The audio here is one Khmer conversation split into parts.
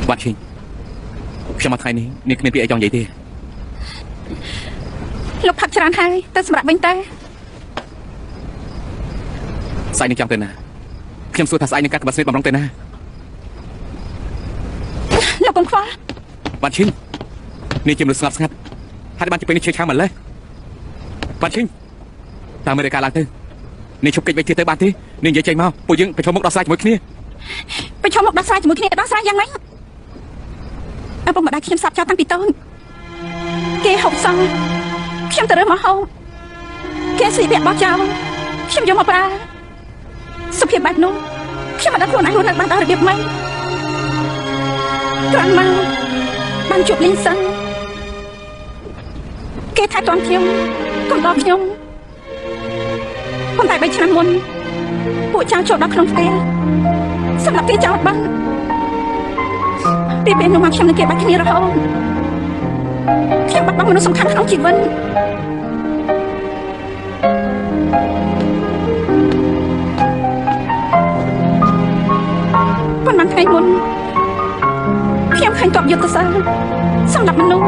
បាត់ឈិញខ្ញុំមកថ្ងៃនេះនាងគ្មានពាក្យអីចង់និយាយទេលោកផឹកច្រើនហើយទៅសម្រាប់វិញទៅស្អែកនឹងចង់ទៅណាខ្ញុំសួរថាស្អែកនឹងកាត់ក្បត់ស្នេហ៍បំរុងទៅណាលោកកុំខ្វល់បាត់ឈិញនាងជាមនុស្សស្ងប់ស្ងាត់ហើយបានជិះពេលនេះឈឺឆាំម្លេះបាត់ឈិញតាមមើលរកាឡើងទៅនាងឈប់កិច្ចវិទ្យាទៅបានទេនាងនិយាយចេញមកពួកយើងប្រឈមមុខដោះស្រាយជាមួយគ្នាប្រឈមមុខដោះស្រាយជាមួយគ្នាដោះស្រាយយ៉ាងម៉េចឪពុកម្ដាយខ្ញុំសាប់ចោលតាំងពីតូចគេហុកសងខ្ញុំទៅរើមកហូបគេស្លៀកពាក់បោះចោលខ្ញុំយកមកប្រើសុភាពបែបនោះខ្ញុំមិនដឹងខ្លួនឯងរស់នៅបានដល់របៀបម៉េចក្រោយមកបានជួបលីងសិនគេថែទាំខ្ញុំកំដរខ្ញុំប៉ុន្តែ3ឆ្នាំមុនពួកចៅចូលដល់ក្នុងផ្ទះសម្រាប់គេចោលបាត់ពីពេលនោះមកខ្ញុំនឹងគេបាច់គ្នារហូតខ្ញុំបាត់បង់មនុស្សសំខាន់ក្នុងជីវិតប៉ុន្មានថ្ងៃមុនខ្ញុំឃើញតបយុទ្ធសាស្ត្រសម្រាប់មនុស្ស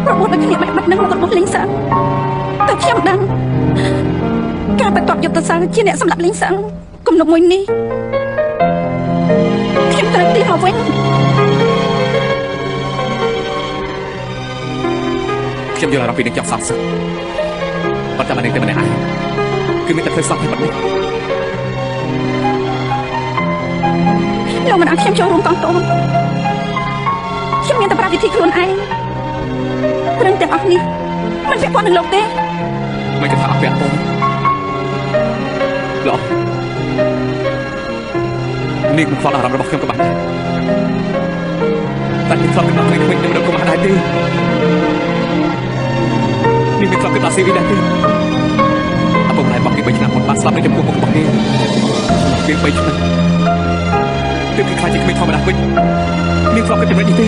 របួសដូចគ្នាបែបនឹងមករបស់លីងសាំងតែខ្ញុំដឹងការទៅតបយុទ្ធសាស្ត្រជាអ្នកសម្រាប់លីងសាំងគំនុំមួយនេះខ្ញុំត្រូវទីមកវិញខ្ញុំយល់អារម្មណ៍ពីនឹងចង់សងសឹកប៉ុន្តែមិនដឹងតែម្នាក់ឯងគឺមានតែធ្វើសោះតែប៉ុណ្ណេះលោកមិនឲ្យខ្ញុំចូលរួមកងទ័ពខ្ញុំមានតែប្រាប់វិធីខ្លួនឯងរឿងទាំងអស់នេះមិនពាក់ព័ន្ធនឹងលោកទេមិនគេថាអត់ពាក់ព័ន្ធលោកនេះមិនខ្វល់អារម្មណ៍របស់ខ្ញុំក៏បានដែរតែខ្ញុំធ្លាប់គិតដល់ថ្ងៃក្មេងខ្ញុំមិនដឹងក៏បានដែរទេនេះមិនធ្លាប់គិតដល់ស៊ីវីដែរទេអពុកម្ដាយរបស់គេ3ឆ្នាំមុនបានស្លាប់នៅចំពោះមុខរបស់គេគេ3ឆ្នាំទើបគេខ្លាចជាក្មេងធម្មតាវិញនេះធ្លាប់គិតចំណុចនេះទេ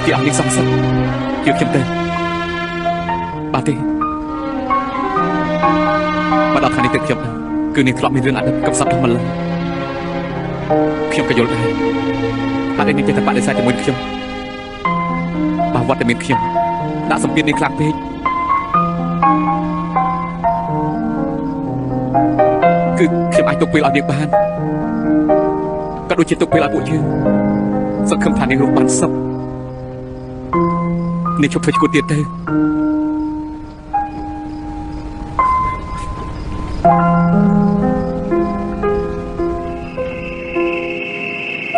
ជាអស់នេះសំសិទ្ធយកខ្ញុំទៅបាទទេមកដល់ថ្ងៃនេះទឹកខ្ញុំគឺនេះធ្លាប់មានរឿងអតីតកំសត់ធំម្ល៉េះខ្ញុំក៏យល់ដែរបាទនេះចេះតែបដិសេធជាមួយខ្ញុំបើវត្តមានខ្ញុំដាក់សម្ពាធនេះខ្លាំងពេកគឺខ្ញុំអាចទុកពេលឲ្យនាងបានក៏ដូចជាទុកពេលឲ្យពួកយើងសង្ឃឹមថានាងរស់បានសុខនេះជប់ធ្វើឈួតទៀតទៅ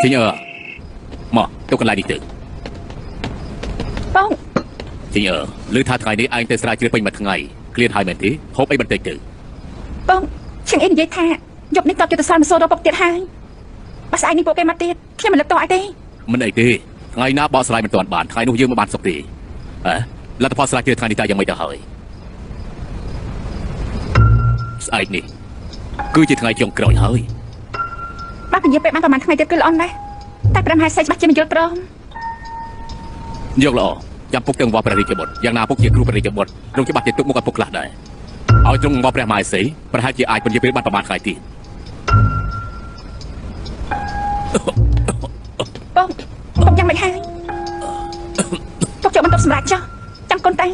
ជីញមកទៅកន្លែងនេះទៅបងជីញឮថាថ្ងៃនេះឯងទៅស្រាវជ្រាវពេញមួយថ្ងៃឃ្លានហើយមែនទេហូបអីបន្តិចទៅបងជាងអីនិយាយថាយប់នេះតបយុទ្ធសាស្ត្រមិនសូវដល់ពុកទៀតហើយបើស្អែកនេះពួកគេមកទៀតខ្ញុំមិនលឹកតអីទេមិនអីទេថ្ងៃណាបកស្រាយមិនទាន់បានថ្ងៃនោះយើងមិនបានសុខទេលទ្ធផលស្រាវជ្រាវថ្ងៃនេះតើយ៉ាងម៉េចទៅហើយស្អែកនេះគឺជាថ្ងៃចុងក្រោយហើយបើនិយាយពេលបានប្រហែលថ្ងៃទៀតគឺល្អណាស់តែព្រមហើយសេចច្បាស់ជាមិនយល់ព្រមយកល្អចាំពុកទាំងវត្តព្រះរាជបុត្រយ៉ាងណាពុកជាគ្រូព្រះរាជបុត្ររងច្បាស់ជាទុកមុខឲ្យពុកខ្លះដែរឲ្យត្រង់វត្តព្រះមហេសីប្រហែលជាអាចពន្យាពេលបានប្រហែលថ្ងៃទៀតបងយ៉ាងម៉េចហើយពុកចូលបន្ទប់សម្រាប់ចុះចាំកូនតែង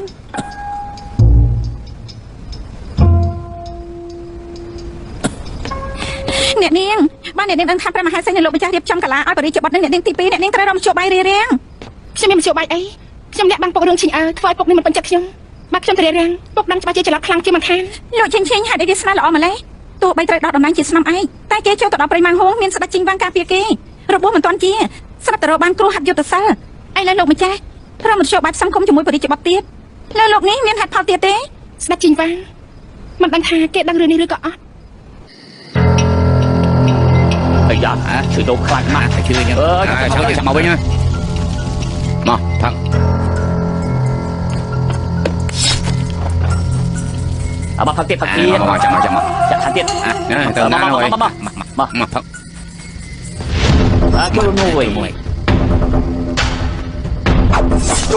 អ្នកនាងបានអ្នកនាងដឹងថាព្រះមហាសេនាលោកម្ចាស់រៀបចំកាឡាឲ្យបរិយាបុត្រនឹងអ្នកនាងទី2អ្នកនាងត្រូវរកមជ្ឈបាយរៀបរៀងខ្ញុំមានមជ្ឈបាយអីខ្ញុំលាក់បាំងពុករឿងឈិញធ្វើឲ្យពុកនេះមិនពេញចិត្តខ្ញុំបើខ្ញុំទៅរៀបរៀងពុកដឹងច្បាស់ជាច្រឡំខ្លាំងជាមិនខានលោកឈិញហេតុអីវាស្នាល្អម្លេះទោះបីត្រូវដល់តំណែងជាស្នំឯងតែគេចូលទៅដល់ព្រៃម៉ាំងហួងមានស្ដេចជីងវាងការពារគេរបួសមិនទាន់ជាស្រាប់តែរកបានគ្រូហាត់យុទ្ធសាស្ត្រឥឡូវលោកម្ចាស់ព្រមមជ្ឈបាយសង្គមជាមួយបរិយាបុត្រទៀតលើលោកនេះមានហេតុផលទៀតទេស្ដេចជីងវាងមិនដឹងថាគេដឹងរឿងនេះឬក៏អត់អាយ៉ាឈឺដោខ្លាំងណាស់ឈឺអញ្ចឹងចាំមកវិញណាមកផឹកអបផឹកទៀតចាំមកចាក់ខាងទៀតទៅណាហើយមកផឹកជួយមួយ ន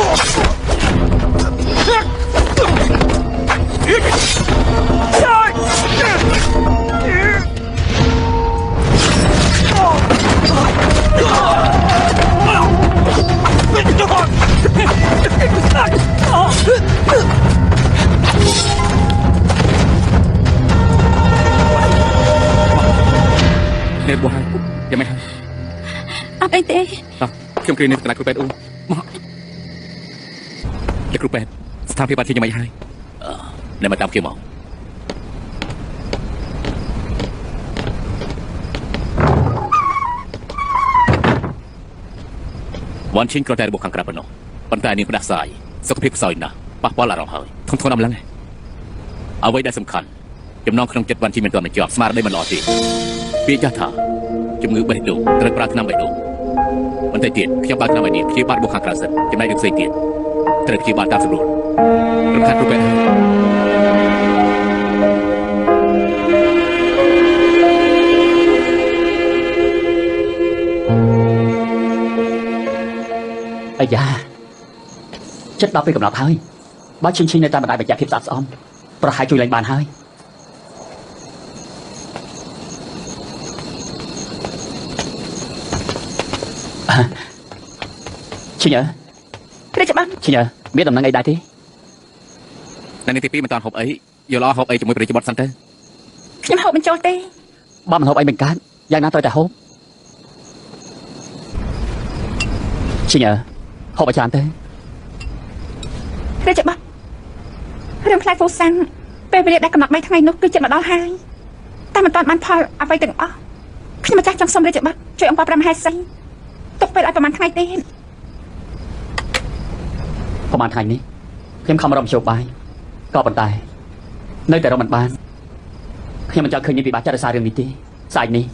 េះបោះហើយយ៉ាងម៉េចហើយ អត់អីទេ ខ្ញុំគ្រានេះកន្លែងគ្រូពេទ្យអូមកលោកគ្រូពេទ្យស្ថានភាពបាត់ជាយ៉ាងម៉េចហើយនៅមកតាមគេមកវ៉ាន់ឈិនគ្រាន់តែរបបខាងក្រៅប៉ុណ្ណោះប៉ុន្តែនាងផ្ដាសាយសុខភាពខ្សោយណាស់ប៉ះពាល់អារម្មណ៍ហើយធំធ្ងន់អំឡឹងអ្វីដែលសំខាន់ចំណងក្នុងចិត្តវ៉ាន់ឈិនមិនទាន់បញ្ចប់ស្មារតីមិនល្អទេពាក្យចាស់ថាជំងឺបេះដូងត្រូវប្រើថ្នាំបេះដូងបន្តិចទៀតខ្ញុំបើកថ្នាំឲ្យនាងព្យាបាលរបបខាងក្រៅសិនចំណែករឿងផ្សេងទៀតត្រូវព្យាបាលតាមស្រួលរំខានគ្រូពេទ្យអាយ៉ាចិត្តដល់ពេលកំណត់ហើយបើឈិញនៅតាមបណ្ដាញបញ្ជាក់ភាពស្អាតស្អំប្រហែលជួយឡើងបានហើយឈិញអើ ព្រះច្បាប់ ឈិញអើមានដំណឹងអីដែរទេ នៅនេះទី2មិនតាន់ហូបអីយកល្អហូបអីជាមួយប្រជាបុតសិនទៅ ខ្ញុំហូបបញ្ចូលទេ បើមិនហូបអីមិនកើតយ៉ាងណាត្រូវតែហូបឈិញអើហូបឲ្យច្រើនទៅ ព្រះច្បាប់រឿងផ្លែហ្វូសាំងពេលវេលាដែលកំណត់3ថ្ងៃនោះគឺជិតមកដល់ហើយតែមិនទាន់បានផលអ្វីទាំងអស់ខ្ញុំម្ចាស់ចង់សុំព្រះច្បាប់ជួយអង្គព្រះមហាសីទុកពេលឲ្យប្រហែលថ្ងៃទេ ប្រហែលថ្ងៃនេះខ្ញុំខំរកមធ្យោបាយក៏ប៉ុន្តែនៅតែរកមិនបានខ្ញុំមិនចង់ឃើញមានវិបាកចាត់រសាររឿងនេះទេស្អែកនេះ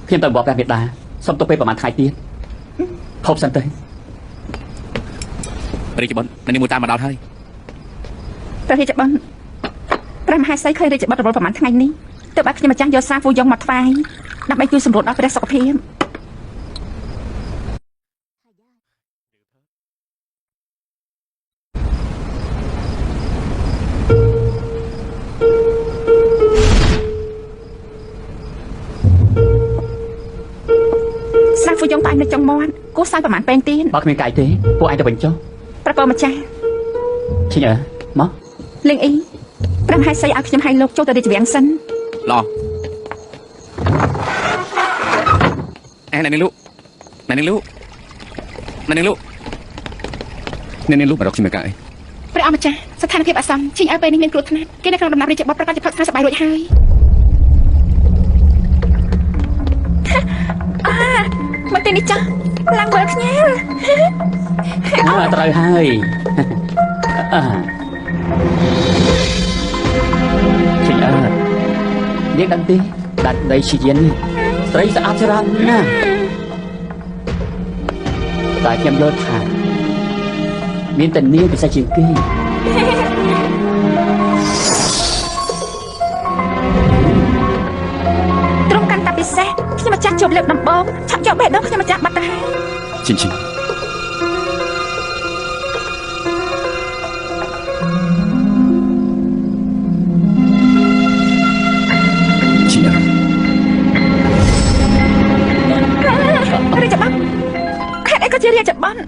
ខ្ញុំទៅបបព្រះមេដាសុំទុកពេលប្រហែលថ្ងៃទៀតហូបសិនទៅ រាជបុត្រនៅនេះមួយតាមមកដល់ហើយ ព្រះរាជបុត្រព្រះមហាសីឃើញរាជបុត្ររវល់ប្រហែលថ្ងៃនេះទើបឲ្យខ្ញុំម្ចាស់យកសារហ្វូយ៉ុងមកថ្វាយដើម្បីជួយសម្រួលដល់ព្រះសុខភាព ស្នាហ្វូយ៉ុងតែនៅចុងមាត់គោះសើប្រហែលពេងទៀត បើគ្មានកាយទេពួកឯងទៅវិញចុះ ព្រះពរម្ចាស់ ឈិញអើមក លៀងអ៊ីព្រះមហាសីឲ្យខ្ញុំឲ្យលោកចូលទៅរាជវាំងសិន ល្អណែនេះលោកណែនេះលោកណែនេះលោកណែនេះលោកមករកខ្ញុំកាអី ព្រះអម្ចាស់ស្ថានភាពអាសន្នឈិញឲ្យពេលនេះមានគ្រោះថ្នាក់គេនៅក្នុងដំណាក់រាជបុត្រប្រកាសជាផឹកស្រាសបាយរួចហើយមកទីនេះចាស់ឡើងមើលខ្ញាល់ ត្រូវហើយឈិញអើនាងដឹងទេដាច់ដីជាយាននេះស្រីស្អាតច្រើនណាស់តែខ្ញុំយល់ថាមានតែនាងពិសេសជាងគេ ត្រង់កាន់តែពិសេសខ្ញុំម្ចាស់ជប់លើកដំបងឆាប់យកបេះដូងខ្ញុំម្ចាស់បាត់ទៅហើយ ឈិញឈិញឈិញអើ រាជបុត្រខេត្តអីក៏ជារាជបុត្រ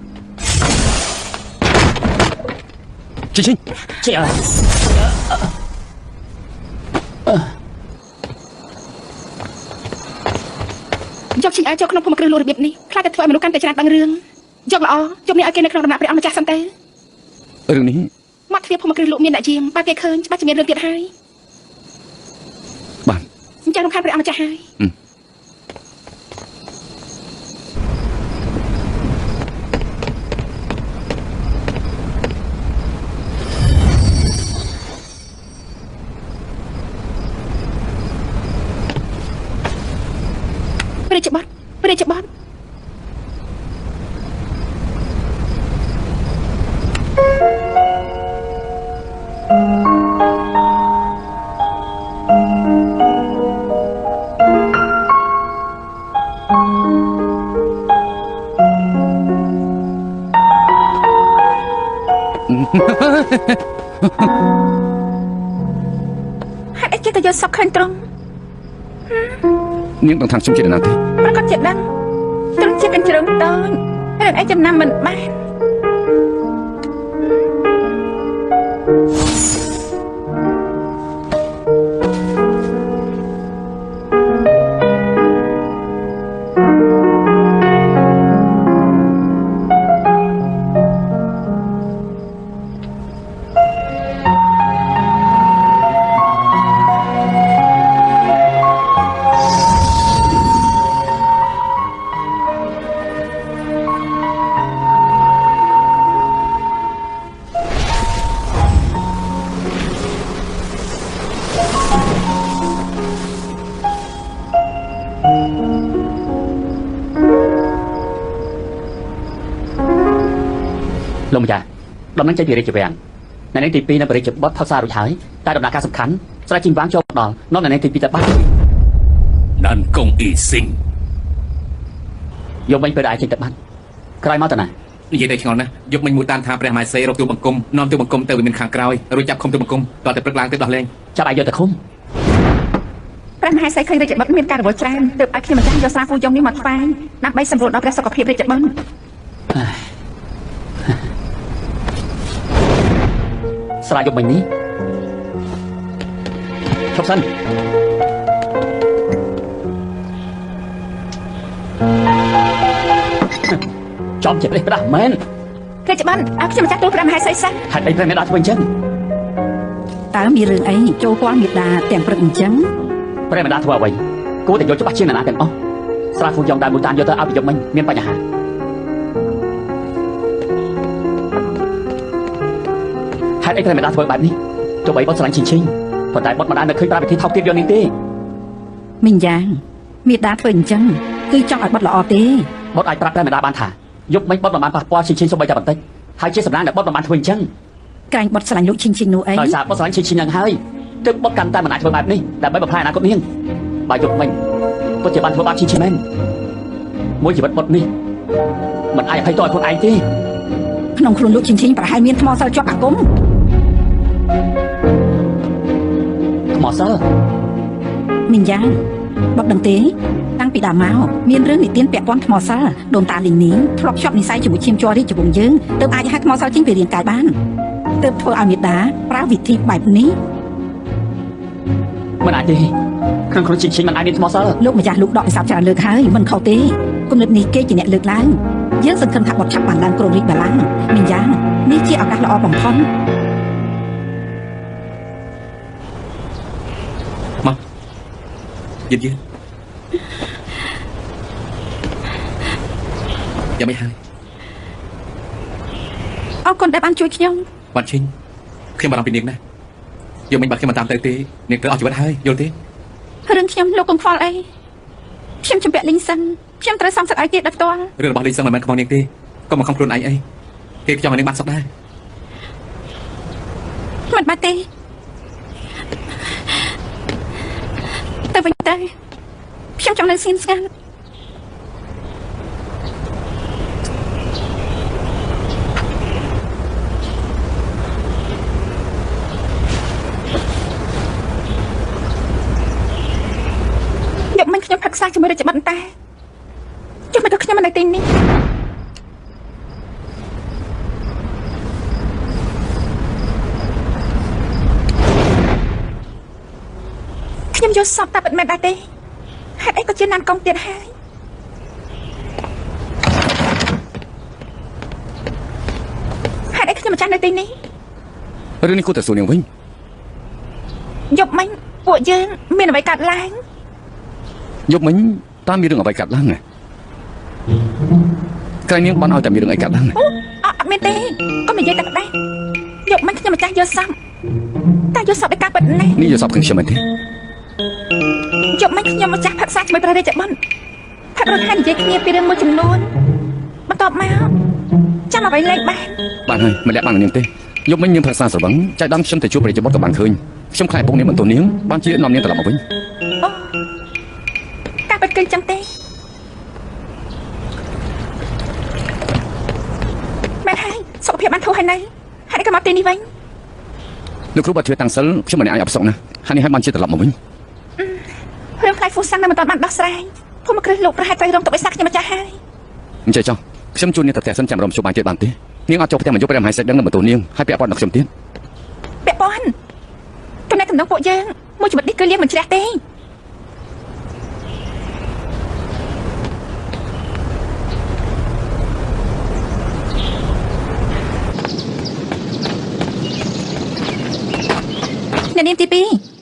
ឈិញឈិញ ឈិញអើ យកឈិញឲ្យចូលក្នុងភូមិគ្រឹះលក់របៀបនេះខ្លាចតែធ្វើឲ្យមនុស្សកាន់តែច្រើនដឹងរឿងយកល្អជុំនេះឲ្យគេនៅក្នុងដំណាក់ព្រះអម្ចាស់សិនទៅ រឿងនេះ មកទ្វារភូមិគ្រឹះលក់មានអ្នកយាមបើគេឃើញច្បាស់ជាមានរឿងទៀតហើយ បាទ អញ្ចឹងរំខានព្រះអម្ចាស់ហើយ ព្រះរាជបុត្រព្រះរាជបុត្រ ហេតុអីចេះតែយកសពឃើញត្រង់ នាងដឹងថាខ្ញុំជានរណាទេ ប្រកាសជាដឹងត្រង់ជាកញ្ជ្រឹងតូចរឿងអីចំណាំមិនបាន លោកម្ចាស់ដំណឹងចេញពីរាជវាំងនៅនៃទី2នៅបរិយាបទផុសសាររួចហើយតែដំណាក់កាលសំខាន់ស្រាច់ជីងវាងចូលដល់នៅនៃទី2តែបាត់ นั่นกงอีสิง យកវិញពេលដែលចេញទៅបាត់ក្រោយមកទៅណា និយាយទៅឆ្ងល់ណាស់យកមិញមួយតាមថាព្រះម៉ែសីរកទូបង្គំនាំទូបង្គំទៅវិមានខាងក្រោយរួចចាប់ឃុំទូបង្គំតទៅព្រឹកឡើងទៅដោះលែង ចាប់ឲ្យយកទៅឃុំ ព្រះមហាសីឃើញរាជបុត្រមានការរវល់ច្រើនទើបឲ្យខ្ញុំម្ចាស់យកស្រាហ្វូយ៉ុងនេះមកថ្វាយដើម្បីសម្រួលដល់ព្រះសុខភាពរាជបុត្រ ស្រាយកមិញនេះឈប់សិនចំចិត្តនេះផ្ដាស់មែន រាជបុត្រឲ្យខ្ញុំម្ចាស់ទូលព្រះមហាសីសិន ហេតុអីព្រះមេដាធ្វើអញ្ចឹង តើមានរឿងអីចូលពាល់មេដាទាំងព្រឹកអញ្ចឹង ព្រះមេដាធ្វើអ្វីគួរតែយកច្បាស់ជាងណាទាំងអស់ស្រាហ្វូយ៉ងដែលមួយតានយកទៅឲ្យប្រយោគមិញមានបញ្ហាហេតុអីព្រះមេដាធ្វើបែបនេះទោះបីបុតស្រឡាញ់ឈីងឈីងប៉ុន្តែបុតម្ដានៅឃើញប្រាប់វិធីថោកទាបយកនេះទេ មីងយ៉ាងមេដាធ្វើអញ្ចឹងគឺចង់ឲ្យបុត្រល្អទេ បុតអាចប្រាប់ព្រះមេដាបានថាយកមិញបុតមិនបានប៉ះពាល់ឈីងឈីងសូម្បីតែបន្តិចហើយជាសម្ដានដែលបុតមិនបានធ្វើអញ្ចឹង ក្រែងបុត្រស្រឡាញ់លោកឈីងឈីងនោះអី ដោយសារបុតស្រឡាញ់ឈីងឈីងនឹងហើយទើបបុតកាន់តែមិនអាចធ្វើបែបនេះដើម្បីបំផ្លាញអនាគតនាងបើយកមិញបុតជាបានធ្វើបាបឈីងឈីងមែនមួយជីវិតបុតនេះមិនអាចអភ័យទោសឲ្យខ្លួនឯងទេ ក្នុងខ្លួនលោកឈីងឈីងប្រហែលមានថ្មសិលជាប់អាគម ថ្មសិល មីងយ៉ាងបុត្រដឹងទេតាំងពីដើមមកមានរឿងនិទានពាក់ព័ន្ធថ្មសិលដូនតាលីងនីធ្លាប់ជាប់និស័យជាមួយឈាមជ័ររាជវង្សយើងទើបអាចហៅថ្មសិលចេញពីរាងកាយបានទើបធ្វើឲ្យមេដាប្រើវិធីបែបនេះ មិនអាចទេក្នុងខ្លួនឈីងឈីងមិនអាចមានថ្មសិល លោកម្ចាស់លោកដកពិសោធន៍ច្រើនលើកហើយមិនខុសទេគំនិតនេះគេជាអ្នកលើកឡើងយើងសង្ឃឹមថាបុត្រឆាប់បានឡើងគ្រងរាជបល្ល័ង្កមីងយ៉ាងនេះជាឱកាសល្អបំផុត មកយឺតយ៉ាងមិនហើយ អរគុណដែលបានជួយខ្ញុំ បាត់ឈិញខ្ញុំបារម្ភពីនាងណាស់យកមិញបាត់ខ្ញុំមកតាមទៅទេនាងត្រូវអស់ជីវិតហើយយល់ទេ រឿងខ្ញុំលោកកុំខ្វល់អីខ្ញុំជំពាក់លីងសិនខ្ញុំត្រូវសំសឹកឲ្យគេដល់ផ្ទាល់ រឿងរបស់លីសឹងមិនមែនខ្វល់នាងទេកុំមកខំខ្លួនឯងអីគេខ្ចង់ឲ្យនាងបានសុខដែរ មិនបាត់ទេទៅវិញទៅខ្ញុំចង់នៅស្ងៀមស្ងាត់យកមិនខ្ញុំផឹកសាជាមួយរាជបុត្រតែចុះមកទៅខ្ញុំនៅទីនេះខ្ញុំយកសពតែពិតមែនដែរទេហេតុអីក៏ជាណានកងទៀតហើយហេតុអីខ្ញុំម្ចាស់នៅទីនេះ រឿងនេះគួរតែសួរនាងវិញ យកមិញពួកយើងមានអ្វីកើតឡើង យកមិញតាមមានរឿងអ្វីកាត់ឡើងណាក្រែងនាងបានឲ្យតែមានរឿងអីកាត់ឡើងណា អត់មានទេកុំនិយាយតែក្តេសយកមិញខ្ញុំម្ចាស់យកសពតែយកសពដោយការពិតណាស់ នេះយកសពឃើញខ្ញុំមែនទេ យកមិញខ្ញុំម្ចាស់ផឹកសាជាមួយព្រះរាជបុត្រផឹករត់ហើយនិយាយគ្នាពីរឿងមួយចំនួនបន្ទាប់មកចាំអ្វីលេខបាន បានហើយមិនលាក់បាននាងទេយកមិញនាងប្រឹក្សាស្រវឹងចៃដន្យខ្ញុំទៅជួបព្រះរាជបុត្រក៏បានឃើញខ្ញុំខ្លាចពុកនាងបន្ទោសនាងបានជានាំនាងត្រឡប់មកវិញ អូការពិតគឺចឹងទេមែនហើយសុខភាពបានធូរហើយនៅ ហើយក៏មកទីនេះវិញ លោកគ្រូបាត់ធ្វើតាំងសិលខ្ញុំមិនអាចអបសុកណាហើយនេះឲ្យបានជាត្រឡប់មកវិញ រឿងផ្លែហ្វូសាំងនៅមិនទាន់បានដោះស្រាយភូមិគ្រឹះលោកប្រហែលត្រូវរងទុក្ខវិសាខ្ញុំម្ចាស់ហើយ អញ្ចឹងចុះខ្ញុំជួននាងទៅផ្ទះសិនចាំរំជួបបានទៀតបានទេនាងអត់ចូលផ្ទះមកយកព្រះមហាសេចដឹងនៅបន្ទូនាងហើយពាក់ព័ន្ធនឹងខ្ញុំទៀត ពាក់ព័ន្ធតំណែងតំណងពួកយើងមួយជីវិតនេះគឺលៀងមិនជ្រះទេ អ្នកនាងទី2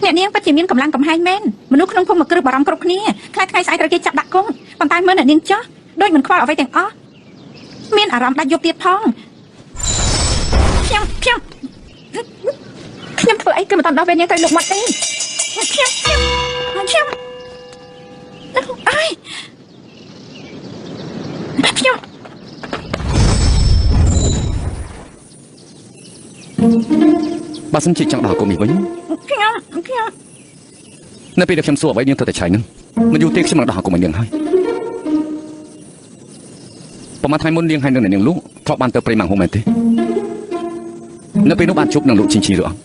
អ្នកនាងពិតជាមានកម្លាំងកំហែងមែនមនុស្សក្នុងភូមិគ្រឹះបារម្ភគ្រប់គ្នាខ្លាចថ្ងៃស្អែកត្រូវគេចាប់ដាក់គុកប៉ុន្តែមើលអ្នកនាងចោះដូចមិនខ្វល់អ្វីទាំងអស់មានអារម្មណ៍ដាច់យប់ទៀតផងខ្ញុំធ្វើអីគឺមិនតាន់ដល់ពេលនាងត្រូវលុបមាត់ទេខ្ញុំអើយខ្ញុំ បើសិនជាចង់ដល់គុំនេះវិញ ខ្ញុំ នៅពេលដែលខ្ញុំសួរអ្វីនាងទៅតែឆៃនឹងមិនយូរទេខ្ញុំនឹងដល់គុំឲ្យនាងហើយប្រហែលថ្ងៃមុននាងហើយនឹងនាងលោកធ្លាប់បានទៅព្រៃម៉ាំងហុំមែនទេនៅពេលនោះបានជួបនឹងលោកជីងជីឬអត់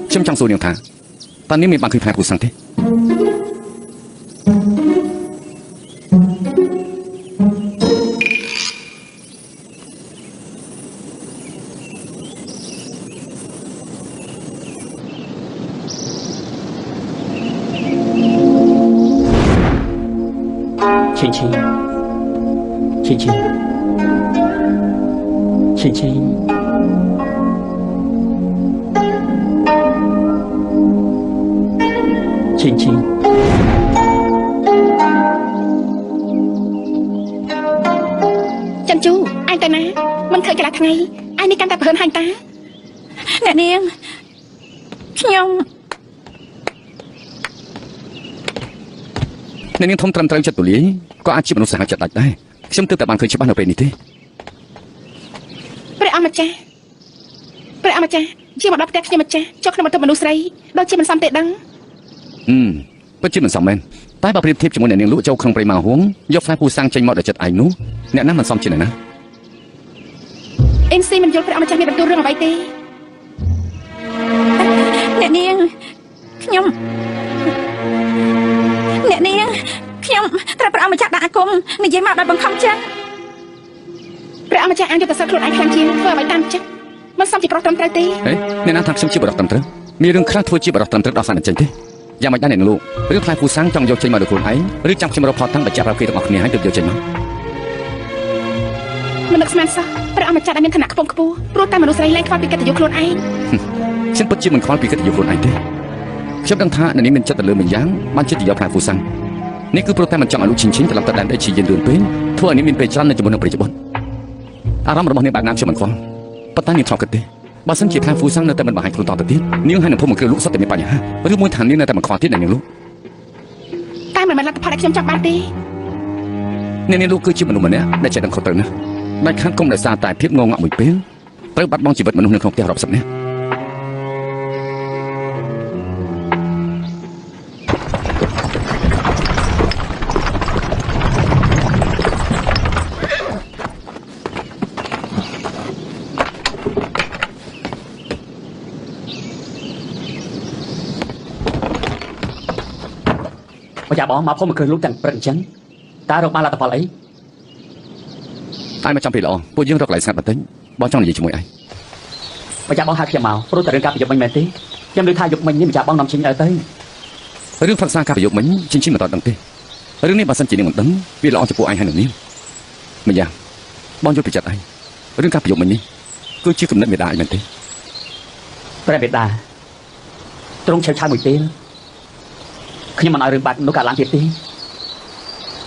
ខ្ញុំចង់សួរនាងថាតើនាងមានបានឃើញផ្លែពូសាំងទេ Chinh Chân chú anh ta ná mình khởi cái là thằng này anh đi căn ta hơn hành ta nè niên nhông អ្នកនាងធំត្រឹមត្រូវចិត្តទូលាយក៏អាចជាមនុស្សសាហាវចិត្តដាច់ដែរខ្ញុំទើបតែបានឃើញច្បាស់នៅពេលនេះទេ ព្រះអម្ចាស់ជាមកដល់ផ្ទះខ្ញុំម្ចាស់ចុះក្នុងបន្ទប់មនុស្សស្រីដូចជាមិនសមទេដឹង ពិតជាមិនសមមែនតែបើប្រៀបធៀបជាមួយអ្នកនាងលក់ចូលក្នុងព្រៃម៉ាហួងយកផ្លែពូសាំងចេញមកដល់ចិត្តឯងនោះអ្នកណាមិនសមជាងណា អេនស៊ីមិនយល់ព្រះអម្ចាស់មានបន្ទូលរឿងអ្វីទេអ្នកនាងខ្ញុំត្រូវព្រះអម្ចាស់ដាក់អាគមនិយាយមកដល់បង្ខំចឹងព្រះអម្ចាស់អានយកតែសិលខ្លួនឯងខ្លាំងជាងធ្វើអ្វីតាមចិត្តមិនសមជាប្រុសត្រឹមត្រូវទេអ្នកណាថាខ្ញុំជាបរិសុទ្ធត្រឹមត្រូវមានរឿងខ្លះធ្វើជាបរិសុទ្ធត្រឹមត្រូវដល់សារអញ្ចឹងទេយ៉ាងម៉េចដែរអ្នកនាងលក់រឿងផ្លែពូសាំងចង់យកចេញមកដល់ខ្លួនឯងឬចាំខ្ញុំរកផតតាំងបញ្ជាក់ប្រាប់គេទាំងអស់គ្នាឲ្យទើបយកចេញមកមិននឹកស្មានសោះព្រះអម្ចាស់ដែលមានឋានៈខ្ពង់ខ្ពស់ព្រោះតែមនុស្សស្រីលែងខ្វល់ពីកិត្តិយសខ្លួនឯងខ្ញុំពិតជាមិនខ្វល់ពីកិត្តិយសខ្លួនឯងទេខ្ញុំដឹងថាអ្នកនាងមានចិត្តទៅលើម្យ៉ាងបានចិត្តទៅយកផ្លែពូសាំងនេះគឺព្រោះតែមិនចង់ឲ្យលោកឈិញត្រឡប់ទៅដែនដីជាយិនលឿនពេកធ្វើឲ្យនាងមានពេលច្រើននៅជាមួយនឹងប្រជាបុត្រអារម្មណ៍របស់នាងបែបណាខ្ញុំមិនខ្វល់ប៉ុន្តែនាងធ្លាប់គិតទេបើសិនជាផ្លែពូសាំងនៅតែមិនបង្ហាញខ្លួនតទៅទៀតនាងហើយនឹងភូមិគ្រឹះលោកសុទ្ធតែមានបញ្ហាឬមួយថានាងនៅតែមិនខ្វល់ទៀតអ្នកនាងលោកតែមិនមែនលទ្ធផលដែលខ្ញុំចង់បានទេអ្នកនាងលោកគឺជាមនុស្សម្នាក់ដែលចេះដឹងខុសត្រូវណាស់ដាច់ខាតគុំដោយសារតែភាពងងឹតមួយពេលត្រូវបាត់បង់ជីវិតមនុស្សនៅក្នុងផ្ទះរាប់សិបនាក់បើចាបងមកភូមិគ្រឹះលោកទាំងព្រឹកអញ្ចឹងតើរកបានលទ្ធផលអី តែមកចាំពីល្អពួកយើងរកកន្លែងស្ងាត់បន្តិចបងចង់និយាយជាមួយឯង ម្ចាស់បងហៅខ្ញុំមកព្រោះតែរឿងការប្រយុទ្ធមិញមែនទេខ្ញុំលើថាយុគមិញនេះម្ចាស់បងនាំចេញឲ្យទៅរឿងប្រឹក្សាការប្រយុទ្ធមិញជិញ្ជិនមិនតដឹងទេរឿងនេះបើសិនជានាងមិនដឹងវាល្អចំពោះឯងហើយនឹងនាងម្យ៉ាងបងយល់ពីចិត្តឯងរឿងការប្រយុទ្ធមិញនេះគឺជាគំនិតមេដាឯងមែនទេ ព្រះបិតាទ្រង់ឆៅឆាយមួយពេលខ្ញុំមិនឲ្យរឿងបាត់នោះកើតឡើងទៀតទេ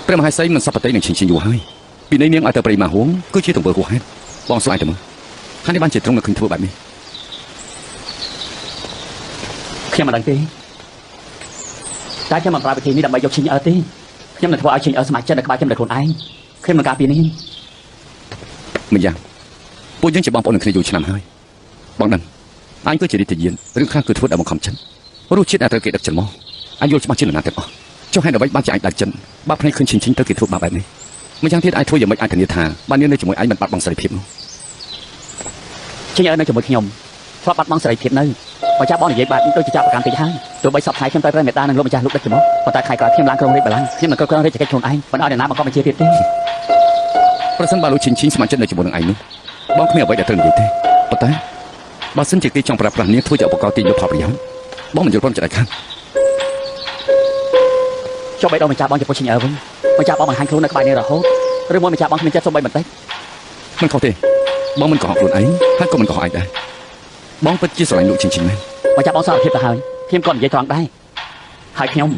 ព្រះមហាសីមិនសពតិនឹងឈិញយូរហើយពីនេះនាងឲ្យទៅព្រៃម៉ាហួងគឺជាទង្វើហួសហេតុបងស្លាយទៅមើលហើយនេះបានជាទ្រង់នៅឃើញធ្វើបែបនេះខ្ញុំមិនដឹងទេតែខ្ញុំមិនប្រើវិធីនេះដើម្បីយកឈិញអើទេខ្ញុំនឹងធ្វើឲ្យឈិញអើស្ម័គ្រចិត្តនៅក្បែរខ្ញុំដោយខ្លួនឯងខ្ញុំនឹងការពារនាងមិនយ៉ាងពួកយើងជាបងប្អូននឹងគ្នាយូរឆ្នាំហើយបងដឹងអញគឺជារីតិយានរឿងខ្លះគឺធ្វើដោយបង្ខំចិត្តរសជាតិដែលត្រូវគេដឹកចិត្តមកអញយល់ច្បាស់ជានរណាទាំងអស់ចុះហេតុអ្វីបានជាអញដាច់ចិត្តបាក់ភ្នែកឃើញឈិញទៅគេធ្វើបាបបែបនេះ មិនយ៉ាងទៀតអាចធ្វើយ៉ាងម៉េចអាចធានាថាបាននាងនៅជាមួយឯងមិនបាត់បង់សេរីភាពនោះ ឈិញអើនៅជាមួយខ្ញុំធ្លាប់បាត់បង់សេរីភាពនៅបើចាប់បងនិយាយបាត់ដូចជាចាប់ប្រកាន់តិចហើយទោះបីសពថ្ងៃខ្ញុំទៅព្រះមេតានឹងលោកម្ចាស់លោកដឹកចំហប៉ុន្តែខែក្រោយខ្ញុំឡើងក្រុងរាជបល្ល័ង្កខ្ញុំនឹងគ្រប់គ្រងរាជកិច្ចខ្លួនឯងមិនឲ្យអ្នកណាបង្កប់បញ្ជាទៀតទេ ប្រសិនបើលោកឈិញឈិញស្ម័គ្រចិត្តនៅជាមួយនឹងឯងនោះបងគ្មានអ្វីដែលត្រូវនិយាយទេប៉ុន្តែបើសិនជាគេចង់ប្រើប្រាស់នាងធ្វើជាឧបករណ៍ទាញយកផលប្រយោជន៍បងមិនយល់ព្រមចិត្តឯខាង ចុះបីដល់ម្ចាស់បងចំពោះឈិញអើវិញម្ចាស់បងបង្ហាញខ្លួននៅក្បែរនេះរហូតឬមួយម្ចាស់បងគ្មានចិត្តសូម្បីបន្តិច មិនខុសទេបងមិនកុហកខ្លួនឯងហើយក៏មិនកុហកឯងដែរបងពិតជាស្រឡាញ់លោកឈិញឈិញមែន ម្ចាស់បងសារភាពទៅហើយខ្ញុំក៏និយាយត្រង់ដែរហើយខ្ញុំ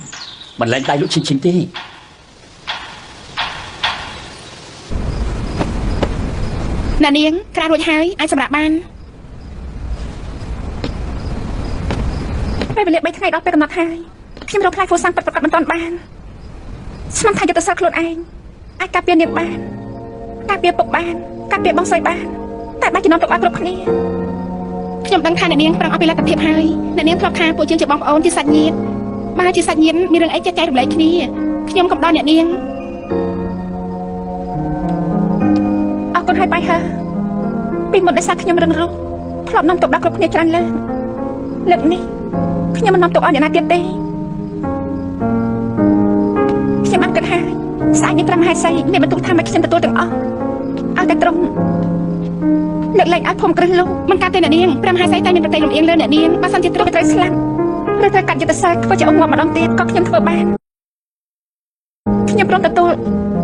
មិនលែងដៃលោកឈិញឈិញទេ អ្នកនាងក្រានរួចហើយអាចសម្រាប់បានពេលវេលា3ថ្ងៃដល់ពេលកំណត់ហើយខ្ញុំរកផ្លែហ្វូសាំងពិតប្រាកដមិនទាន់បានស្មានថាយុទ្ធសាស្ត្រខ្លួនឯងអាចការពារនាងបានការពារពុកបានការពារបងស្រីបានតែបាច់ជំនុំទុកឲ្យគ្រប់គ្នាខ្ញុំដឹងថាអ្នកនាងប្រឹងអស់ពីលទ្ធភាពហើយអ្នកនាងធ្លាប់ថាពួកយើងជាបងប្អូនជាសាច់ញាតិបើជាសាច់ញាតិមានរឿងអីចេះចែករំលែកគ្នាខ្ញុំកំដរអ្នកនាងអរគុណហើយបាយហើពីមុនដោយសារខ្ញុំរឹងរូសធ្លាប់នាំទុកដល់គ្រប់គ្នាច្រើនលើកនេះខ្ញុំមិននាំទុកឲ្យអ្នកណាទៀតទេខ្ញុំបានគិតហើយស្អែកនេះ5ហែសៃមានបន្ទុកថាមកខ្ញុំទទួលទាំងអស់ឲ្យតែត្រង់លើកលែងឲ្យភូមិគ្រឹះលោកមិនកើតទេអ្នកនាង5ហែសៃតែមានប្រតិលំអៀងលើអ្នកនាងបើសិនជាត្រូវស្លាប់ឬត្រូវកាត់យុទ្ធសាស្ត្រធ្វើជាអង្គងាប់ម្ដងទៀតក៏ខ្ញុំធ្វើបានខ្ញុំព្រមទទួល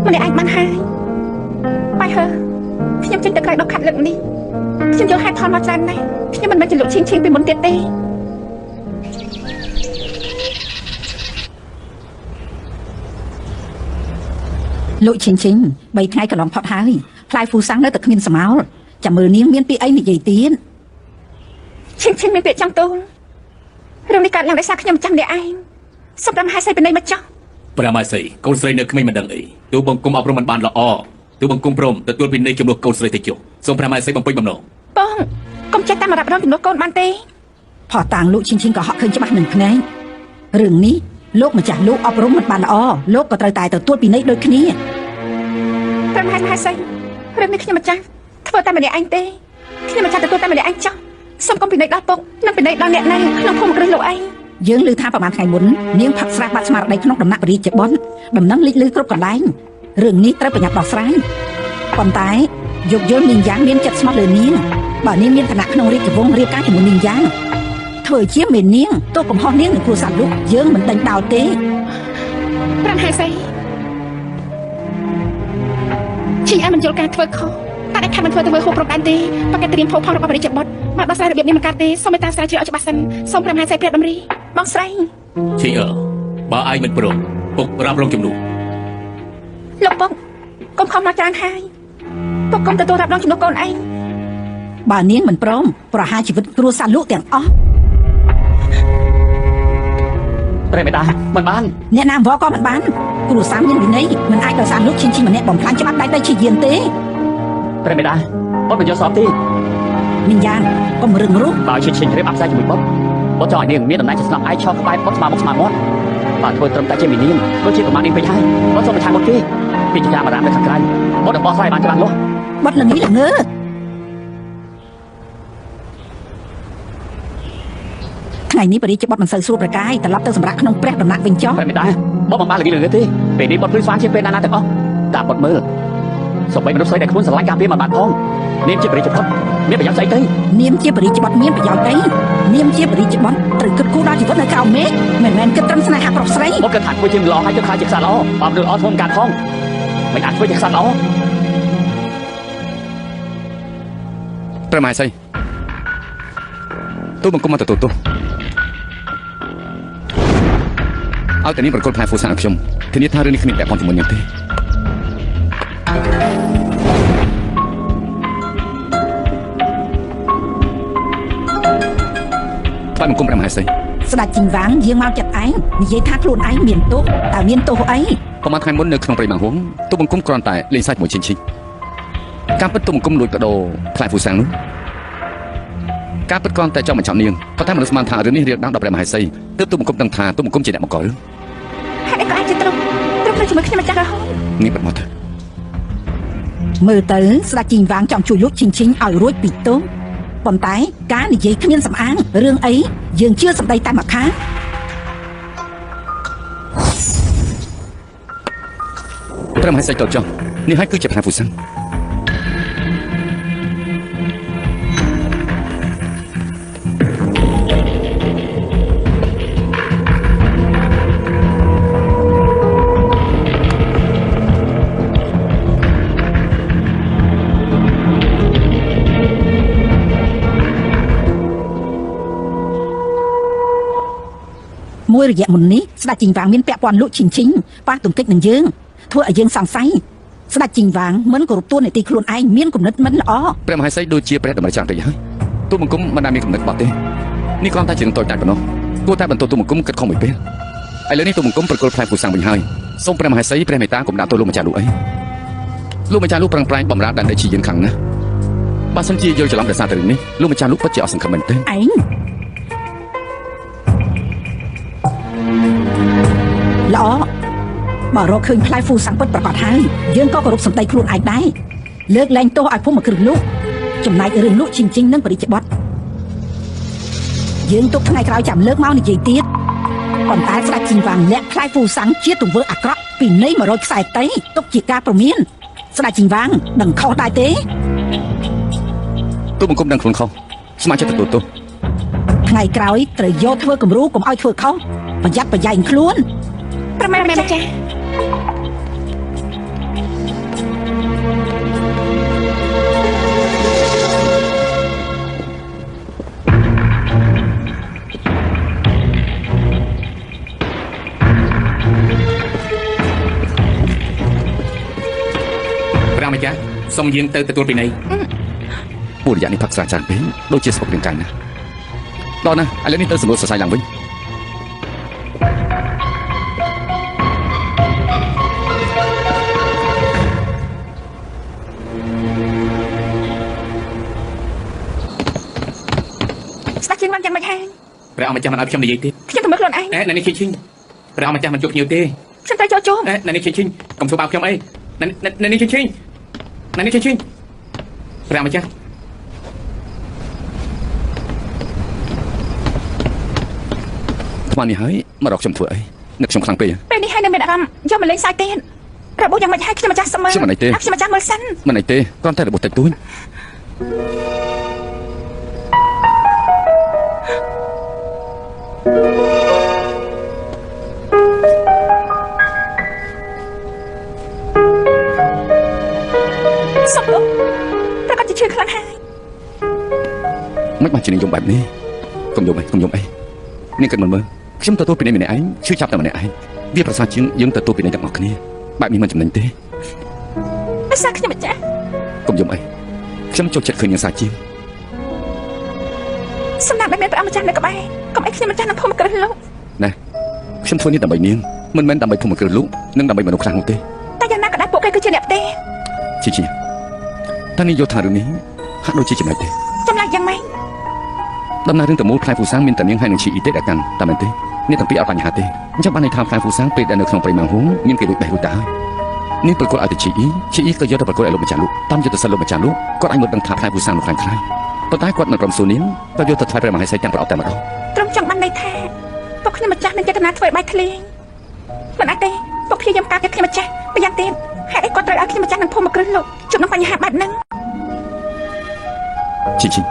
ម្នាក់ឯងបានហើយបាយហើខ្ញុំចេញទៅក្រៅដកខាត់លើកនេះខ្ញុំយកហេតុផលមកច្រើនណាស់ខ្ញុំមិនមែនជាលោកឈិញឈិញពីមុនទៀតទេ លោកឈិញឈិញ3ថ្ងៃកន្លងផុតហើយផ្លែហ្វូសាំងនៅតែគ្មានស្មោលចាំមើលនាងមានពីអីនិយាយទៀត ឈិញឈិញមានពាក្យចង់ទូលរឿងនេះកើតឡើងដោយសារខ្ញុំចាំអ្នកឯងសម្រាប់ហែសៃពីនៃមកចោះ ព្រះម៉ាសីកូនស្រីនៅក្មេងមិនដឹងអីទូបង្គំអប់រំមិនបានល្អទូបង្គំព្រមទទួលពីនៃចំនួនកូនស្រីទៅចុះសូមព្រះម៉ាសីបំពេញបំណង បងកុំចេះតាមរាប់រងចំនួនកូនបានទេ ផោះតាងលោកឈិញឈិញក៏ហក់ឃើញច្បាស់នឹងភ្នែករឿងនេះលោកម្ចាស់លោកអប់រំមិនបានល្អលោកក៏ត្រូវតែទទួលពីនៃដូចគ្នា តាមហែសៃរឿងនេះខ្ញុំម្ចាស់ធ្វើតែម្នាក់ឯងទេខ្ញុំម្ចាស់ទទួលតែម្នាក់ឯងចោះសូមកុំពីនៃដល់ពុកនិងពីនៃដល់អ្នកណាក្នុងភូមិគ្រឹះលោកឯង យើងឮថាប្រហែលថ្ងៃមុននាងផឹកស្រាបាត់ស្មារតីក្នុងដំណាក់រាជបុណ្យដំណឹងលិចលឺគ្រប់កន្លែងរឿងនេះត្រូវប្រញាប់ដោះស្រាយប៉ុន្តែយោគយល់នាងយ៉ាងមានចិត្តស្មោះលើនាងបើនាងមានឋានៈក្នុងរាជវង្សរៀបការជាមួយនាងយ៉ាងធ្វើជាមេនាងទោះកំហុសនាងនឹងគ្រួសារលោកយើងមិនដេញដោលទេ ប្រាំហែសៃឈិញអើមិនយល់ការធ្វើខុសតែតែខាត់មិនធ្វើទៅមើលហូបប្រកែនទេបើគេត្រៀមភោផលរបស់បរិយាបុត្រមកដោះស្រាយរបៀបនេះមិនកើតទេសូមមេត្តាស្រាវជ្រាវឲ្យច្បាស់សិនសូមប្រាំហែសៃព្រះតម្រីបងស្រី ឈីអើបើឯងមិនព្រមពុករ៉ាប់រងចំនួន លោកពុកកុំខំមកច្រើនហើយពុកកុំទទួលរាប់រងចំនួនកូនឯង បើនាងមិនព្រមប្រហារជីវិតគ្រួសារលោកទាំងអស់ ព្រះមេតាមិនបាន អ្នកណាអង្វរក៏មិនបានគ្រួសារមានវិន័យមិនអាចដោយសារលោកឈិញឈិញម្នាក់បំផ្លាញច្បាប់ដៃជាយានទេ ព្រះមេតាបងមិនយកស្របទេ នាងយ៉ាងកុំរឹងរូស បើឈិញឈិញរៀបអាប់សាយជាមួយបងបងចង់ឲ្យនាងមានតំណែងជាស្នំឯងឈរក្បែរបងស្មាមុខស្មាមាត់បើធ្វើត្រឹមតែជាមីនាងដូចជាប្រមាណនាងពេកហើយបងសូមបញ្ឆាំងមុខទេពីជាការបារាមនៅខាងក្រៅបងនឹងបោះស្រាយបានច្បាស់លាស់ បាត់ល្ងីល្ងើថ្ងៃនេះបរិយាបុត្រមិនសូវស្រួលប្រកាយត្រឡប់ទៅសម្រាប់ក្នុងព្រះដំណាក់វិញចុះ ព្រះមេតាបងមិនបានល្ងីល្ងើទេពេលនេះបងភ្លឺស្វាងជាពេលណាទាំងអស់តាមបងមើលសូម្បីមនុស្សស្រីដែលខ្លួនស្រឡាញ់ការពារមិនបានផងនាងជាបរិយាបុត្រមានប្រយោជន៍ស្អីទេ នាមជាបរិយាបុត្រមានប្រយោជន៍អីនាមជាបរិយាបុត្រត្រូវគិតគូរដល់ជីវិតនៅក្រៅមេឃមិនមែនគិតត្រឹមស្នេហាប្រុសស្រី បងគិតថាធ្វើជាល្អហើយទៅខ្លាចជាខ្សែល្អបើមនុស្សល្អធ្វើមិនកើតផងមិនអាចធ្វើជាខ្សែល្អ ព្រះម៉ាសីទូបង្គំមកទទួលទោសឲ្យតែនាងប្រកល់ផ្លែហ្វូសាំងឲ្យខ្ញុំធានាថារឿងនេះគ្មានពាក់ព័ន្ធជាមួយនាងទេថ្លែងបង្គំព្រះមហាសី ស្ដេចជីងវាងយាងមកចិត្តឯងនិយាយថាខ្លួនឯងមានទោសតើមានទោសអី ប្រហែលថ្ងៃមុននៅក្នុងព្រៃបាំងហួងទូបង្គំគ្រាន់តែលេងសើចជាមួយឈិញឈិញការពិតទូបង្គំលួចបដូរផ្លែហ្វូសាំងនោះការពិតគ្រាន់តែចង់បញ្ឆោតនាងប៉ុន្តែមនុស្សស្មានថារឿងនេះរៀបដល់ព្រះមហាសីទើបទូបង្គំដឹងថាទូបង្គំជាអ្នកបង្ករឿង ហេតុអីក៏អាចជាត្រង់ជាមួយខ្ញុំម្ចាស់រហូត នាងបាត់មកទៅ មើលទៅស្ដេចជីងវាងចង់ជួយលោកឈីងឈីងឲ្យរួចពីទោសប៉ុន្តែការនិយាយគ្មានសំអាងរឿងអីយើងជឿសម្ដីតែម្ខាង ព្រះមហេសីតចុះនេះហើយគឺជាផ្នែកភូសិនមួយរយៈមុននេះស្ដេចជីងវាងមានពាក់ព័ន្ធលោកឈីងឈីងប៉ះទង្គិចនឹងយើងធ្វើឲ្យយើងសង្ស័យស្ដេចជីងវាងមិនគោរពតួនាទីខ្លួនឯងមានគំនិតមិនល្អ ព្រះមហេសីដូចជាព្រះតម្រិយចាំតិចហើយទូបង្គំមិនដែលមានគំនិតបត់ទេនេះគ្រាន់តែជានឹងតូចតាចប៉ុណ្ណោះគួរតែបន្ទោសទូបង្គំគិតខុសមួយពេលឥឡូវនេះទូបង្គំប្រគល់ផ្លែពូសាំងវិញហើយសូមព្រះមហេសីព្រះមេត្តាកុំដាក់ទោសលោកម្ចាស់លោកអីលោកម្ចាស់លោកប្រឹងប្រែងបំរើដល់ដីជាយើងខាងណាបើសិនជាយល់ច្រឡំដោយសារតែរឿងនេះលោកម្ចាស់លោកពិតជាអស់សង្ឃឹមមែនទេ ឯងល្អបើរកឃើញផ្លែហ្វូសាំងពិតប្រកបហើយយើងក៏គោរពសម្ដីខ្លួនឯងដែរលើកលែងទោសឲ្យភូមិគ្រឹះលោកចំណែករឿងលោកឈីងឈីងនិងបរិជ្ជបត្តិយើងទុកថ្ងៃក្រោយចាំលើកមកនិយាយទៀតប៉ុន្តែស្ដេចជីងវាងលាក់ផ្លែហ្វូសាំងជាទង្វើអាក្រក់ពីនៃ100ខ្សែតីទុកជាការប្រមានស្ដេចជីងវាងដឹងខុសដែរទេ ទូបង្គំដឹងខ្លួនខុសស្ម័គ្រចិត្តទទួលទោស ថ្ងៃក្រោយត្រូវយកធ្វើគំរូកុំឲ្យធ្វើខុសប្រយ័ត្នប្រយែងខ្លួន ប្រមាណម្ចាស់ ព្រះម្ចាស់សូមយាងទៅទទួលពីនៃ ពួករយៈនេះផឹកស្រាច្រើនពេកដូចជាស្ពុករាងកាយណាដល់ណាឥឡូវនេះទៅសម្រួលសរសៃឡើងវិញ ស្ដេចជីងវាងយ៉ាងម៉េចហើយ ព្រះអង្គម្ចាស់មិនឲ្យខ្ញុំនិយាយទៀត ខ្ញុំទៅមើលខ្លួនឯង ណែនេះឈីងឈីងព្រះអង្គម្ចាស់មិនជួបភ្ញៀវទេ ខ្ញុំត្រូវចូលជុំ ណែនេះឈីងឈីងកុំធ្វើបាបខ្ញុំអីណែនេះឈីងឈីងណែនេះឈីងឈីងព្រះអង្គម្ចាស់ ថ្មនេះហើយមករកខ្ញុំធ្វើអីនឹកខ្ញុំខ្លាំងពេក ពេលនេះហើយនៅមានអារម្មណ៍យកមកលេងសាយទេរបបយ៉ាងម៉េចហើយខ្ញុំម្ចាស់សមើខ្ញុំម្ចាស់មើលសិន មិនអីទេគ្រាន់តែរបបតិចតួច សុំលោកប្រកាសជាឈឺខ្លាំងហើយ មិនបាច់ជានិយមបែបនេះកុំយំអីនាងគិតមើលខ្ញុំទទួលពីនេះម្នាក់ឯងឈឺចាប់តែម្នាក់ឯងវាប្រសើរជាងយើងទទួលពីនេះទាំងអស់គ្នាបែបនេះមិនចំណេញទេ ភាសាខ្ញុំម្ចាស់ កុំយំអីខ្ញុំចូលចិត្តឃើញយ៉ាងសាជាង សំណាក់ដែលមានព្រះអង្គម្ចាស់នៅក្បែរកុំឲ្យខ្ញុំម្ចាស់នឹងភូមិគ្រឹះលោក ណាខ្ញុំធ្វើនេះដើម្បីនាងមិនមែនដើម្បីភូមិគ្រឹះលោកនិងដើម្បីមនុស្សខ្លះនោះទេ តែយ៉ាងណាក៏ដោយពួកគេគឺជាអ្នកផ្ទេរ ជីតានេះយកថារឿងនេះហាក់ដូចជាចំណុចទេ ចម្លែកយ៉ាងម៉េច ដំណើររឿងតមូលផ្លែហ្វូសាំងមានតែនាងហើយនឹងឈីអ៊ីទេដែលកាន់តែមែនទេនេះទាំងពីរអត់បញ្ហាទេអញ្ចឹងបានន័យថាផ្លែហ្វូសាំងពេលដែលនៅក្នុងព្រៃម៉ាំងហួងមានគេលួចបេះរួចទៅហើយនាងប្រកួតឲ្យទៅឈីអ៊ីក៏យកទៅប្រកួតឲ្យលោកម្ចាស់លោកតាមយុទ្ធសាស្ត្រលោកម្ចាស់លោកគាត់អាចមើលដឹងថាផ្លែហ្វូសាំងនោះខ្លាំងខ្លាយប៉ុន្តែគាត់មិនព្រមសួរនាងក៏យកទៅថ្វាយព្រះមហេសីទាំងប្រអប់តែម្ដង ត្រឹមចង់បានន័យថាពួកខ្ញុំម្ចាស់នឹងចេតនាធ្វើឲ្យបែកធ្លាយមិនអត់ទេពួកខ្ញុំយកការពារខ្ញុំម្ចាស់ប្រយ៉ាងទៀតហេតុអីគាត់ត្រូវឲ្យខ្ញុំម្ចាស់នឹងភូមិគ្រឹះលោកជួបនឹងបញ្ហាបែបហ្នឹង ជី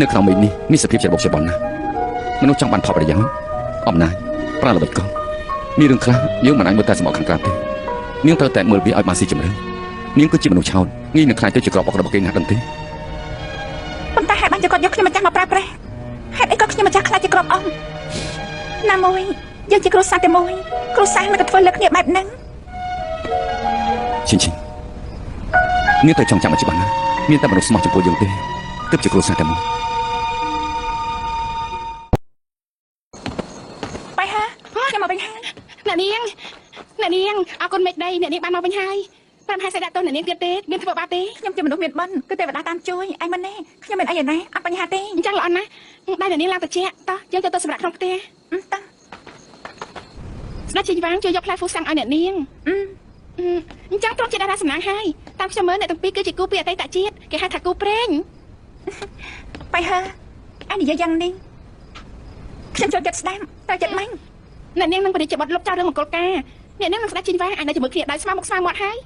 នៅក្នុងមេឃនេះមានសភាពច្របូកច្របល់ណាស់មនុស្សចង់បានផលប្រយោជន៍អំណាចប្រើល្បិចកលមានរឿងខ្លះយើងមិនអាចមើលតែសម្បកខាងក្រៅទេនាងត្រូវតែមើលវាឲ្យបានស៊ីជម្រៅនាងគឺជាមនុស្សឆោតងាយនឹងខ្លាចទៅជាក្របអុករបស់គេណាស់ដឹងទេ ប៉ុន្តែហេតុបានជាគាត់យកខ្ញុំម្ចាស់មកប្រើប្រាស់ហេតុអីក៏ខ្ញុំម្ចាស់ខ្លាចជាក្របអងណាមួយយើងជាគ្រួសារតែមួយគ្រួសារមិនក៏ធ្វើលើគ្នាបែបហ្នឹង ឈិននាងទៅចង់ចាំឲ្យច្បាស់ណាមានតែមនុស្សស្មោះចំពោះយើងទេទើបជាគ្រួសារតែមួយ បាយហាខ្ញុំមកវិញហើយអ្នកនាងអរគុណមេឃដីអ្នកនាងបានមកវិញហើយព្រះមហាក្សត្រដាក់ទោសអ្នកនាងទៀតទេមានធ្វើបាបទេខ្ញុំជាមនុស្សមានបុណ្យគឺទេវតាតាមជួយឯងមិនទេខ្ញុំមិនអីឯណាអត់បញ្ហាទេអញ្ចឹងល្អណាស់ដៃអ្នកនាងឡើងទៅជាតោះយើងទៅសម្រាប់ក្នុងផ្ទះតោះស្ដេចជីងវាងជួយយកផ្លែហ្វូសាំងឲ្យអ្នកនាង អញ្ចឹងត្រង់ជាតារាសំណាងហើយតាមខ្ញុំមើលអ្នកទាំងពីរគឺជាគូពីអតីតជាតិគេហៅថាគូព្រេងបាយហើអញនិយាយយ៉ាងនេះខ្ញុំចូលចិត្តស្ដាប់តែចិត្តម៉ាញ់អ្នកនាងនឹងបរិយាបទលុបចោលរឿងមង្គលការអ្នកនាងនឹងស្ដាប់ជីវ៉ាអញនៅជាមួយគ្នាដោយស្មើមុខស្មើមាត់ហើយ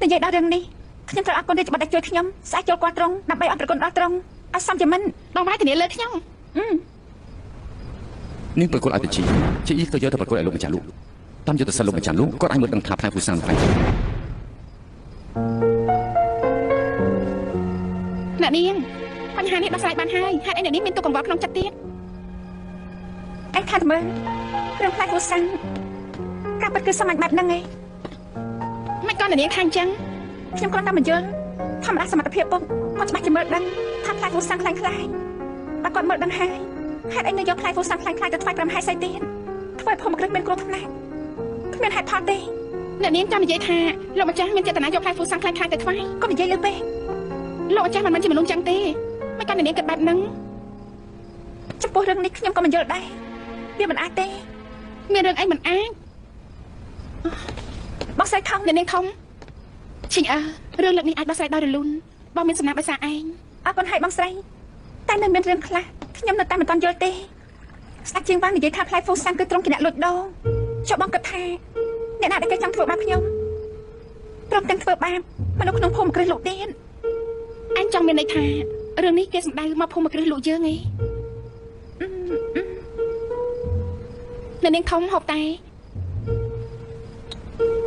តែនិយាយដល់រឿងនេះខ្ញុំត្រូវអរគុណរាជបុត្រដែលជួយខ្ញុំស្អាតចូលគាត់ត្រង់ដើម្បីអត់ប្រគុណដល់ត្រង់អត់សមជាមិនបងបាយធានាលើខ្ញុំ នាងប្រកួតឲ្យទៅជីអ៊ីទៅយកទៅប្រកួតឲ្យលោកម្ចាស់លោកតាមយុទ្ធសាស្ត្រលោកម្ចាស់លោកគាត់អាចមើលដឹងថាផ្លែហ្វូសាំងផ្លែអ្នកនាងបញ្ហានេះដោះស្រាយបានហើយហេតុអីអ្នកនាងមានទុកកង្វល់ក្នុងចិត្តទៀតអញថាមើលរឿងផ្លែហ្វូសាំងការពិតគឺសមត្ថបែបហ្នឹងឯងមិនក៏អ្នកនាងថាអញ្ចឹងខ្ញុំគ្រាន់តែមកយល់ធម្មតាសមត្ថភាពពុកគាត់ច្បាស់ជាមើលដឹងថាផ្លែហ្វូសាំងខ្លាំងៗបើគាត់មើលដឹងហើយហេតុអីនៅយកផ្លែហ្វូសាំងខ្លាំងៗទៅថ្វាយប្រមហេសីទៀតធ្វើឲ្យភូមិគ្រឹះមានគ្រោះថ្នាក់គ្មានហេតុផលទេអ្នកនាងចង់និយាយថាលោកម្ចាស់មានចេតនាយកផ្លែហ្វូសាំងខ្លាំងៗទៅថ្វាយកុំនិយាយលើពេកលោកម្ចាស់មិនមែនជាមនុស្សចឹងទេមិនក៏អ្នកនាងគិតបែបហ្នឹងចំពោះរឿងនេះខ្ញុំក៏មិនយល់ដែរវាមិនអាចទេមានរឿងអីមិនអាចបងស្រីធំអ្នកនាងធំឈិញរឿងលើកនេះអាចដោះស្រាយដោយរលូនបងមានសំណាក់ដោយសារឯងអរគុណហើយបងស្រីតែនៅមានរឿងខ្លះខ្ញុំនៅតែមិនទាន់យល់ទេស្ដេចជាងបាននិយាយថាផ្លែហ្វូសាំងគឺត្រង់ជាអ្នកលួចដូរចុះបងគិតថាអ្នកណាដែលគេចង់ធ្វើបាបខ្ញុំព្រមទាំងធ្វើបាបមនុស្សក្នុងភូមិគ្រឹះលោកទៀតអញចង់មានន័យថារឿងនេះគេសំដៅមកភូមិគ្រឹះលោកយើងឯងអ្នកនាងធំហូបតែ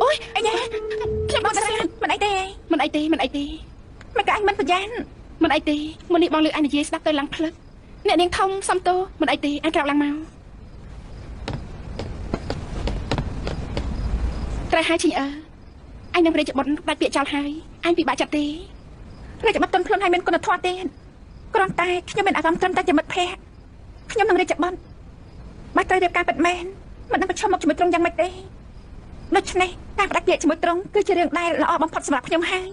អូយអីយ៉ាខ្ញុំបងស្រីមិនអីទេមិនអីទេមិនអីទេមិនក៏អញមិនប្រយ័ត្នមិនអីទេមុននេះបងលើអញនិយាយស្ដាប់ទៅឡើងផ្លឹកអ្នកនាងធំសំទោមិនអីទេអញក្រោកឡើងមកត្រូវហើយឈិញអញនឹងរាជបុត្រដាច់ពាក្យចោលហើយអញពិបាកចិត្តទេរាជបុត្រទុនខ្លួនហើយមានគុណធម៌ទេគ្រាន់តែខ្ញុំមានអារម្មណ៍ត្រឹមតែជាមិត្តភក្តិខ្ញុំនឹងរាជបុត្របើត្រូវរៀបការពិតមែនមិននឹងប្រឈមមុខជាមួយត្រង់យ៉ាងម៉េចទេដូច្នេះការបដាច់ពាក្យជាមួយត្រង់គឺជារឿងដែលល្អបំផុតសម្រាប់ខ្ញុំហើយ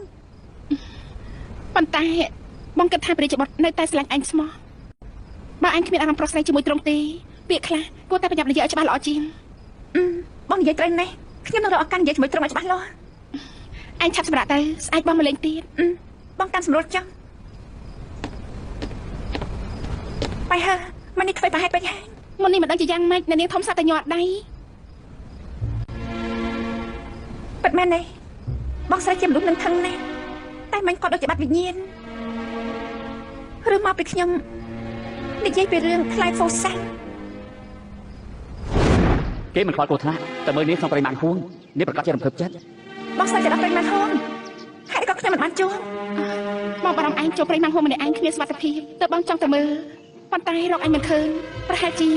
ប៉ុន្តែបងគិតថាព្រះរាជបុត្រនៅតែស្រឡាញ់អញស្មោះបើអញគ្មានអារម្មណ៍ប្រុសស្រីជាមួយត្រង់ទេពាក្យខ្លះគួរតែប្រញាប់និយាយឲ្យច្បាស់ល្អជាងបងនិយាយត្រូវណាស់ខ្ញុំនឹងរកឱកាសនិយាយជាមួយត្រង់ឲ្យច្បាស់លាស់អញឆាប់សម្រាប់ទៅស្អែកបងមកលេងទៀតបងតាមសម្រួលចឹងបាយហើមកនេះធ្វើប្រហែលពេកហើយមុននេះមិនដឹងជាយ៉ាងម៉េចអ្នកនាងធំសាប់តែញាត់ដៃពិតមែនទេបងស្រីជាមនុស្សនឹងថឹងណាស់តែមិនក៏ដូចជាបាត់វិញ្ញាណឬមកពីខ្ញុំនិយាយពីរឿងផ្លែហ្វូសាំងគេមិនខ្វល់គ្រោះថ្នាក់តែមើលនេះក្នុងបរិមាណហួងនេះប្រកាសជារំភើបចិត្តបងស្រីទៅដល់បរិមាណហួងហើយក៏ខ្ញុំមិនបានជួបបងបារម្ភឯងចូលបរិមាណហួងម្នាក់ឯងគ្មានសុវត្ថិភាពទៅបងចង់ទៅមើលប៉ុន្តែរកអញមិនឃើញប្រហែលជា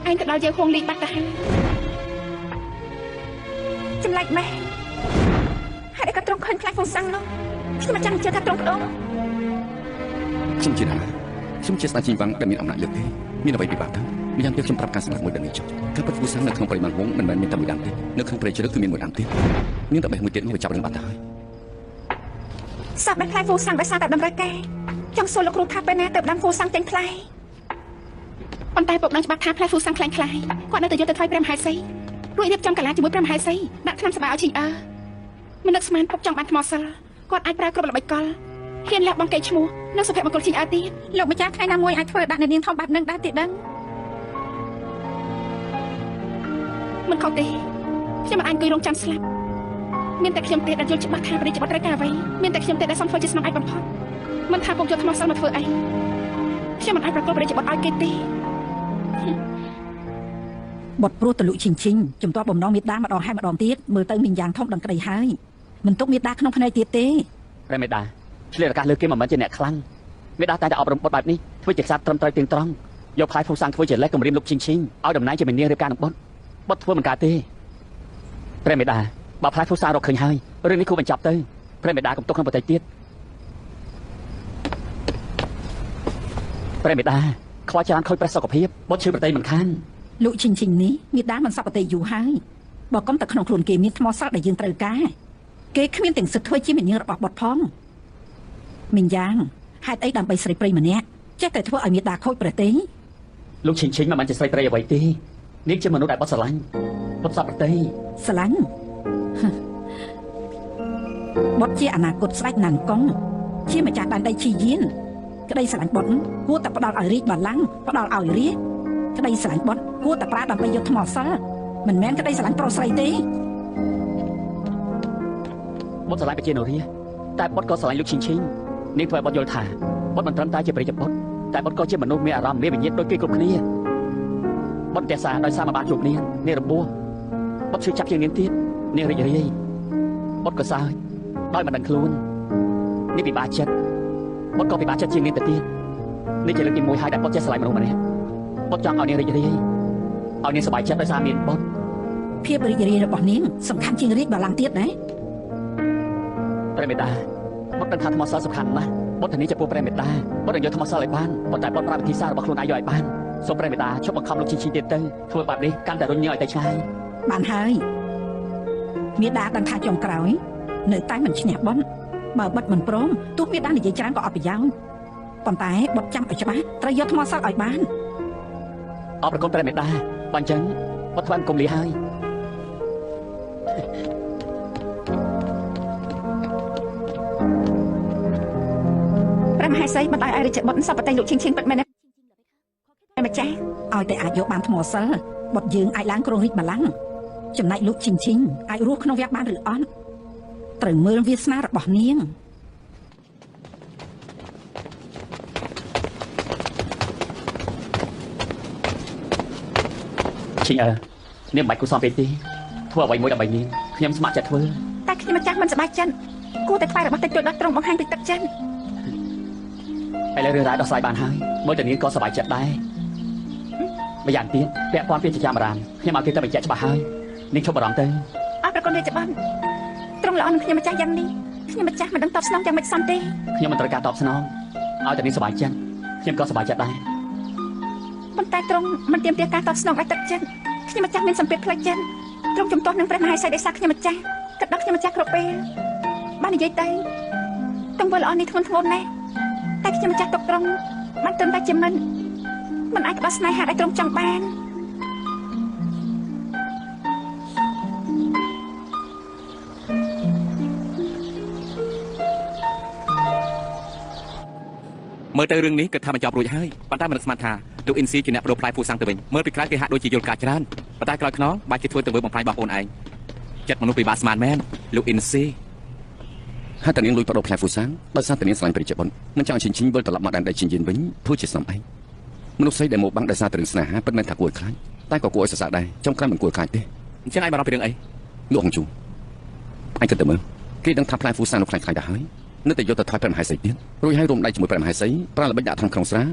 ឯងទៅដល់យើងហួងលីបាត់ទៅហើយចម្លែកម៉ែហើយក៏ត្រង់ឃើញផ្លែហ្វូសាំងនោះខ្ញុំមិនចង់ជឿថាត្រង់ផ្ដងខ្ញុំជាណាខ្ញុំជាស្ដេចជីវ៉ាំងដែលមានអំណាចលើកទេមានអ្វីពិបាកទៅម្យ៉ាងទៀតខ្ញុំប្រាប់ការសម្រាប់មួយដល់នេះចុះការពិតហ្វូសាំងនៅក្នុងបរិមាណវងមិនមែនមានតែមួយដាំទេនៅក្នុងព្រៃជ្រៅគឺមានមួយដាំទៀតមានតែបេះមួយទៀតនោះចាប់រឿងបាត់ទៅហើយសាប់បេះផ្លែហ្វូសាំងដោយសារតែតម្រូវការចង់សួរលោកគ្រូថាពេលណាទៅដាំហ្វូសាំងចេញផ្លែប៉ុន្តែពុកនឹងច្បាស់ថាផ្លែហ្វូសាំងខ្លាំងៗគាត់នៅតែយកទៅថ្វាយព្រះមហាសីរួចរៀបចំកាឡាជាមួយព្រះមហាសីដាក់ថ្នាំសម្បាឲ្យឈីមិននឹកស្មានពុកចង់បានថ្មសិលគាត់អាចប្រើគ្រប់ល្បិចកលហ៊ានលះបង់កេរ្តិ៍ឈ្មោះនៅសុភមង្គលឈីទៀតលោកម្ចាស់ថ្ងៃណាមួយអាចធ្វើដាក់នៅនាងធំបែបនឹងដែរទៀតដឹងមិនខុសទេខ្ញុំមិនអាចអង្គុយរងចាំស្លាប់មានតែខ្ញុំទេដែលយល់ច្បាស់ថាព្រះរាជបុត្រត្រូវការអ្វីមានតែខ្ញុំទេដែលសំធ្វើជាស្នំឯកបំផុតមិនថាពុកយកថ្មសិលមកធ្វើអីខ្ញុំមិនអាចប្រកល់ព្រះរាជបុត្រឲ្យគេទេបុតព្រោះតលុឈិញឈិញចំទាស់បំណងមេដាម្ដងហើយម្ដងទៀតមើលទៅមានយ៉ាងធំដឹងក្តីហើយមិនទុកមេដាក្នុងភ្នែកទៀតទេព្រះមេដាឆ្លៀតឱកាសលើគេមិនមែនជាអ្នកខ្លាំងមេដាតែអប់រំបុតបែបនេះធ្វើជាខ្សត្រត្រឹមត្រូវទៀងត្រង់យកផ្លែហ្វូសាំងធ្វើជាលេខគម្រាមលោកឈិញឈិញឲ្យតំណែងជាមេនាងរៀបការនឹងបុតធ្វើមិនកើតទេព្រះមេដាបើផ្លែហ្វូសាំងរកឃើញហើយរឿងនេះគួរបញ្ចប់ទៅព្រះមេដាកុំទុកក្នុងប្រទេសទៀតព្រះមេដាខ្វល់ច្រើនខូចប្រេះសុខភាពបុតឈឺប្រទេសមិនខានលុឈិញឈិញនេះមេដាមិនសពប្រទេសយូរហើយបើកុំតែក្នុងខ្លួនគេមានថ្មសិលដែលយើងត្រូវការគេគ្មានទាំងសិទ្ធធ្វើជាមេនាងរបស់បុតផងមីងយ៉ាងហេតុអីដើម្បីស្រីប្រិយម្នាក់ចេះតែធ្វើឲ្យមេដាខូចប្រទេសលោកឈិញឈិញមិនបានជាស្រីប្រិយអ្វីទេនាងជាមនុស្សដែលបុតស្រឡាញ់បុតសពប្រទេសស្រឡាញ់ បុត្រជាអនាគតស្ដេចណានកុងជាម្ចាស់ដែនដីឈីយានក្តីស្រឡាញ់បុត្រគួរតែផ្ដល់ឲ្យរាជបល្ល័ង្កផ្ដល់ឲ្យរាជក្តីស្រឡាញ់បុត្រគួរតែប្រើដើម្បីយកថ្មសិលមិនមែនក្តីស្រឡាញ់ប្រុសស្រីទេ បុតស្រឡាញ់ប្រជានុរាតែបុតក៏ស្រឡាញ់លោកឈីងឈីងនាងធ្វើឲ្យបុតយល់ថាបុតមិនត្រឹមតែជាប្រិយបុត្រតែបុតក៏ជាមនុស្សមានអារម្មណ៍មានវិញ្ញាណដូចគេគ្រប់គ្នាបុតតែសារដោយសារមកបានជួបនាងនាងរបួសបុតឈឺចាប់ជាងនាងទៀតនាងរីករាយបុតក៏សើចដោយមិនដឹងខ្លួននាងពិបាកចិត្តបុតក៏ពិបាកចិត្តជាងនាងទៅទៀតនេះជាលើកទី1ហើយដែលបុតចេះស្រឡាញ់មនុស្សម្នាក់បុតចង់ឲ្យនាងរីករាយឲ្យនាងសប្បាយចិត្តដោយសារមានបុត ភាពរីករាយរបស់នាងសំខាន់ជាងរាជបល្ល័ង្កទៀតណា ព្រះមេតាបុតដឹងថាថ្មសិលសំខាន់ណាស់បុតធានាចំពោះព្រះមេតាបុតនឹងយកថ្មសិលឲ្យបានបុតតែបុតប្រាប់វិធីសាស្ត្ររបស់ខ្លួនឯងយកឲ្យបានសូមព្រះមេតាជប់បង្ខំលោកឈីឈីទៀតទៅធ្វើបែបនេះកាន់តែរុញញើឲ្យតែឆ្ងាយ បានហើយមេដាដឹងថាចុងក្រោយនៅតែមិនឈ្នះបុនបើបិទមិនព្រមទោះមេដានិយាយច្រើនក៏អត់ប្រយោជន៍ប៉ុន្តែបុតចាំឲ្យច្បាស់ត្រូវយកថ្មសិលឲ្យបាន អរប្រគុណព្រះមេតាបើអញ្ចឹងបុតធ្វើអង្គមលីហើយ ព្រះមហេសីបណ្ដោយឲ្យរាជបុត្រសពតេលោកឈិងឈិងពិតមែនទេព្រះម្ចាស់ ឲ្យតែអាចយកបានថ្មសិលបុតយើងអាចឡើងគ្រងរាជបល្ល័ង្កចំណែកលោកឈីងឈីងអាចរស់ក្នុងវគ្គបានឬអត់ត្រូវមើលវាសនារបស់នាង ឈីងនាងមិនបាច់គូសំពេកទេធ្វើអ្វីមួយដើម្បីនាងខ្ញុំស្ម័គ្រចិត្តធ្វើ តែខ្ញុំម្ចាស់មិនសប្បាយចិត្តគួរតែខ្វាយរបស់តិចតួចដល់ត្រង់បង្ហាញពីទឹកចិត្ត ឥឡូវរឿងរ៉ាវដោះស្រាយបានហើយមើលតែនាងក៏សប្បាយចិត្តដែរម្យ៉ាងទៀតពាក់ព័ន្ធពីជាចាំរាមខ្ញុំឲ្យគេទៅបញ្ជាក់ច្បាស់ហើយនាងឈប់បារម្ភទៅ អរប្រគុណរាជបុត្រត្រង់ល្អនឹងខ្ញុំម្ចាស់យ៉ាងនេះខ្ញុំម្ចាស់មិនដឹងតបស្នងយ៉ាងម៉េចសំទេ ខ្ញុំមិនត្រូវការតបស្នងឲ្យតែនាងសប្បាយចិត្តខ្ញុំក៏សប្បាយចិត្តដែរ ប៉ុន្តែត្រង់មិនទាមទារការតបស្នងឲ្យទឹកចិត្តខ្ញុំម្ចាស់មានសម្ពាធផ្លូវចិត្តត្រង់ជំទាស់នឹងព្រះមហេសីដែលសាខ្ញុំម្ចាស់គិតដល់ខ្ញុំម្ចាស់គ្រប់ពេលបាននិយាយទៅទង្វើល្អនេះធ្ងន់ធ្ងរណាស់តែខ្ញុំម្ចាស់ទុកត្រង់មិនត្រឹមតែជាមិនអាចក្បត់ស្នេហាដែលត្រង់ចង់បាន មើលទៅរឿងនេះគិតថាបញ្ចប់រួចហើយប៉ុន្តែមិនស្មានថាលោកអ៊ីនស៊ីជាអ្នកប្រោផ្លាយពូសាំងទៅវិញមើលពីក្រៅគេហាក់ដូចជាយល់ការច្រើនប៉ុន្តែក្រោយខ្នងបែរជាធ្វើទៅធ្វើបំផ្លាញបងប្អូនឯងចិត្តមនុស្សពិបាកស្មានមែនលោកអ៊ីនស៊ី ហើយតានាងលួចបដោផ្លែហ្វូសាំងដោយសារតានាងស្រឡាញ់ប្រិយបុត្រមិនចង់ឲ្យឈិញវិលត្រឡប់មកដែនដីឈិញយិនវិញធ្វើជាស្នំឯងមនុស្សស្រីដែលមកបាំងដោយសារតែរឿងស្នេហាពិតមែនថាគួរឲ្យខ្លាចតែក៏គួរឲ្យសរសើរដែរចំក្រោយមិនគួរខ្លាចទេ អញ្ចឹងឯងបារម្ភពីរឿងអី លោកហងជូឯងគិតទៅមើលគេដឹងថាផ្លែហ្វូសាំងនោះខ្លាចទៅហើយនៅតែយកទៅថយព្រះមហេសីទៀតរួចហើយរួមដៃជាមួយព្រះមហេសីប្រើល្បិចដាក់ក្នុងស្រា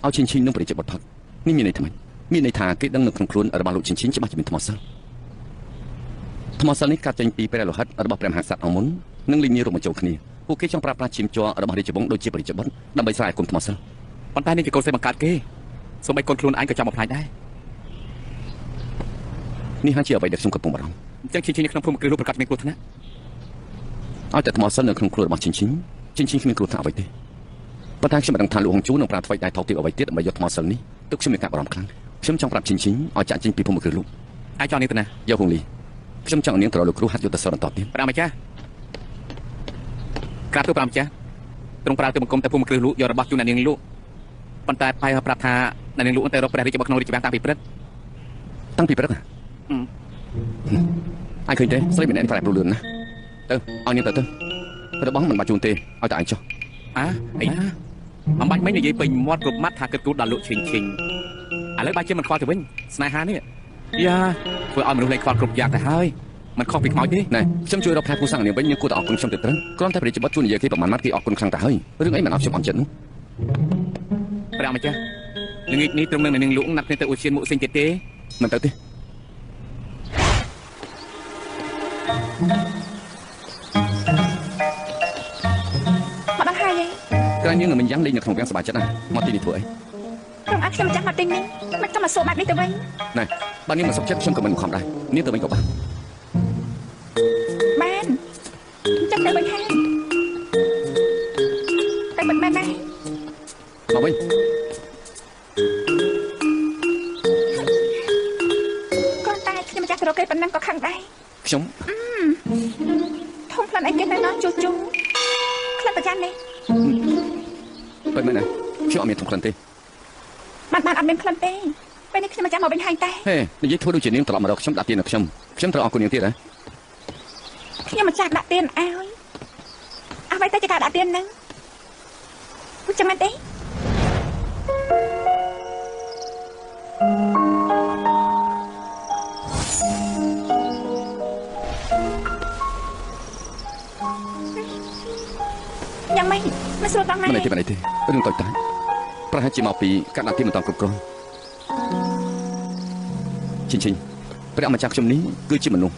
ឲ្យឈិញនឹងប្រិយបុត្រផុតនេះមានន័យថាម៉េចមានន័យថាគេដឹងនៅក្នុងខ្លួនរបស់លោកឈិញច្បាស់ជាមានថ្មសិលនេះកាត់ចេញពីព្រះលោហិតរបស់ព្រះមហាក្សត្រអង្គមុននឹងលីងរួមបញ្ចូលគ្នាពួកគេចង់ប្រើប្រាស់ឈាមជ័ររបស់រាជវង្សដូចជាប្រិយបុត្រដើម្បីស្រាយគុំថ្មសិល ប៉ុន្តែនេះជាកូនស្រីបង្កើតគេសូម្បីកូនខ្លួនឯងក៏ចង់បំផ្លាញដែរ នេះហើយជាអ្វីដែលខ្ញុំកំពុងបារម្ភ អញ្ចឹងឈិញឈិញនៅក្នុងភូមិគ្រឹះលោកប្រកាសមានគ្រោះថ្នាក់ ឲ្យតែថ្មសិលនៅក្នុងខ្លួនរបស់ឈិញគ្មានគ្រោះថ្នាក់អ្វីទេប៉ុន្តែខ្ញុំមិនដឹងថាលោកហងជូនឹងប្រើអ្វីដែរថោកទាបអ្វីទៀតដើម្បីយកថ្មសិលនេះទុកខ្ញុំមានការបារម្ភខ្លាំងខ្ញុំចង់ប្រាប់ឈិញឲ្យចាក់ចេញពីភូមិគ្រឹះលោក អាចចង់នាងទៅណា យកហងលីខ្ញុំចង់នាងទៅរកលោកគ្រូហាត់យុទ្ធសាស្ត្របន្តទៀត ព្រះម្ចាស់ក្រាបទូលព្រះម្ចាស់ទ្រង់ប្រើទៅបង្គំតែភូមិគ្រឹះលោកយករបស់ជូនអ្នកនាងលោកប៉ុន្តែបែរប្រាប់ថាអ្នកនាងលោកតែរកព្រះរាជបុត្រក្នុងរាជវាំងតាំងពីព្រឹក តាំងពីព្រឹកអាចឃើញទេស្រីម្នាក់ប្រែប្រួលលឿនណាទៅឲ្យនាងទៅរបស់មិនបាច់ជូនទេឲ្យតែឯងចុះ អីណាអំបាច់មិញនិយាយពេញមាត់គ្រប់ម៉ាត់ថាគិតគូរដល់លោកឈិញឥឡូវបែរជាមិនខ្វល់ទៅវិញស្នេហានេះយ៉ាធ្វើឲ្យមនុស្សលែងខ្វល់គ្រប់យ៉ាងទៅហើយមិនខុសពីខ្មោចទេ ណែខ្ញុំជួយរកផ្លែពូសាំងនាងវិញនាងគួរតែអរគុណខ្ញុំទៅត្រឹមគ្រាន់តែព្រះរាជបុត្រជួយនិយាយគេប្រមាណម៉ាត់គេអរគុណខ្លាំងទៅហើយរឿងអីមិនអត់ខ្ញុំអន់ចិត្តនោះ ព្រះម្ចាស់ល្ងាចនេះត្រឹមនឹងអ្នកនាងលោកណាត់គ្នាទៅឧទ្យានមុខសិញទៀតទេ មិនទៅទេ មកដល់ហើយ ក្រែងនាងនឹងមិនយ៉ាងលេងនៅក្នុងវាំងសប្បាយចិត្តណាមកទីនេះធ្វើអី ត្រង់អត់ខ្ញុំម្ចាស់មកទីនេះមិនក៏មកសួរបែបនេះទៅវិញ ណែបើនាងមិនសុខចិត្តខ្ញុំក៏មិនខំដែរនាងទៅវិញក៏បាន បានចាំទៅវិញហើយតែមិនមែនណា មកវិញ គ្រាន់តែខ្ញុំម្ចាស់ទៅរកគេប៉ុណ្ណឹងក៏ខឹងដែរ ខ្ញុំ ធ ធំផ្លិនអីគេនៅនោះជួជួផ្លិនប្រចាំនេះ បែបមែនណាខ្ញុំអត់មានធំក្លិនទេ បានអត់មានផ្លិនទេពេលនេះខ្ញុំមកចាំមកវិញហើយតែ ហេនិយាយធ្វើដូចជានាងត្រឡប់មករកខ្ញុំដាក់ទៀនដល់ខ្ញុំត្រូវអរគុណនាងទៀតហ៎ ខ្ញុំមកចាក់ដាក់ទៀនឲ្យអ្វីទៅជាការដាក់ទៀនហ្នឹងពុចាំមែនទេយ៉ាងម៉េចមិនស្រួលដល់ណា មិនទេរឿងតូចតាចប្រហែលជាមកពីការដាក់ទៀនមិនតាន់គ្រប់គ្រាន់ឈិញព្រះម្ចាស់ខ្ញុំនេះគឺជាមនុស្ស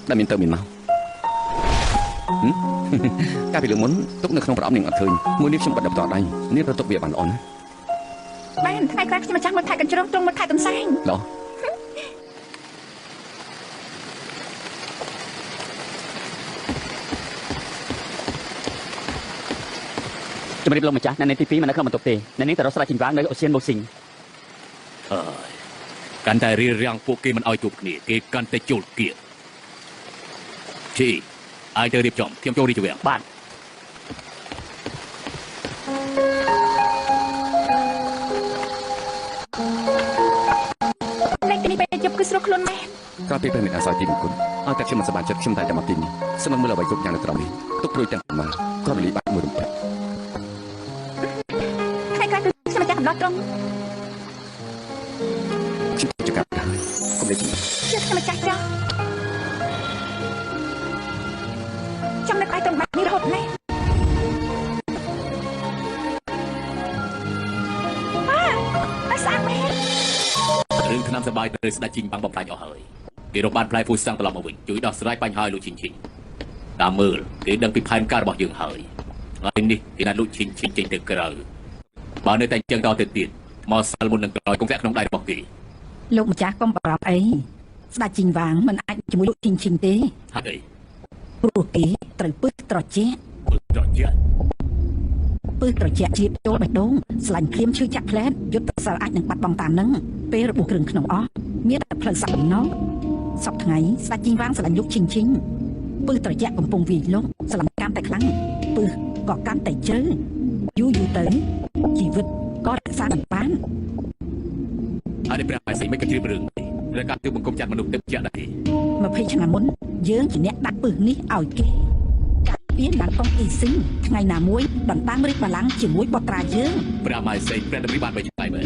ដែលមានទៅមានមកកាលពីលើមុនទុកនៅក្នុងប្រអប់នាងអត់ឃើញមួយនេះខ្ញុំបាត់ដល់តដៃនាងត្រូវទុកវាបានល្អណាស់ បានថ្ងៃក្រោយខ្ញុំមកចាំមើលថែកញ្ជ្រោះត្រង់មើលថែតំសែង ល្អ ជំរាបលោកម្ចាស់នៅទី2មិននៅក្នុងបន្ទប់ទេនៅនេះទៅរកស្រាជីងវាងនៅអូសៀនម៉ូស៊ីង អើយកាន់តែរៀបរៀងពួកគេមិនឲ្យជួបគ្នាគេកាន់តែជោលគៀកជីឲ្យទៅរៀបចំខ្ញុំចូលរីជវាំង បាទ លេខទីនេះពេលជប់គឺស្រួលខ្លួនមែន ក្រោយពីព្រះមេដាសោយទីមង្គលឲ្យតែខ្ញុំមិនសប្បាយចិត្តខ្ញុំតែមកទីនេះស្នឹងមើលអ្វីគ្រប់យ៉ាងនៅត្រង់នេះទុកព្រួយទាំងប៉ុន្មានក៏មិនលីបាក់មួយរំពេច ថ្ងៃក្រោយគឺខ្ញុំមកចាំកំឡោះត្រង់ ខ្ញុំจะกลับได้ก็ไม่ได้ ខ្ញុំមកចាស់ចោះចាំនៅឯត្រង់បាក់នេះរហូតណាអស្ចារ្យមែន រឿងឆ្នាំសបាយត្រូវស្ដេចជីងបាំងបំផ្លាញអស់ហើយគេរកបានផ្លែពូសាំងត្រឡប់មកវិញជួយដោះស្រាយបញ្ហាឲ្យលោកឈិញតាមមើលគេដឹងពីផែនការរបស់យើងហើយថ្ងៃនេះគេណាត់លោកឈិញចេញទៅក្រៅបើនៅតែអញ្ចឹងតទៅទៀតមកសាល់មុននឹងក្រោយគង់វគ្គក្នុងដៃរបស់គេ លោកម្ចាស់កុំបារម្ភអីស្ដេចជីងវាងមិនអាចជាមួយលោកជីងទេ ហើយ ព្រោះគេត្រូវពឹសត្រជាក់ ត្រជាក់ ពឹសត្រជាក់ជាតិចូលបេះដូងស្លាញ់គ្រាមឈឺចាក់ផ្លែតយុទ្ធសាស្ត្រអាចនឹងបាត់បង់តាមនឹងពេលរបួសគ្រឿងក្នុងអស់មានតែផ្លូវសាប់បំណងសប្តាហ៍ស្ដេចជីងវាងស្លាញ់លោកជីងពឹសត្រជាក់កំពុងវាយលុកស្លាញ់កាន់តែខ្លាំងពឹសក៏កាន់តែជ្រៅយូរទៅជីវិតក៏រក្សាមិនបាន ហើយព្រះបែរសីមិនក៏ជ្រាបរឿងនេះរកការទិបង្គំចាត់មនុស្សទឹកជាក់ដែរ 20ឆ្នាំមុនយើងជាអ្នកដាក់ពឹសនេះឲ្យគេកាត់ពីណាកុងអ៊ីស៊ីងថ្ងៃណាមួយដណ្ដើមរាជបល្ល័ង្កជាមួយបុត្រាយើង ព្រះម៉ៃសីព្រះតម្រីបានបីឆ្លៃមែន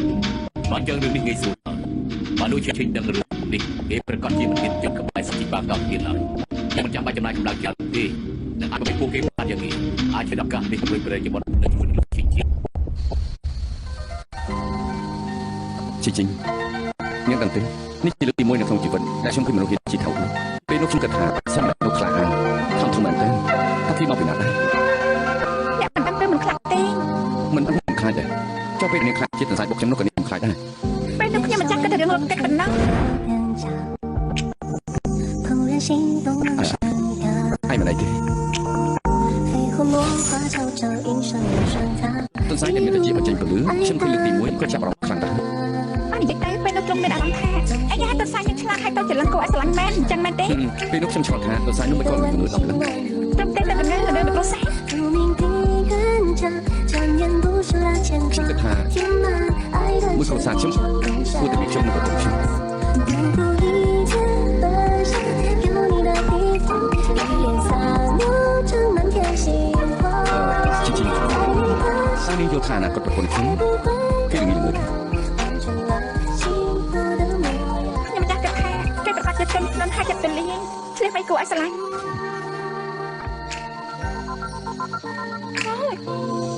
បើអញ្ចឹងរឿងនេះងាយស្រួលបើលោកឈិញដឹងរឿងនេះគេប្រកាសជាមិនមានយកក្បែរសជីបានដល់ទៀតឡើយខ្ញុំមិនចាំបាច់ចំណាយកម្លាំងច្រើនទេនឹងអាចឲ្យពួកគេបានយ៉ាងនេះអាចជាឱកាសនេះជួយប្រយោជន៍ជាមួយលោកឈិញជា ជីងនាងដឹងទេនេះជាលើកទី1នៅក្នុងជីវិតដែលខ្ញុំឃើញមនុស្សហ៊ានជីថោកពេលនោះខ្ញុំគិតថាសម្រាប់លោកខ្លាហានខំធំមែនតើថាពីមកពីណាដែរ អ្នកមិនដឹងទៅមិនខ្លាចទេ មិនខ្លាចដែរចុះពេលនាងខ្លាចចិត្តសរសៃបុកខ្ញុំនោះក៏នាងខ្លាចដែរ ពេលនោះខ្ញុំមកចាស់គិតតែរឿងរត់កិច្ចប៉ុណ្ណឹង ai mà này thế tuần sáng em nhận được chị ở trên cửa lưới xem khi lực tìm muối có chạm vào khăn ta អត់និយាយទៅពេលនោះខ្ញុំមានអារម្មណ៍ថាអីយ៉ាទៅសាច់ឆ្លាស់ឲ្យទៅច្រឡឹងគួរឲ្យស្រឡាញ់មែនអញ្ចឹងមែនទេ ពេលនោះខ្ញុំឆ្លងថាទុនសាយនោះមិនក៏មានមនុស្សដល់ហ្នឹង ត្រឹមតែតែនៅនៅប្រសា ខ្ញុំគិតថាមួយគ្រួសារខ្ញុំគួរតែមានខ្ញុំនៅក្នុងខ្ញុំជីសានេះយកថាអនាគតប្រពន្ធខ្ញុំគេនឹងមានមើល ខ្ញុំចាស់គិតថាគេប្រកាសចិត្តខ្លួនហើយចិត្តទៅលៀងឆ្លៀសឲ្យគួរឲ្យស្រឡាញ់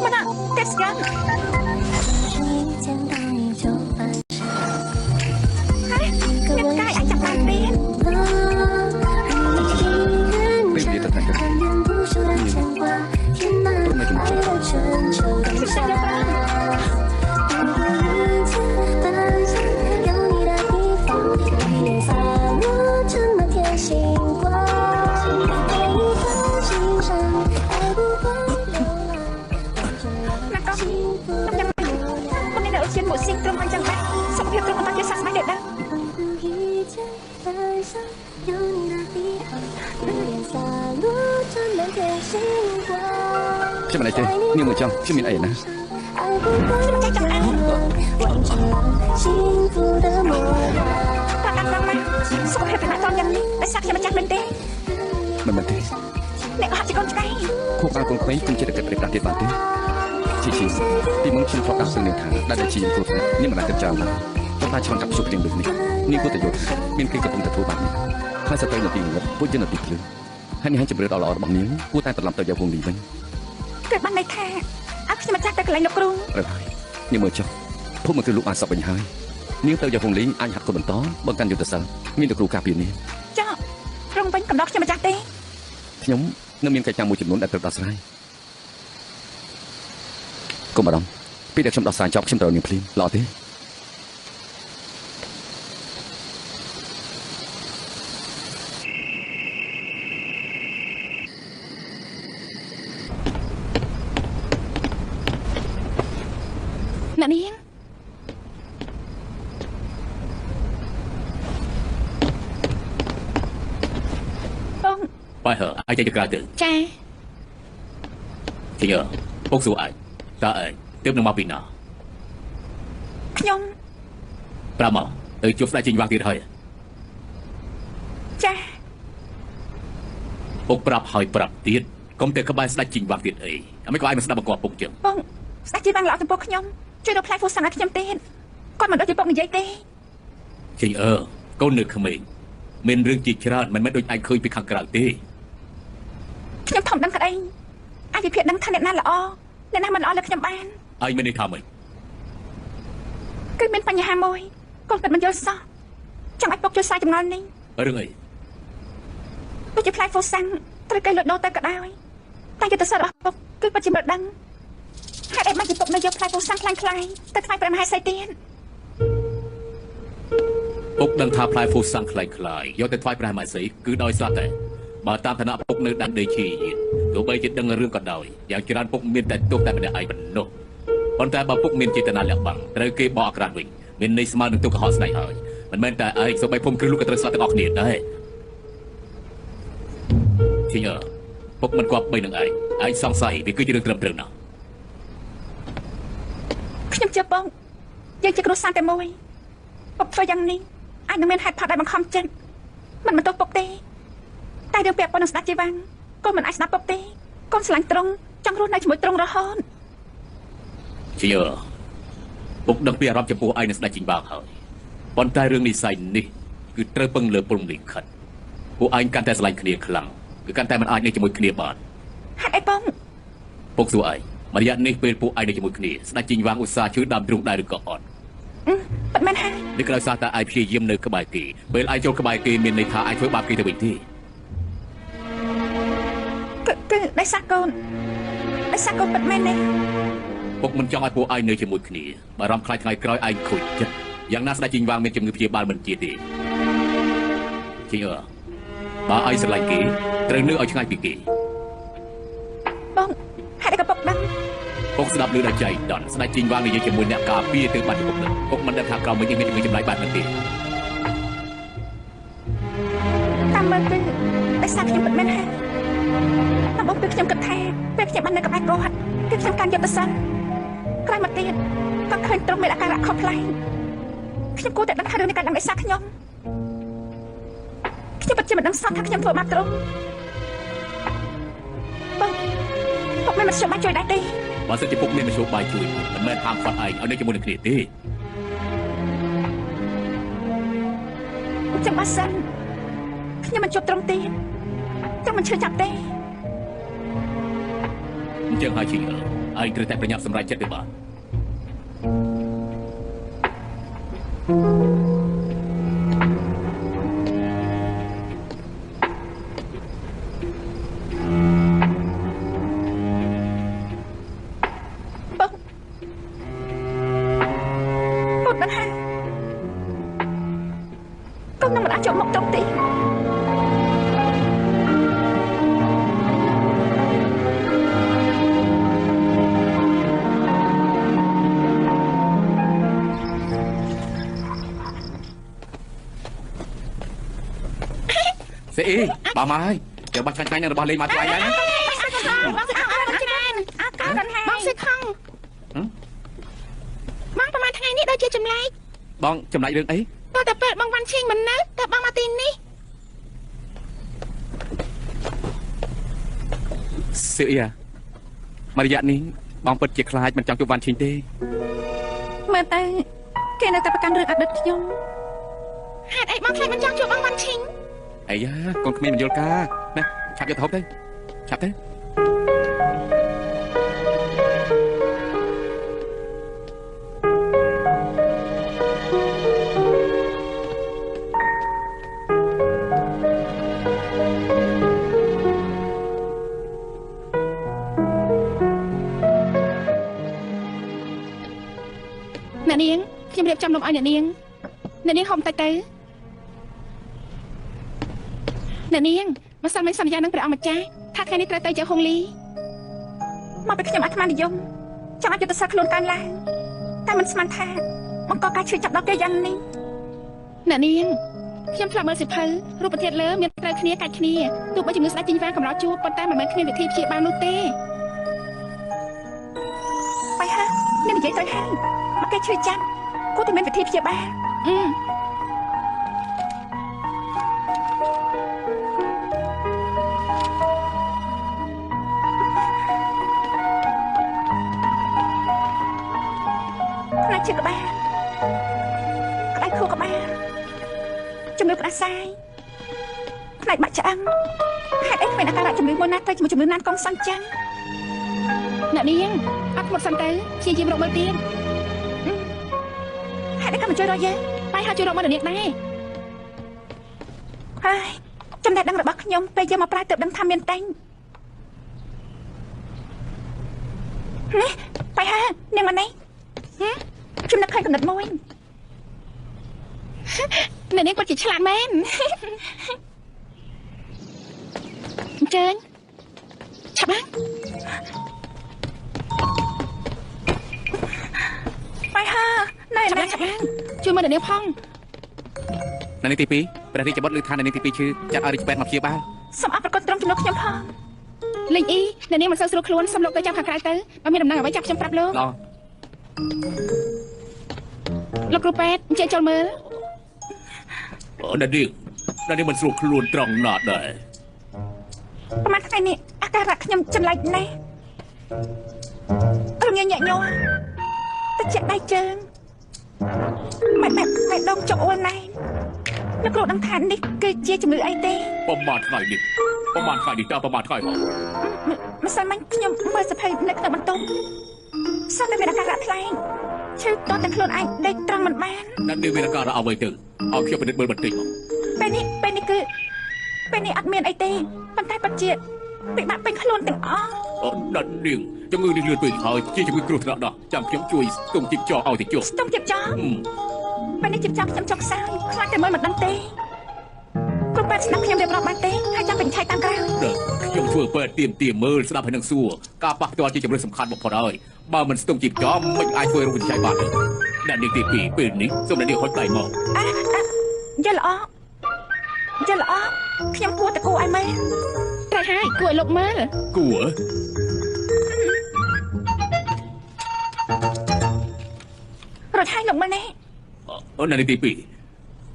មកណាតែស្គាល់ហើយខ្ញុំកាយអាចចាប់បានទៀត ពេលវាទៅថាព្រមនៅក្នុងខ្ញុំ ខ្ញុំចាំយកបាន bộ sinh trong anh chẳng bạn sắp việc trong ta kia sẵn để đâu ខ្ញុំមិនអីទេនាងមកចង់ខ្ញុំមានអីណា ខ្ញុំចាស់ចាំអើតាតាមមកសុខភាពពីណាតយ៉ាងនេះតែសាក់ខ្ញុំចាស់មែនទេ មិនមែនទេ អ្នកក៏ហាក់ជាកូនឆ្កែ ខួបដល់កូនក្មេងគង់ចិត្តគិតប្រេះប្រាស់ទៀតបានទេជីពីមុនខ្ញុំធ្លាប់ដាក់សឹងនាងថាដែលជីខ្ញុំធ្វើនាងមិនអាចគិតច្រើនឡើយប៉ុន្តែឆ្លងកាត់ជួបរឿងដូចនេះនាងគួរតែយល់ថាមានគេកំពុងតែធ្វើបាបនាងហើយសត្រូវនៅទីងឹតពួកយើងនៅទីភ្លឺហើយនេះហើយជំរឿនដ៏ល្អរបស់នាងគួរតែត្រឡប់ទៅយកវងនេះវិញ គឺបានន័យថាឲ្យខ្ញុំចាស់ទៅកន្លែងលោកគ្រូ ត្រូវហើយនាងមើលចុះភូមិមកគឺលោកបានសពវិញហើយនាងទៅយកវងលីងអាចហាត់ខ្លួនបន្តបើកាន់យុទ្ធសាស្ត្រមានតែគ្រូការពារនាង ចុះត្រង់វិញកំដរខ្ញុំចាស់ទេ ខ្ញុំនៅមានកិច្ចការមួយចំនួនដែលត្រូវដោះស្រាយកុំបារម្ភពេលដែលខ្ញុំដោះស្រាយចប់ខ្ញុំត្រូវនាងភ្លាមល្អទេ អ្នកនាង បង បាយហើអាចទៅក្រៅទៅ ចា ជាពុកសួរអាចតើឯងទើបនឹងមកពីណា ខ្ញុំ ប្រាប់មកទៅជួបស្ដេចជីងវាងទៀតហើយ ចា ពុកប្រាប់ហើយប្រាប់ទៀតកុំតែក្បែរស្ដេចជីងវាងទៀតអីអ្មេចក៏អាចមិនស្ដាប់បង្គាប់ពុកចឹង បងស្ដេចជីបានល្អចំពោះខ្ញុំជួយរកផ្លែហ្វូសាំងឲ្យខ្ញុំទៀតគាត់មិនដូចជាពុកនិយាយទេ ជីងកូននៅក្មេងមានរឿងជាច្រើនមិនមែនដូចឯងឃើញពីខាងក្រៅទេ ខ្ញុំធំដឹងក្តីអាចវិភាគដឹងថាអ្នកណាល្អអ្នកណាមិនល្អលើខ្ញុំបាន ឯងមានន័យថាម៉េច គឺមានបញ្ហាមួយកូនគាត់មិនយល់សោះចង់ឲ្យពុកជួយស្រាយចម្ងល់នេះ រឿងអី ដូចជាផ្លែហ្វូសាំងត្រូវគេលួចដូរទៅក៏ដោយតែយុទ្ធសាស្ត្ររបស់ពុកគឺពិតជាមិនដឹងហេតុអីបានជាពុកនៅយកផ្លែហ្វូសាំងខ្លាំងៗទៅថ្វាយព្រះមហាក្សត្រទៀត ពុកដឹងថាផ្លែហ្វូសាំងខ្លាយៗយកទៅថ្វាយព្រះមហាក្សត្រគឺដោយសារតែបើតាមឋានៈពុកនៅដែនដីជាយានទោះបីជាដឹងរឿងក៏ដោយយ៉ាងច្រើនពុកមានតែទុកតែម្នាក់ឯងប៉ុណ្ណោះប៉ុន្តែបើពុកមានចេតនាលាក់បាំងត្រូវគេបកអាក្រាតវិញមានន័យស្មើនឹងទុកកុហកស្ដីហើយមិនមែនតែឯងសូម្បីភូមិគ្រឹះលោកក៏ត្រូវស្លាប់ទាំងអស់គ្នាដែរជាពុកមិនគប្បីនឹងឯងសង្ស័យវាគឺជារឿងត្រឹមត្រូវណាស់ ខ្ញុំជឿពុកយើងជាគ្រួសារតែមួយពុកធ្វើយ៉ាងនេះអាចនឹងមានហេតុផលដែលបង្ខំចិត្តមិនបន្ទោសពុកទេតែរឿងពាក់ព័ន្ធនឹងស្ដេចជីវាំងកូនមិនអាចស្ដាប់ពុកទេកូនស្រឡាញ់ត្រង់ចង់រស់នៅជាមួយត្រង់រហូត ជាពុកដឹងពីអារម្មណ៍ចំពោះឯងនឹងស្ដេចជីងបាងហើយប៉ុន្តែរឿងនិស័យនេះគឺត្រូវពឹងលើពលលិខិតពួកឯងកាន់តែស្រឡាញ់គ្នាខ្លាំងគឺកាន់តែមិនអាចនៅជាមួយគ្នាបាន ហេតុអីពុក ពុកសួរឯងមករយៈនេះពេលពួកឯងនៅជាមួយគ្នាស្ដេចជីងវាងឧស្សាហ៍ជួយដើមទ្រូងដែរឬក៏អត់ ប៉ិតមែនហើយ នេះក្រៅសារតែឯងព្យាយាមនៅក្បែរគេពេលឯងចូលក្បែរគេមានន័យថាឯងធ្វើបាបគេទៅវិញទេ គឺដោយសារកូនប៉ិតមែនទេ ពុកមិនចង់ឲ្យពួកឯងនៅជាមួយគ្នាបារម្ភខ្លាចថ្ងៃក្រោយឯងខូចចិត្តយ៉ាងណាស្ដេចជីងវាងមានជំងឺព្យាបាលមិនជាទេជីងបើឯងស្រឡាញ់គេត្រូវនៅឲ្យឆ្ងាយពីគេ បងហេតុអីក៏ពុកដឹង ពុកស្ដាប់ឮដល់ចៃដន្យស្ដេចជីងវាងនិយាយជាមួយអ្នកការពារទៅបាត់ពុកនឹងពុកមិនដឹងថាក្រោយវិញមានជំងឺចម្លែកបែបហ្នឹងទេ តាមមើលគឺដោយសារខ្ញុំប៉ិតមែនហើយតាមបងគឺខ្ញុំគិតថាពេលខ្ញុំបាននៅក្បែរគាត់គឺខ្ញុំកាន់យុទ្ធសាស្ត្រក្រោយមកទៀតក៏ឃើញត្រង់មានអាការៈខុសប្លែកខ្ញុំគួរតែដឹងថារឿងនេះកើតឡើងដោយសារខ្ញុំពិតជាមិនដឹងសោះថាខ្ញុំធ្វើបាបត្រង់ពុកមិនមកជួយបានជួយដែរទេ បើសិនជាពុកមានមធ្យោបាយជួយមិនមែនហាមគាត់ឯងឲ្យនៅជាមួយនឹងគ្នាទេ ចាំបើសិនខ្ញុំមិនជួបត្រង់ទៀតខ្ញុំមិនឈឺចាប់ទេ អញ្ចឹងហើយជីងឯងត្រូវតែប្រញាប់សម្រេចចិត្តទៅបាទ សេអ៊ីបើមកហើយ Giờ bắt phanh phanh nó bỏ lên mặt lại đấy. បងសិខំអរច្រើនអាការបងសិខំបងប្រហែលថ្ងៃនេះដូចជាចម្លែក បងចំណាយរឿងអី តើតែពេលបងវ៉ាន់ឈីងមិននៅតើបងមកទីនេះ សៀយ៉ាមករយៈនេះបងពិតជាខ្លាចមិនចង់ជួបវ៉ាន់ឈីងទេ មើលទៅគេនៅតែប្រកាន់រឿងអតីតខ្ញុំហេតុអីបងខ្លាចមិនចង់ជួបបងវ៉ាន់ឈីង អាយ៉ាកូនក្មេងមិនយល់ការណាឆាប់យកទៅហូបទៅឆាប់ទៅ អ្នកនាងខ្ញុំរៀបចំនំឲ្យអ្នកនាងហុំទៅអ្នកនាងមកសិនមិនសន្យានឹងព្រះអង្គម្ចាស់ថាថ្ងៃនេះត្រូវទៅជាហុងលីមកពេលខ្ញុំអាត្មានិយមចង់ឲ្យយុទ្ធសាស្ត្រខ្លួនកើនឡើងតែមិនស្មានថាបង្កការឈឺចាប់ដល់គេយ៉ាងនេះអ្នកនាងខ្ញុំធ្លាប់មើលសិភៅរូបធាតុលើមានត្រូវគ្នាកាច់គ្នាទោះបីជំងឺស្ដេចជីងវ៉ាកម្រោចជួបប៉ុន្តែមិនមែនគ្មានវិធីព្យាបាលនោះទេបាយហាអ្នកនិយាយត្រូវហើយមកគេឈឺចាប់គួរតែមានវិធីព្យាបាលផ្នែកជើងក្បាលក្តៅខួរក្បាលជំងឺផ្ដាសាយផ្នែកបាក់ឆ្អឹងហេតុអីគ្មានអាការៈជំងឺមួយណាទៅជាមួយជំងឺណានកងសន្ចឹងអ្នកនាងអត់មកសិនទៅព្យាយាមរកមើលទៀតហេតុអីក៏មិនជួយរកយើងបាយហៅជួយរកមើលអ្នកនាងដែរហើយចំណេះដឹងរបស់ខ្ញុំពេលយើងមកប្រើទើបដឹងថាមានតែងនេះបាយហៅនាងមកនេះខ្ញុំនឹកឃើញកំណត់មួយអ្នកនាងពិតជាឆ្លាតមែនអញ្ជើញឆាប់ឡើងបាយហាណែឆាប់ឡើងជួយមើលអ្នកនាងផង នៅនេះទី2ព្រះរាជបុត្រលើថានៅនេះទី2ឈឺចាត់ឲ្យរាជពេទ្យមកព្យាបាល សូមអរគុណត្រង់ជំនួសខ្ញុំផងលេងអ៊ីអ្នកនាងមិនសូវស្រួលខ្លួនសូមលោកទៅចាំខាងក្រៅទៅបើមានដំណឹងអ្វីចាប់ខ្ញុំប្រាប់លោក ឡោះ លោកគ្រូពេទ្យអញ្ជើញចូលមើល អ្នកនាងមិនស្រួលខ្លួនត្រង់ណាស់ដែរ ប្រហែលថ្ងៃនេះអាការៈខ្ញុំចម្លែកណាស់រងាញញ័រទៅជាដៃជើងបែបដងចុកអូនណែលោកគ្រូដឹងថានេះគឺជាជំងឺអីទេ ប្រហែលថ្ងៃនេះតើប្រហែលថ្ងៃមក ម្សិលមិញខ្ញុំមើលសភៅនៅក្នុងបន្ទប់សន្និមានអាការៈថ្លែងឈឺតទាំងខ្លួនឯងដេកត្រង់មិនបាន អ្នកនាងមានអាការៈអ្វីទៅឲ្យខ្ញុំពិនិត្យមើលបន្តិចមក ពេលនេះអត់មានអីទេប៉ុន្តែពិតជាពិបាកពេញខ្លួនទាំងអស់ អ្នកនាងជំងឺនេះលឿនពេកហើយជាជំងឺគ្រោះថ្នាក់ណាស់ចាំខ្ញុំជួយស្ទង់ជីបចោឲ្យទៅចុះ ស្ទង់ជិបចោពេលនេះជិបចោខ្ញុំចុកខ្សោយខ្លាចតែមើលមិនដឹងទេគ្រូពេទ្យស្ដាប់ខ្ញុំរៀបរាប់បានទេហើយចាំបញ្ឆៃតាមក្រៅ ខ្ញុំធ្វើពេទ្យទៀមមើលស្ដាប់ហើយនឹងសួរការប៉ះផ្ទាល់ជាជំរឿនសំខាន់បំផុតហើយបើមិនស្ទង់ជីបចោមិនអាចធ្វើរោគវិនិច្ឆ័យបានទេអ្នកនាងទី2ពេលនេះសូមអ្នកនាងហុចដៃមក យល់ល្អខ្ញុំគួរតែគួរឲ្យមើលត្រូវហើយគួរឲ្យលោកមើល គួរ រត់ហើយលោកមើលនេះ អ្នកនាងទី2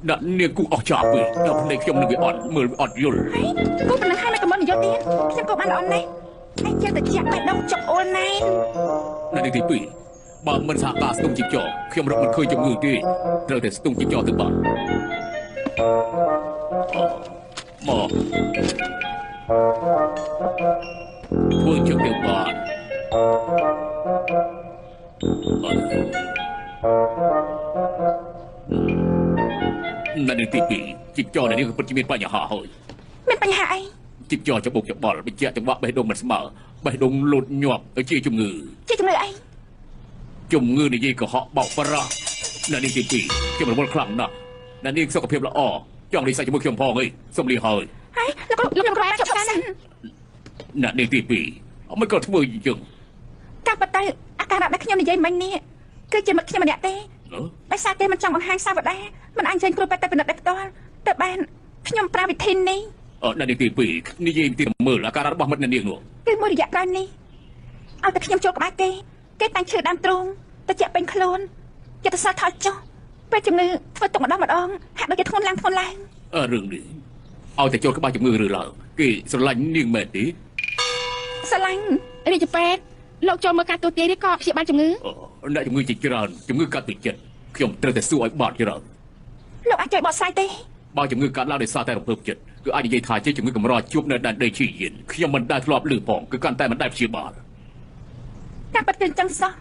អ្នកនាងគូអស់ចាប់ពេកដល់ភ្នែកខ្ញុំនឹងវាអត់មើលអត់យល់ គូប៉ុណ្ណឹងហើយមកកុំនយោទៀតខ្ញុំក៏បានល្អណាស់ឯងចេះតែជាក់បែបដងចុកអូនណែ អ្នកនាងទី2បើមិនសហការស្ទង់ជីបចោខ្ញុំរកមិនឃើញជំងឺទេត្រូវតែស្ទង់ជីបចោទៅបានមកធ្វើជាទៅបានអ្នកនាងទី2ជីបចោនេះគឺពិតជាមានបញ្ហាហើយ មានបញ្ហាអី ជីបចោច្បុកច្បល់បញ្ជាក់ចង្វាក់បេះដូងមិនស្មើបេះដូងលោតញាប់ជាជំងឺ ជាជំងឺអី ជំងឺនិយាយកុហកបោកប្រាស់អ្នកនាងទី2ខ្ញុំរវល់ខ្លាំងណាស់អ្នកនាងសុខភាពល្អចង់រីកសាច់ជាមួយខ្ញុំផងអីសូមលីហើយ ហើយលោកគ្រូចុកសិន អ្នកនាងទី2មិនក៏ធ្វើអញ្ចឹង ការប៉តែអាការៈដែលខ្ញុំនិយាយមិញនេះគឺជាមិត្តខ្ញុំម្នាក់ទេដោយសារគេមិនចង់បង្ហាញសាវតាមិនអញ្ជើញគ្រូពេទ្យទៅពិនិត្យដោយផ្ទាល់ទៅបានខ្ញុំប្រើវិធីនេះ អ្នកនាងទី2និយាយទីមើលអាការៈរបស់មិត្តអ្នកនាងនោះ គឺ មួយរយៈក្រោយនេះឲ្យតែខ្ញុំចូលក្បែរគេតាំងឈើដើមទ្រូងទៅជាពេញខ្លួនចិត្តសាថយចុះពេលជំងឺធ្វើទុកម្ដងហាក់ដូចជាធ្ងន់ឡើងរឿងនេះឲ្យតែចូលក្បាលជំងឺឬឡើយគេស្រឡាញ់នាងមែនទេ ស្រឡាញ់រាជពេទ្យលោកចូលមើលការទូទាយឬក៏ព្យាបាលជំងឺ អ្នកជំងឺជាច្រើនជំងឺកាត់ពីចិត្តខ្ញុំត្រូវតែសួរឲ្យបាត់ច្រើន លោកអាចជួយបកស្រាយទេ បើជំងឺកាត់ឡើងដោយសារតែរំភើបចិត្តគឺអាចនិយាយថាជាជំងឺកម្រជួបនៅដែនដីឈីយានខ្ញុំមិនដែលធ្លាប់ឮផងគឺកាន់តែមិនដែលព្យាបាល ការប៉ັດគឺចឹងសោះ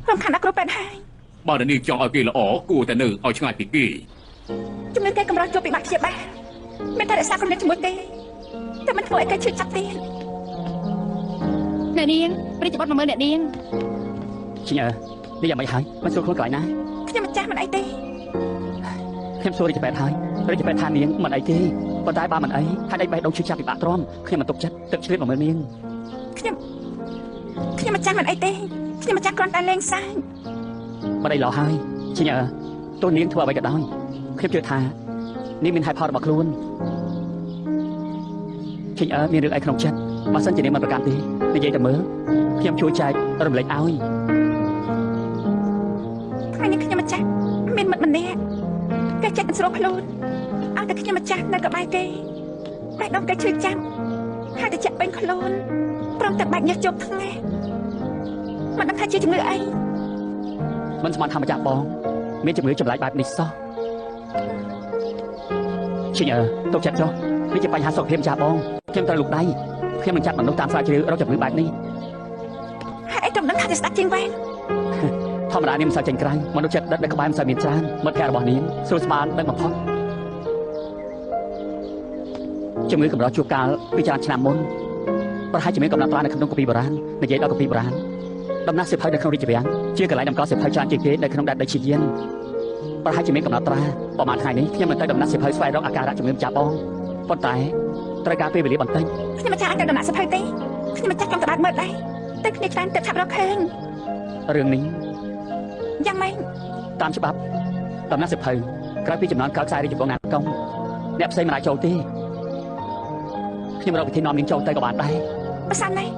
រំខានដល់គ្រូពេទ្យហើយ បើនាងចង់ឲ្យគេល្អគួរតែនៅឲ្យឆ្ងាយពីគេ ជំងឺគេកម្រជួបពិបាកព្យាបាលមានតែរក្សាគំនិតជាមួយគេតែមិនធ្វើឲ្យគេឈឺចាប់ទេអ្នកនាងព្រិចបត់មកមើលអ្នកនាង ឈិញអើនេះយ៉ាងម៉េចហើយមិនស្រួលខ្លួនកន្លែងណា ខ្ញុំម្ចាស់មិនអីទេ ខ្ញុំសួររាជពេទ្យហើយរាជពេទ្យថានាងមិនអីទេប៉ុន្តែបើមិនអីហេតុអីបេះដូងឈឺចាប់ពិបាកទ្រាំខ្ញុំមិនទុកចិត្តទឹកឆ្លៀតមកមើលនាង ខ្ញុំម្ចាស់មិនអីទេខ្ញុំម្ចាស់គ្រាន់តែលេងសើច បាត់អីលោហើយឈិញអើតួនាងធ្វើអ្វីក៏ដោយខ្ញុំជឿថានាងមានហេតុផលរបស់ខ្លួនឈិញអើមានរឿងអីក្នុងចិត្តបើសិនជានាងមិនប្រកាន់ទេនិយាយទៅមើលខ្ញុំជួយចែករំលែកឲ្យ ថ្ងៃនេះខ្ញុំម្ចាស់មានមិត្តម្នាក់គេចិត្តស្រួលខ្លួនឲ្យតែខ្ញុំម្ចាស់នៅក្បែរគេតែដុំគេឈឺចាប់ហើយតែចាក់ពេញខ្លួនព្រមទាំងបាច់ញើសជប់ថ្ងៃមិនដឹងថាជាជំងឺអី មិនស្មានថាម្ចាស់បងមានជំងឺចម្លែកបែបនេះសោះឈិញអើទុកចិត្តចុះនេះជាបញ្ហាសុខភាពម្ចាស់បងខ្ញុំត្រូវលូកដៃខ្ញុំនឹងចាត់មនុស្សតាមស្រាវជ្រាវរកជំងឺបែបនេះ ហេតុអីខ្ញុំដឹងថាជាស្ដាប់ជាងវែង ធម្មតានាងមិនសូវចេញក្រៅមនុស្សចិត្តដិតនៅក្បែរមិនសូវមានច្រើនមិត្តភក្តិរបស់នាងស្រួលស្មានដឹងបំផុតជំងឺកម្រជួបកាលពីច្រើនឆ្នាំមុនប្រហែលជាមានកំណត់ត្រានៅក្នុងកាពីបុរាណនិយាយដល់កាពីបុរាណដំណាក់សៀវភៅនៅក្នុងរាជវាំងជាកន្លែងតម្កល់សៀវភៅច្រើនជាងគេនៅក្នុងដែនដីឈីយានប្រហែលជាមានកំណត់ត្រាប្រហែលថ្ងៃនេះខ្ញុំនឹងទៅដំណាក់សៀវភៅស្វែងរកអាការៈជំងឺម្ចាស់បងប៉ុន្តែត្រូវការពេលវេលាបន្តិច ខ្ញុំម្ចាស់អាចទៅដំណាក់សៀវភៅទេខ្ញុំម្ចាស់ចង់ទៅដាច់មើលដែរតែគ្នាខ្លាំងទឹកឆាប់រកឃើញ រឿងនេះ យ៉ាងម៉េច តាមច្បាប់ដំណាក់សៀវភៅក្រៅពីចំនួនកើខ្សែរាជវង្សណាកុងអ្នកផ្សេងមិនអាចចូលទេខ្ញុំរកវិធីនាំនាងចូលទៅក៏បានដែរ ប្រសានណាស់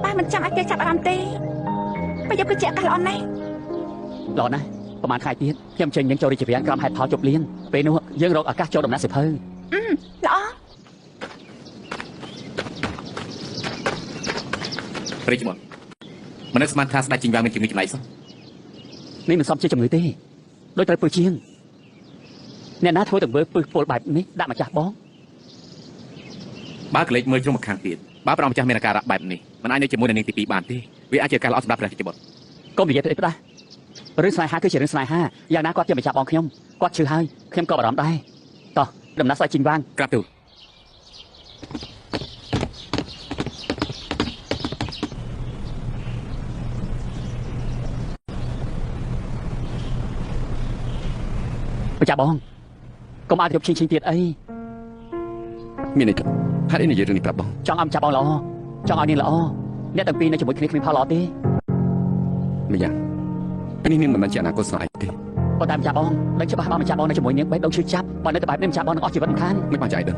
បើមិនចាំឲ្យគេចាប់អារម្មណ៍ទេបើយកគឺជាឱកាសល្អណាស់ ល្អណាស់ប្រហែលថ្ងៃទៀតខ្ញុំចេញនាងចូលរាជវាំងក្រោមហេតុផលជប់លៀនពេលនោះយើងរកឱកាសចូលដំណាក់សៀវភៅ ល្អ ព្រិចមកមិននឹកស្មានថាស្ដេចជីងវាងមានជំងឺចម្លែកសោះ នេះមិនសមជាជំងឺទេដូចត្រូវពើជាងអ្នកណាធ្វើទៅធ្វើពើពលបែបនេះដាក់ម្ចាស់បង បើកលេចមើលជ្រុងមកខាងទៀតបើព្រះម្ចាស់មានអាការៈបែបនេះមិនអាចនៅជាមួយនឹងនាងទី2បានទេវាអាចជាការល្អសម្រាប់ព្រះរាជបុត្រ កុំនិយាយទៅផ្ដាស់រឿងស្នេហាគឺជារឿងស្នេហាយ៉ាងណាគាត់ជាម្ចាស់បងខ្ញុំគាត់ឈឺហើយខ្ញុំក៏បារម្ភដែរតោះដំណើរស្ដេចជីងវាង ក្រាបទូល ម្ចាស់បងកុំឲ្យយកឈិញទៀតអី មានន័យថាហេតុអីនិយាយរឿងនេះប្រាប់បង ចង់ឲ្យម្ចាស់បងល្អចង់ឲ្យនាងល្អអ្នកទាំងពីរនៅជាមួយគ្នាគ្មានផលល្អទេ ម្យ៉ាងនេះនឹងមិនមែនជាអនាគតស្រ័យទេ ប៉ុន្តែម្ចាស់បងដឹងច្បាស់បើម្ចាស់បងនៅជាមួយនាងបេះដូងឈឺចាប់បើនៅតែបែបនេះម្ចាស់បងនឹងអស់ជីវិតមិនខាន មិនបានចៃដឹង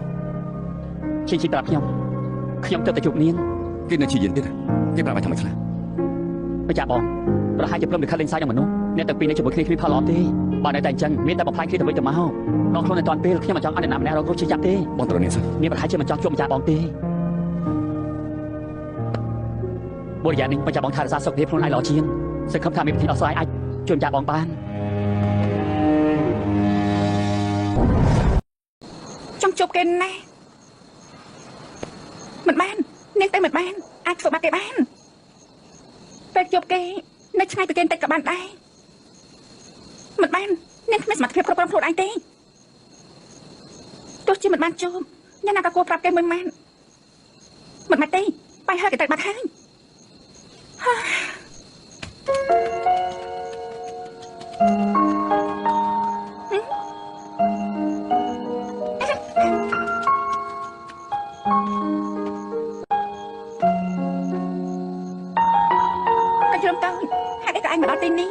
ឈិញប្រាប់ខ្ញុំទៅជួបនាង គេនៅជាយានទៀតគេប្រាប់ឲ្យធ្វើម៉េចខ្លះ ម្ចាស់បងប្រហែលជាព្រមលិខិតលេងសើចនឹងមនុស្សអ្នកទាំងពីរនៅជាមួយគ្នាគ្មានផលល្អទេបើនៅតែអញ្ចឹងមានតែបំផ្លាញគ្នាទៅវិញទៅមកដល់ខ្លួននៅតាន់ពេលខ្ញុំមិនចង់ឲ្យអ្នកណាម្នាក់រងគ្រោះឈឺចាប់ទេ បងត្រូវនាងសិន នាងប្រហែលជាមិនចង់ជួបម្ចាស់បងទេបុរយានេះម្ចាស់បងថែរក្សាសុខភាពខ្លួនឯងល្អជាងសង្ឃឹមថាមានវិធីដោះស្រាយអាចជួយម្ចាស់បងបាន ចង់ជួបគេណាមិនបាននាងទៅមិនបានអាចធ្វើបាបគេបានពេលជួបគេនៅឆ្ងាយពីគេបន្តិចក៏បានដែរមិនបាននាងគ្មានសមត្ថភាពគ្រប់គ្រងខ្លួនឯងទេទោះជាមិនបានជួបយ៉ាងណាក៏គួរប្រាប់គេមួយម៉ានមិនមែនទេបាយហើយគេទៅបាត់ហើយ ជ្រុំទៅហេតុអីក៏អញមកដល់ទីនេះ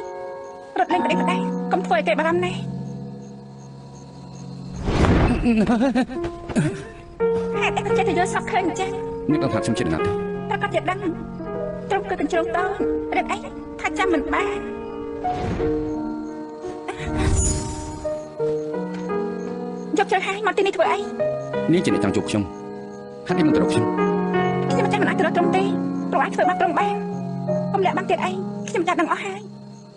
រត់លេងប្រទេសប្រទេសកុំធ្វើឲ្យគេបារម្ភណាហេតុអីក៏ចេះតែយល់សពឃើញអញ្ចឹង អ្នកដឹងថាខ្ញុំជាអ្នកណាទេ ប្រកាសជាដឹងត្រង់គឺកញ្ជ្រោងតូនរៀបអីថាចាំមិនបានយកចូលហើយមកទីនេះធ្វើអី នាងជាអ្នកចង់ជួបខ្ញុំហាត់នេះមិនទៅរកខ្ញុំ ខ្ញុំមិនចាំមិនអាចទៅរកត្រង់ទេព្រោះអាចធ្វើបាបត្រង់បានកុំលាក់បាំងទៀតអីខ្ញុំចាស់ដឹងអស់ហើយ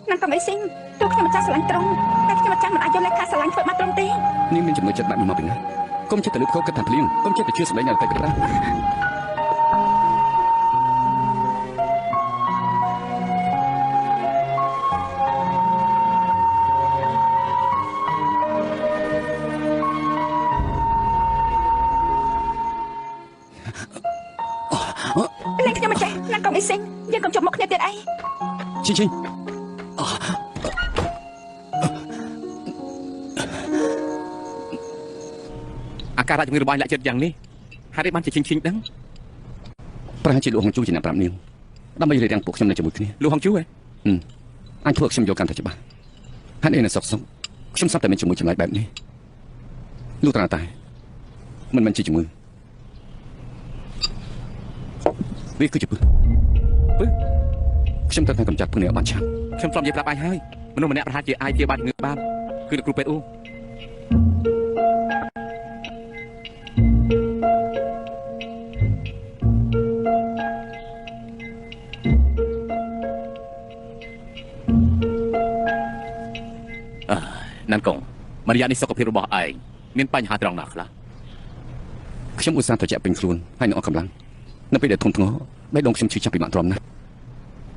នឹងកុំអីស៊ីងទោះខ្ញុំមិនចាស់ស្រឡាញ់ត្រង់តែខ្ញុំមិនចាស់មិនអាចយកលេខថាស្រឡាញ់ធ្វើបាបត្រង់ទេ នាងមានចំណុចចិត្តបែបនេះមកពីណាកុំចិត្តទៅលើខកគិតថាភ្លៀងកុំចិត្តទៅជឿសម្ដីអ្នកតែគិតថា លេខខ្ញុំមិនចាស់នឹងកុំអីស៊ីងយើងកុំជប់មកគ្នាទៀតអី ឈិញ អាការៈជំងឺរបស់ឯងលាក់ចិត្តយ៉ាងនេះហេតុអីបានជាឈិញដឹង ប្រហែលជាលោកហងជូជាអ្នកប្រាប់នាងដើម្បីរៀបរៀងពួកខ្ញុំនៅជាមួយគ្នា លោកហងជូហ៎ អញធ្វើខ្ញុំយកកាន់តែច្បាស់ហេតុអីនៅសុកខ្ញុំស្រាប់តែមានជាមួយចម្លែកបែបនេះលោកត្រាតែមិនមែនជាជំងឺវាគឺជាពឹសខ្ញុំត្រូវតែកម្ចាត់ពឹសនេះឲ្យបានឆាប់ ខ្ញុំធ្លាប់និយាយប្រាប់ឯងហើយមនុស្សម្នាក់ប្រហែលជាអាចជាបាត់ជំងឺបានគឺលោកគ្រូពេទ្យអូណានកងមករយៈនេះសុខភាពរបស់ឯងមានបញ្ហាត្រង់ណាខ្លះ ខ្ញុំឧស្សាហ៍ត្រជាក់ពេញខ្លួនហើយនឹងអស់កម្លាំងនៅពេលដែលធំធ្ងរបេះដូងខ្ញុំឈឺចាប់ពីបាក់ទ្រាំណាស់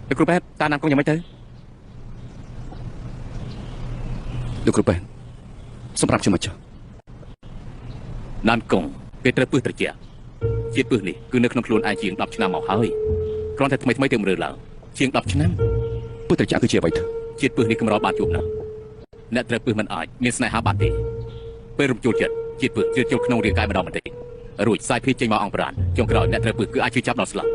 លោកគ្រូពេទ្យតើណានកងយ៉ាងម៉េចទៅ លោកគ្រូពេទ្យសម្រាប់ខ្ញុំមកចុះ ណានកងគេត្រូវពឹសត្រជាក់ជាតិពឹសនេះគឺនៅក្នុងខ្លួនឯងជាង10ឆ្នាំមកហើយគ្រាន់តែថ្មីៗទើបរើឡើងជាង10ឆ្នាំ ពឹសត្រជាក់គឺជាអ្វីទៅ ជាតិពឹសនេះកម្របានជួបណាស់អ្នកត្រូវពឹសមិនអាចមានស្នេហាបានទេពេលរំជួលចិត្តជាតិពឹសជ្រៀតចូលក្នុងរាងកាយម្ដងបន្តិចរួចសាយភាចេញមកអង្ប្រានចុងក្រោយអ្នកត្រូវពឹសគឺអាចជឿចាប់ដល់ស្លាប់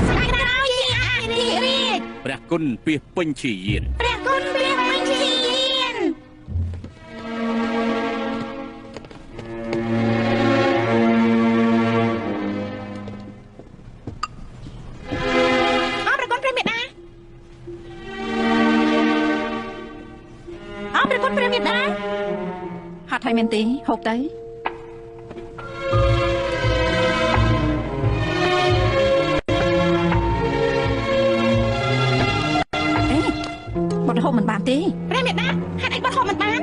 ស្លាយដល់ជាអាចរីករាយ ព្រះគុណពាសពេញជាយាន ព្រះគុណព្រះបញ្ជាយានអរព្រះគុណព្រះមេដាអរព្រះគុណព្រះមេដាហាត់ឲ្យមែនទេហូបទៅ បត់ហូបមិនបានទេព្រះមេដាហេតុអីបត់ហូបមិនបាន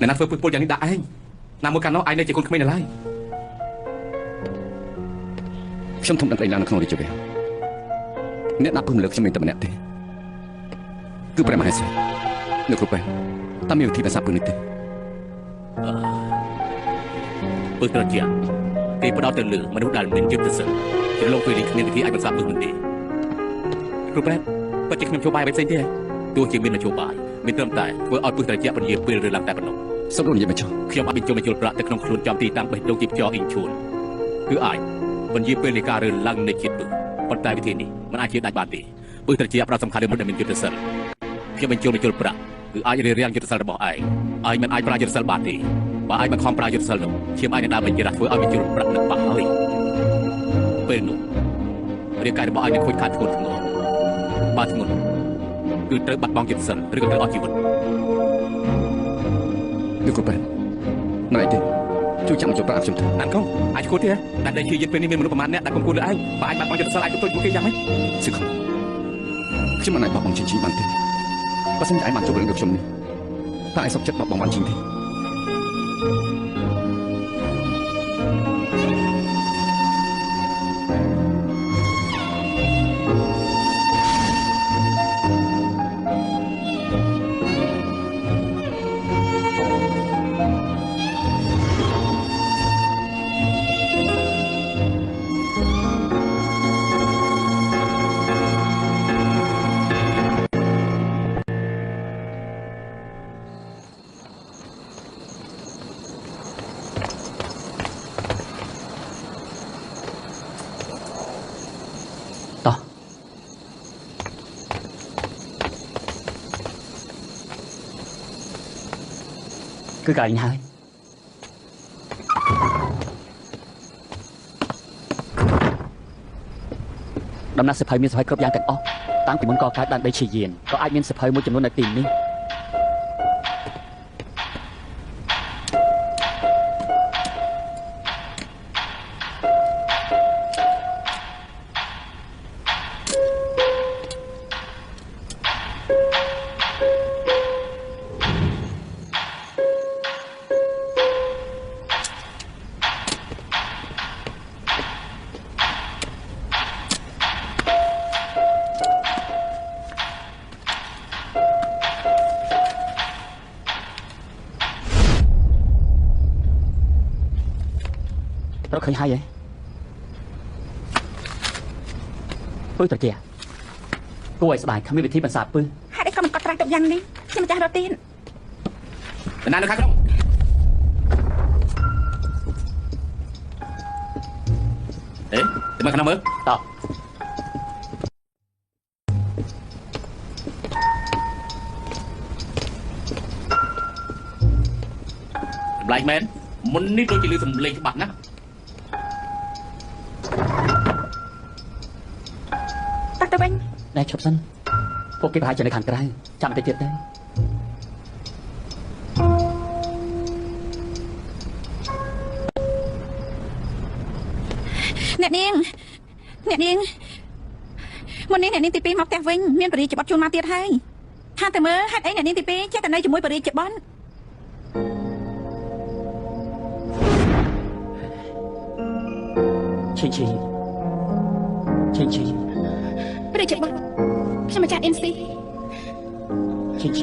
អ្នកណាធ្វើពឹសពុលយ៉ាងនេះដាក់ឯងណាមួយកាលនោះឯងនៅជាកូនក្មេងនៅឡើយ ខ្ញុំធំដឹងអីឡើងនៅក្នុងរាជវាំងអ្នកដាក់ពឹសមលើខ្ញុំមានតែម្នាក់ទេគឺព្រះមហេសីលោកគ្រូពេទ្យតើមានវិធីភាសាពឹសនេះទេ ពឹសត្រជាក់គេផ្ដោតទៅលើមនុស្សដែលមានយុទ្ធសាស្ត្រជាលោកពេលនេះគ្មានវិធីអាចបន្សាបពឹសមិនទេគ្រូពេទ្យពិតជាខ្ញុំចូលបាយបែបផ្សេងទេទោះជាមាននយោបាយមានត្រឹមតែធ្វើឲ្យពឹសត្រជាក់ពន្យាពេលឬឡើងតែប៉ុណ្ណោះ សូមលោកនិយាយមកចុះ ខ្ញុំអាចបញ្ចូលប្រាក់ទៅក្នុងខ្លួនចំទីតាំងបេះដូងជីបចរអ៊ីងឈួនគឺអាចពន្យាពេលនៃការរើឡើងនៃជាតិពឹសប៉ុន្តែវិធីនេះมันអាចជាដាច់បានទេពឹសត្រជាក់ប្រសំខាន់លើមនុស្សដែលមានយុទ្ធសាស្ត្រខ្ញុំបញ្ចូលប្រាក់គឺអាចរៀបរៀងយុទ្ធសាស្ត្ររបស់ឯងមិនអាចប្រើយុទ្ធសាស្ត្របានទេបើឯងមិនខំប្រើយុទ្ធសាស្ត្រនោះឈាមឯងនឹងដើរវិញជារះធ្វើឲ្យបញ្ចូលប្រាក់នឹងបាក់ហើយពេលនោះរាងកាយរបស់ឯងនឹងខូចខាតធ្ងន់ធ្ងរបើធ្ងន់គឺត្រូវបាត់បង់យុទ្ធសាស្ត្រឬក៏ត្រូវអស់ជីវិត លោកគ្រូពេទ្យមិនអីទេជួយចាំមកចូលប្រាក់ខ្ញុំទៅ ណានកងអាចគួរទេតែដែលជាយិត្តពេលនេះមានមនុស្សប្រមាណអ្នកដែលគុំគួរលើឯងបើអាចបាត់បង់យុទ្ធសាស្ត្រអាចទៅជួយគេយ៉ាងម៉េច សឹកខ្ញុំមិនអាចបោះបង់ជីបានទេបើសិនជាឯងបានជួបរឿងដូចខ្ញុំនេះតើឯងសុខចិត្តបោះបង់បានជីទេ គឺកន្លែងនេះហើយដំណាក់សិភៅមានសិភៅគ្រប់យ៉ាងទាំងអស់តាំងពីមុនកកើតដល់ដីជាយានក៏អាចមានសិភៅមួយចំនួននៅទីនេះរកឃើញហើយហ៎ពើត្រជាគួរឲ្យស្ដាយគ្មានវិធីបន្សាបពើ ហេតុអីក៏មិនកត់ត្រាទុកយ៉ាងនេះខ្ញុំម្ចាស់រត់ទៀន បណ្ណានៅខាងក្នុងអេទៅមកខាងក្នុងមើល តោះ ចម្លែកមែនមុននេះដូចជាលឺសំឡេងច្បាស់ណាស់ តាក់ទៅវិញ ណែឈប់សិនពួកគេប្រហែលជានៅខាងក្រៅចាំបន្តិចទៀតទៅ អ្នកនាងមុននេះអ្នកនាងទី2មកផ្ទះវិញមានបរិយាច្បត់ជួលមកទៀតហើយថាតែមើលហេតុអីអ្នកនាងទី2ចេះតែនៅជាមួយបរិយាច្បត់ ឈីបរិយាច្បត់ខ្ញុំម្ចាស់អ៊ីនស៊ី ឈី ខ្ញ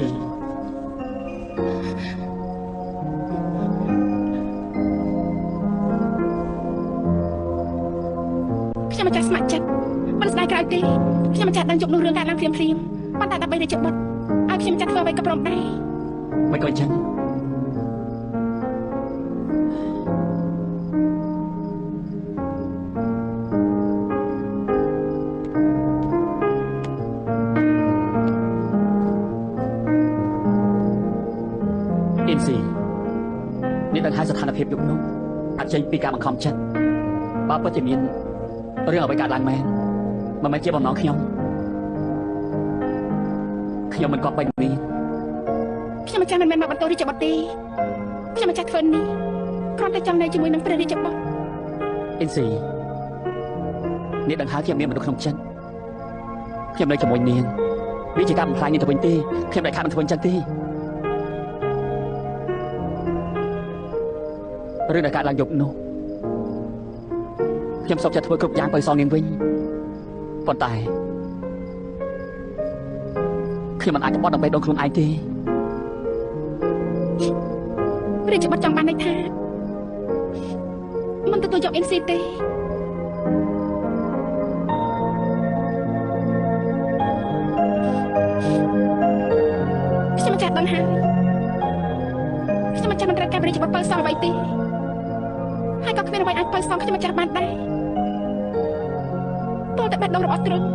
ុំម្ចាស់ស្ម័គ្រចិត្តមិនស្ដាយក្រោយទេខ្ញុំម្ចាស់ដឹងជប់នោះរឿងកើតឡើងភ្លាមប៉ុន្តែដើម្បីរាជបុត្រឲ្យខ្ញុំម្ចាស់ធ្វើអ្វីក៏ព្រមដែរ មិនក៏អញ្ចឹងអ៊ីនស៊ីនេះដឹងហើយស្ថានភាពយុគនោះអាចចេញពីការបង្ខំចិត្តបើពិតជាមានរឿងអ្វីកើតឡើងមែនមិនមែនជាបំណងខ្ញុំមិនក៏បាញ់មាន ខ្ញុំម្ចាស់មិនមែនមកបន្ទោសរាជបុត្រទេខ្ញុំម្ចាស់ធ្វើនេះគ្រាន់តែចង់នៅជាមួយនឹងព្រះរាជបុត្រ អ៊ីនស៊ីនេះដឹងហើយខ្ញុំមានមនុស្សក្នុងចិត្តខ្ញុំនៅជាមួយនាងវាជាការបំផ្លាញនាងទៅវិញទេខ្ញុំមិនខាតមិនធ្វើអញ្ចឹងទេរឿងដែលកើតឡើងយប់នោះខ្ញុំសុខចិត្តធ្វើគ្រប់យ៉ាងបើសងនាងវិញប៉ុន្តែខ្ញុំមិនអាចបត់ដើម្បីដងខ្លួនឯងទេ រាជបុត្រចង់បានន័យថាមិនទទួលយកអ៊ីនស៊ីទេខ្ញុំចាស់ដឹងហើយខ្ញុំមិនចាំមិនត្រូវការរាជបុត្របើសងអ្វីទេហើយក៏គ្មានអ្វីអាចបើសងខ្ញុំចាស់បានដែរតើតែបេះដូងរបស់ទ្រង់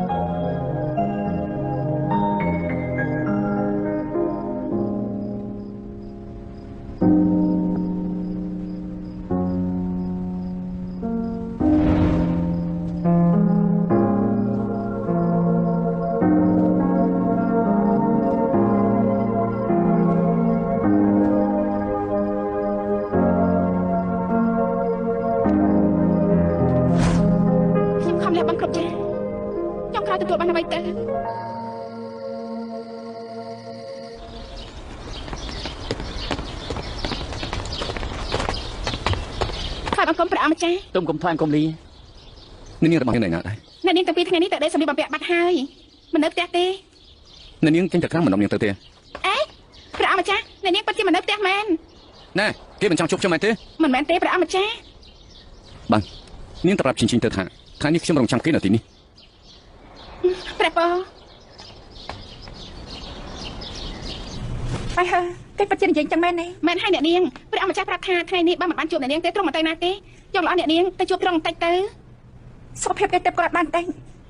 ទទួលបានអ្វីទៅខំអង្គមព្រះអម្ចាស់ ទុំកុំថ្លែងកុំលី នាងរបស់យើងនៅណាដែរ អ្នកនាងតាំងពីថ្ងៃនេះតើដេកសម្លៀកបំពាក់បាត់ហើយមិននៅផ្ទះទេ នាងចេញទៅក្រៅមិននាំនាងទៅទេ អេព្រះអម្ចាស់អ្នកនាងពិតជាមិននៅផ្ទះមែន ណែគេមិនចង់ជួបខ្ញុំមែនទេ មិនមែនទេព្រះអម្ចាស់ បាទនាងប្រាប់ជិញ្ជិញទៅថាថ្ងៃនេះខ្ញុំរងចាំគេនៅទីនេះ ព្រះពរហើយគេពិតជានិយាយចឹងមែនទេមែនហើយអ្នកនាងព្រះអម្ចាស់ប្រាប់ថាថ្ងៃនេះបើមិនបានជួបអ្នកនាងទេទ្រង់មិនទៅណាទេយកល្អអ្នកនាងទៅជួបទ្រង់បន្តិចទៅសុខភាពគេទៅគាត់បានតែ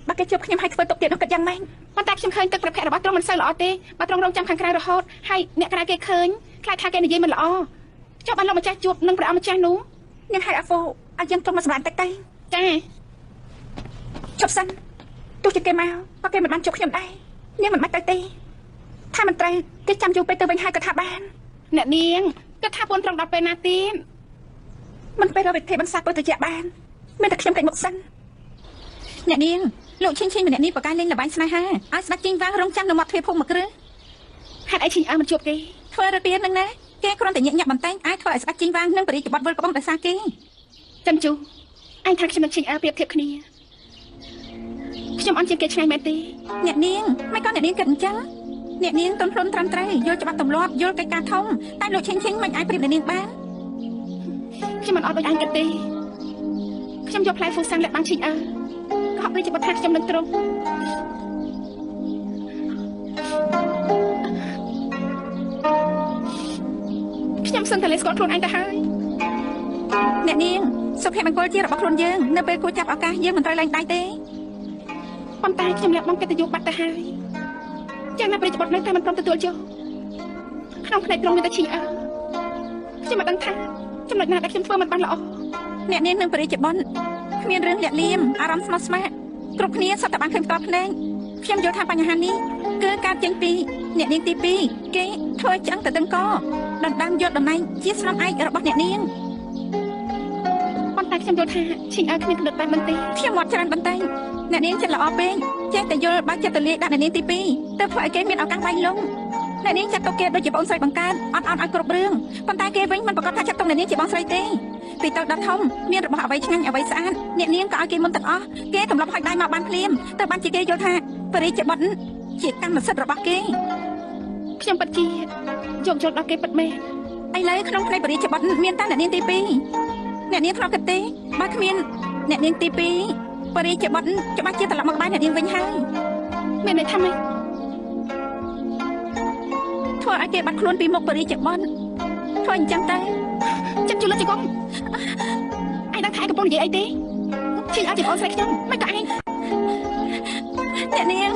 បើគេជួបខ្ញុំឲ្យធ្វើទុកទៀតនោះគិតយ៉ាងម៉េចប៉ុន្តែខ្ញុំឃើញទឹកប្រភពរបស់ទ្រង់មិនសូវល្អទេបើទ្រង់រងចាំខាងក្រៅរហូតហើយអ្នកក្រៅគេឃើញខ្លាចថាគេនិយាយមិនល្អ ចុះបានលោកម្ចាស់ជួបនឹងព្រះអង្គម្ចាស់នោះ នាងហៅអាហ្វូឲ្យយើងចុះមកសម្រាប់តិចទៅ ចា ជប់សិនទោះជាគេមកក៏គេមិនបានជួបខ្ញុំដែរនាងមិនបាច់ទៅទេថាមិនត្រូវគេចាំយូរពេកទៅវិញហើយក៏ថាបាន អ្នកនាងគិតថាពួនត្រង់ដល់ពេលណាទៀត មិនពេលរកវិធីបន្សាពុទ្ធជាបានមានតែខ្ញុំកិច្ចមុខសិនអ្នកនាងលោកឈិញម្នាក់នេះប្រកាសលេងល្បែងស្នេហាឲ្យស្ដេចជីងវាងរងចាំនៅមាត់ទ្វារភូមិមួយគ្រឿង ហេតុអីឈិញមិនជួបគេ ធ្វើរពាននឹងណាគេគ្រាន់តែញាក់ញាក់បន្តែងអាចធ្វើឲ្យស្ដេចជីងវាងនិងបរិយាបទវិលក្បំដោយសារគេ ចាំជូអញថាខ្ញុំនឹងឈិញប្រៀបធៀបគ្នាខ្ញុំអត់ជាគេឆ្ងាយមែនទេ អ្នកនាងមិនក៏អ្នកនាងគិតអញ្ចឹងអ្នកនាងទន់ភ្លន់ត្រឹមត្រូវយល់ច្បាប់ទម្លាប់យល់កិច្ចការធំតែលោកឈិញមិនអាចប្រៀបអ្នកនាងបាន ខ្ញុំមិនអត់ដូចអញគិតទេខ្ញុំយកផ្លែហ្វូសាំងលាក់បាំងឈិញក៏ហប់ដូចជាបថាខ្ញុំនឹងត្រង់ខ្ញុំសឹងតែលេស្គាល់ខ្លួនឯងទៅហើយ អ្នកនាងសុភមង្គលជារបស់ខ្លួនយើងនៅពេលគួរចាប់ឱកាសយើងមិនត្រូវលែងដៃទេ ប៉ុន្តែខ្ញុំលាក់បាំងកិត្តិយសបាត់ទៅហើយយ៉ាងណាប្រតិបត្តិនៅតែមិនព្រមទទួលយកក្នុងផ្នែកត្រង់មានតែឈិញខ្ញុំមិនដឹងថាចំណុចណាដែលខ្ញុំធ្វើមិនបានល្អ អ្នកនាងនឹងបរិយាបន្នគ្មានរឿងលាក់លៀមអារម្មណ៍ស្មោះស្ម័គ្រគ្រប់គ្នាសុទ្ធតែបានឃើញផ្ទាល់ភ្នែកខ្ញុំយល់ថាបញ្ហានេះគឺការចេញពីអ្នកនាងទី2គេធ្វើឆ្អឹងទៅដឹងកដណ្ដើមយកតំណែងជាស្នំឯករបស់អ្នកនាង ប៉ុន្តែខ្ញុំយល់ថាឈិញគ្មានគំនិតបែបមិនទេ ខ្ញុំមកច្រើនបន្តែអ្នកនាងចិត្តល្អពេកចេះតែយល់បើចិត្តទៅលាដាក់អ្នកនាងទី2ទៅធ្វើឲ្យគេមានឱកាសវាយលុងអ្នកនាងចាត់ទុកគេដូចជាបងស្រីបង្កើតអត់ឲ្យគ្រប់រឿងប៉ុន្តែគេវិញមិនប្រកាសថាចាត់ទុកអ្នកនាងជាបងស្រីទេពីទៅដល់ធំមានរបស់អ្វីឆ្ងាញ់អ្វីស្អាតអ្នកនាងក៏ឲ្យគេមុនទាំងអស់គេទម្លាប់ឲ្យដៃមកបានភ្លាមទៅបានជាគេយល់ថាបរិយាបន្នជាកម្មសិទ្ធិរបស់គេ ខ្ញុំពិតជាយកចូលដល់គេពិតមែន ឥឡូវក្នុងផ្នែកបរិយាបន្នមានតែអ្នកនាងទី2អ្នកនាងធ្លាប់គិតទេបើគ្មានអ្នកនាងទី2បរិយាបន្នច្បាស់ជាត្រឡប់មកក្បែរអ្នកនាងវិញហើយ មានន័យថាម៉េច ធ្វើឲ្យគេបាត់ខ្លួនពីមុខបរិយាបន្នធ្វើអញ្ចឹងទៅ ចិត្តជលឹកជង្គង់ឯងដឹងថាឯងកំពុងនិយាយអីទេឈិញជាបងស្រីខ្ញុំមិនក៏ឯង អ្នកនាង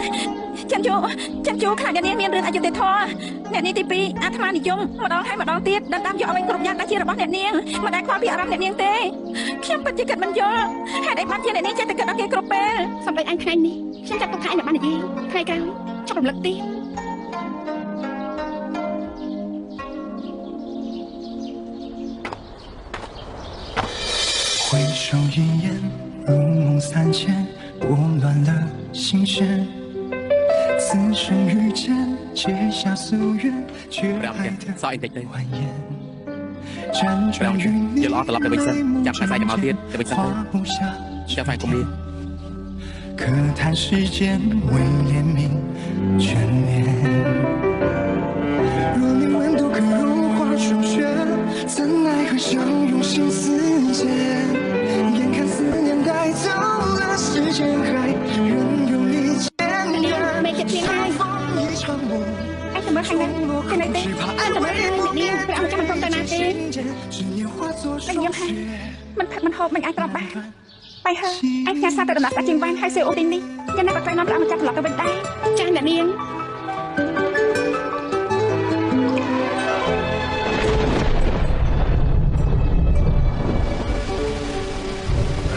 ចាំជួខ្លាចអ្នកនាងមានរឿងអយុត្តិធម៌អ្នកនាងទី2អាត្មានិយមម្ដងហើយម្ដងទៀតដណ្ដើមយកអ្វីគ្រប់យ៉ាងដែលជារបស់អ្នកនាងមិនដែលខ្វល់ពីអារម្មណ៍អ្នកនាងទេខ្ញុំពិតជាគិតមិនយល់ហេតុអីបានជាអ្នកនាងចេះតែគិតដល់គេគ្រប់ពេល សម្រាប់ឯងថ្ងៃនេះខ្ញុំចាត់ទុកថាឯងមិនបាននិយាយថ្ងៃក្រោយចប់រំលឹកទៀត 回首一眼，如梦三千，拨乱了心弦。此生遇见，结下夙愿，却爱得蜿蜒。辗转于你眉目间，画不下句点。可叹世间为怜悯眷恋。若你温度可融化霜雪，怎奈何相拥心似箭？眼看思念带走了时间，还任由你渐远。相逢一场梦，终落空，只怕爱为我面对极尽间，执念化作霜雪。 มันผัดมันหอบมันไอ้กรอบบ้าไปเถอะไอ้แค่ซาแต่ดำหนักตาจริงบ้านให้เซลล์ตินนี่ยังไงก็ใจน้ำละมันจะถลอกกันเป็นได้ ចាអ្នកនាង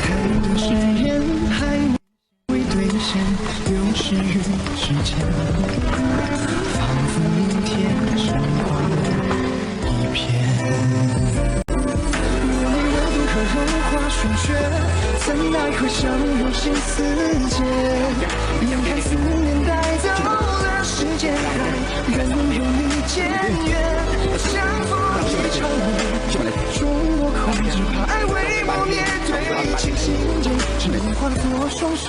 太多誓言还未兑现，流逝于指尖，仿佛明天神话一片。若你温度可融化霜雪，怎奈何相拥心似箭？眼看思念带走了时间，还任由你渐远。相逢一场梦，终落空，只怕爱为我面对尽心间，只能化作霜雪，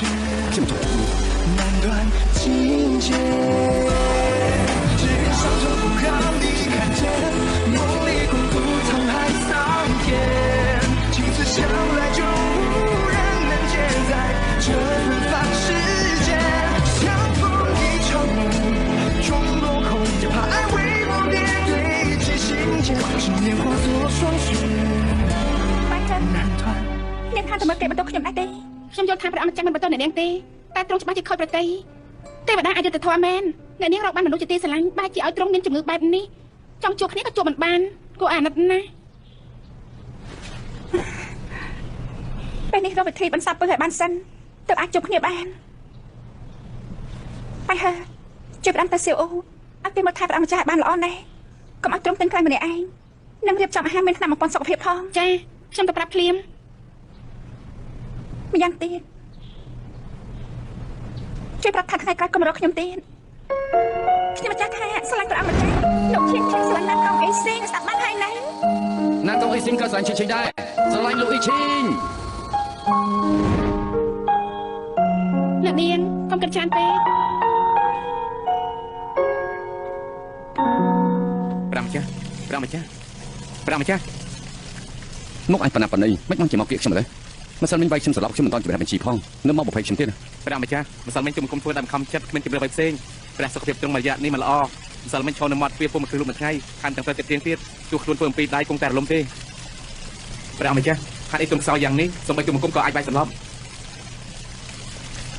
难断情结。只愿伤痛不让你看见，梦里共度沧海桑田。镜子向来就无人能解，在这纷繁世间，相逢一场梦，终落空，只怕爱为我面对尽心间，执念化作霜雪， ไปเถอะ 难断。 នាងថាទៅមើលគេបន្ទោខ្ញុំដែរទេ ខ្ញុំយល់ថាព្រះអង្គម្ចាស់មិនបន្តអ្នកនាងទេតែទ្រង់ច្បាស់ជាខូចប្រតិទេវតាអយុត្តិធម៌មែនអ្នកនាងរកបានមនុស្សជាទីស្រឡាញ់បែរជាឲ្យទ្រង់មានជំងឺបែបនេះចង់ជួបគ្នាក៏ជួបមិនបានគួរអាណិតណាស់ ពេលនេះរកវិធីបន្សាបពើឲ្យបានសិនទើបអាចជួបគ្នាបានបាយហើជួយផ្ដាំទៅសៀវអូឲ្យគេមកថែប្រាំម្ចាស់ឲ្យបានល្អណាស់កុំឲ្យទ្រង់ទាំងក្រៃម្នាក់ឯងនឹងរៀបចំអាហារមានថ្នាំបំពេញសុខភាពផងចាខ្ញុំទៅប្រាប់ភ្លាមម្យ៉ាងទៀតជួយប្រាប់ថាថ្ងៃក្រោយកុំរកខ្ញុំទៀតខ្ញុំម្ចាស់ថាស្រឡាញ់ព្រះអង្គម្ចាស់លោកឈៀងឈៀងស្រឡាញ់ណាស់កងអេស៊ីស្ដាប់បានហើយណា ណានកងអេស៊ីក៏ស្រឡាញ់ឈិញដែរស្រឡាញ់លោកអ៊ីឈីង អ្នកនាងកុំគិតច្រើនពេក ប្រាំម្ចាស់មកអញបណ្ណាបណ្ណៃមិនបានជាមកគៀកខ្ញុំទេម្សិលមិញវាយខ្ញុំសន្លប់ខ្ញុំមិនតាន់ជម្រះបញ្ជីផងនៅមក20ខ្ញុំទៀត ប្រាំម្ចាស់ម្សិលមិញខ្ញុំគុំធ្វើតាមខំចិត្តគ្មានជំរឿនអ្វីផ្សេងព្រះសុខភាពត្រង់មួយរយៈនេះមិនល្អម្សិលមិញឈរនៅមាត់ទ្វារពុំមួយគ្រឹះមួយថ្ងៃខានទាំងទៅទៀតទៀតជួខ្លួនធ្វើអំពីដៃគង់តែរលំទេប្រាំម្ចាស់ហាត់អីទុំខ្សោយយ៉ាងនេះសូម្បីទុំគុំក៏អាចវាយសន្លប់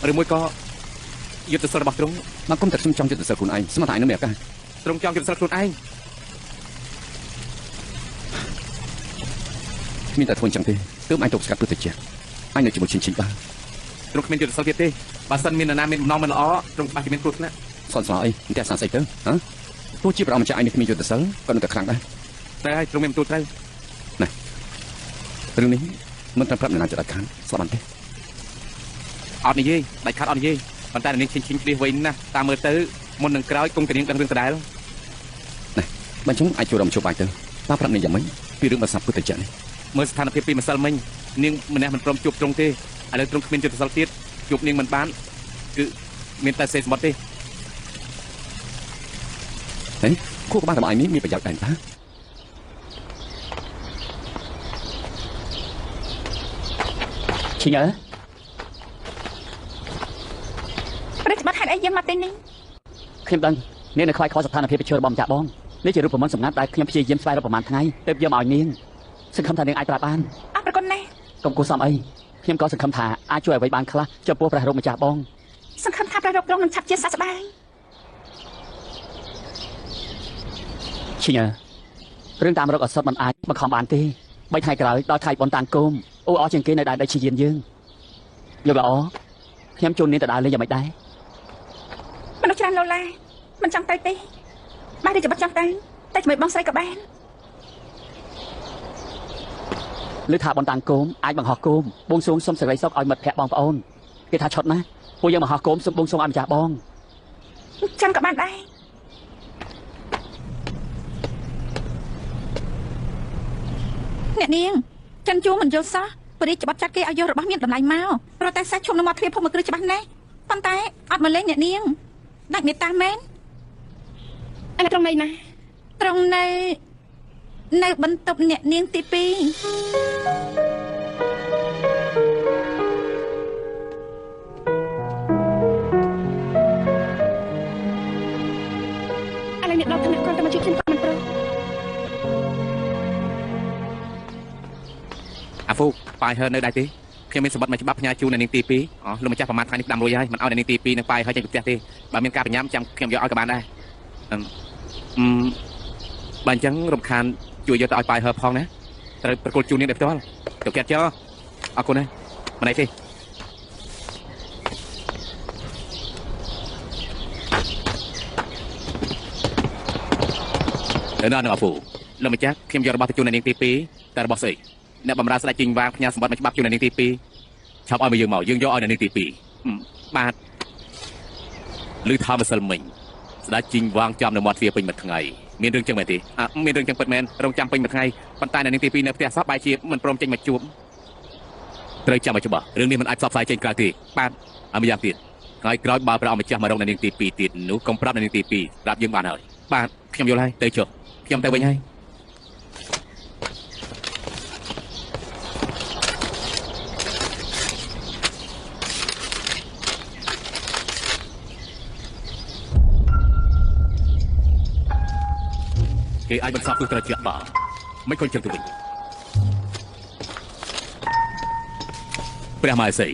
ឬមួយក៏យុទ្ធសាស្ត្ររបស់ទ្រង់ មកគុំតែខ្ញុំចង់យុទ្ធសាស្ត្រខ្លួនឯងស្មារតីនៅមានឱកាស ទ្រង់ចង់យុទ្ធសាស្ត្រខ្លួនឯង មានតែធ្វើអញ្ចឹងទេទើបអញទៅស្កាត់ព្រឹត្តិជាអញនៅជាមួយឈិញបាទ ទ្រង់គ្មានយុទ្ធសាស្ត្រទៀតទេបើសិនមាននរណាមានបំណងមិនល្អទ្រង់ច្បាស់ជាមានគ្រោះថ្នាក់ សនស្លោអីមិនតែសាស្អីទៅហ៎ទោះជាព្រះអង្គម្ចាស់អញនេះគ្មានយុទ្ធសាស្ត្រក៏នៅតែខ្លាំងដែរ តែឲ្យទ្រង់មានបន្ទូលត្រូវ រឿងនេះមិនត្រូវប្រាប់អ្នកណាចដាច់ខានស្លាប់អត់ទេ អត់និយាយដាច់ខាត់អត់និយាយប៉ុន្តែនេះឈិញឈិញគ្នាវិញណាតាមមើលទៅមុននឹងក្រោយគង់តែនាងដឹងរឿងដដែល បើអញ្ចឹងអាចចូលរំជួបបាយទៅតាមប្រាប់នេះយ៉ាងម៉េចពីរឿងបាសាពុទ្ធចក្រនេះ មើលស្ថានភាពពីម្សិលមិញនាងម្នាក់មិនព្រមជួបទ្រង់ទេឥឡូវទ្រង់គ្មានយុទ្ធសាស្ត្រទៀតជួបនាងមិនបានគឺមានតែសេសមុទ្រទេ ហេគូក្បាលរបស់អញនេះមានប្រយោជន៍ដែរតា ឈិញអើ ប្រតិបត្តិហេតុអីយាមមកទីនេះ ខ្ញុំដឹងនាងនៅខ្វាយខ្វល់ស្ថានភាពប្រជុំរបស់ម្ចាស់បងនេះជារូបមន្តសម្ងាត់ដែលខ្ញុំព្យាយាមស្វែងរកប្រហែលថ្ងៃទើបយកមកឲ្យនាងសង្ឃឹមថានាងអាចប្រាប់បាន អរគុណណាស់ កុំគួរសមអីខ្ញុំក៏សង្ឃឹមថាអាចជួយអ្វីបានខ្លះចំពោះព្រះរកម្ចាស់បង សង្ឃឹមថាព្រះរកគ្រងនឹងឆាប់ជាសះស្បើយ ឈិញអើរឿងតាមរកអសត់មិនអាចបង្ខំបានទេ3ថ្ងៃក្រោយដល់ថ្ងៃបុណ្យតាំងគោមអូអស់ជាងគេនៅដែរដីជាយានយើងយកល្អខ្ញុំជូននាងទៅដើរលេងយ៉ាងម៉េចដែរ មនុស្សច្រើនលោឡាមិនចង់ទៅទេបានតែចាំចង់ទៅតែជាមួយបងស្រីក៏បាន ឬថាបុណ្យតាំងគោមអាចបង្ហោះគោមបួងសួងសុំសេរីសុខឲ្យមិត្តភក្តិបងប្អូនគេថាឆុតណាពួកយើងបង្ហោះគោមសុំបួងសួងឲ្យម្ចាស់បង ចាំក៏បានដែរអ្នកនាងចិនជួមិនយល់សោះបរិយាច្បាប់ចាត់គេឲ្យយករបស់មានតម្លៃមកព្រោះតែសាច់ឈុំនៅមាត់ទ្វារភូមិគ្រឹះច្បាស់ណាស់ប៉ុន្តែអត់មកលេងអ្នកនាងដាច់មេត្តាមែនអីត្រង់ណីណាត្រង់នៅបន្ទប់អ្នកនាងទី2ឥឡូវអ្នកដល់ថ្នាក់គាត់ទៅមកជួយខ្ញុំមិនព្រោះ អាហ្វូបាយហើនៅដែរទេខ្ញុំមានសម្បត្តិមួយច្បាប់ផ្ញើជូននៅនាងទី2អូលោកម្ចាស់ប្រមាណថ្ងៃនេះផ្ដាំរួចហើយមិនឲ្យនៅនាងទី2នឹងបាយហើយចេញពីផ្ទះទេបើមានការបញ្ញាចាំខ្ញុំយកឲ្យក៏បានដែរបើអញ្ចឹងរំខានជួយយកទៅឲ្យបាយហើផងណាត្រូវប្រគល់ជូននាងដោយផ្ទាល់ទៅកាត់ចោអរគុណណាមិនអីទេនៅណាអាហ្វូលោកម្ចាស់ខ្ញុំយករបស់ទៅជូននៅនាងទី2តែរបស់ស្អី អ្នកបំរើស្ដេចជីងវាងផ្ញើសម្បត្តិមួយច្បាប់ជូននៅនាងទី2ឆាប់ឲ្យមកយើងមកយើងយកឲ្យនៅនាងទី2បាទឮថាម្សិលមិញស្ដេចជីងវាងចាំនៅមាត់ទ្វារពេញមួយថ្ងៃមានរឿងចឹងមែនទេមានរឿងចឹងពិតមែនរងចាំពេញមួយថ្ងៃប៉ុន្តែនៅនាងទី2នៅផ្ទះសោះបែរជាមិនព្រមចេញមកជួបត្រូវចាំឲ្យច្បាស់រឿងនេះមិនអាចផ្សព្វផ្សាយចេញក្រៅទេបាទឲ្យម្យ៉ាងទៀតថ្ងៃក្រោយបើព្រះអង្គម្ចាស់មករកនៅនាងទី2ទៀតនោះកុំប្រាប់នៅនាងទី2ប្រាប់យើងបានហើយបាទខ្ញុំយល់ហើយទៅចុះខ្ញុំទៅវិញហើយ គេអាចបន្សាបទោះត្រជាក់បាទមិនខុសចឹងទៅវិញព្រះមហាសី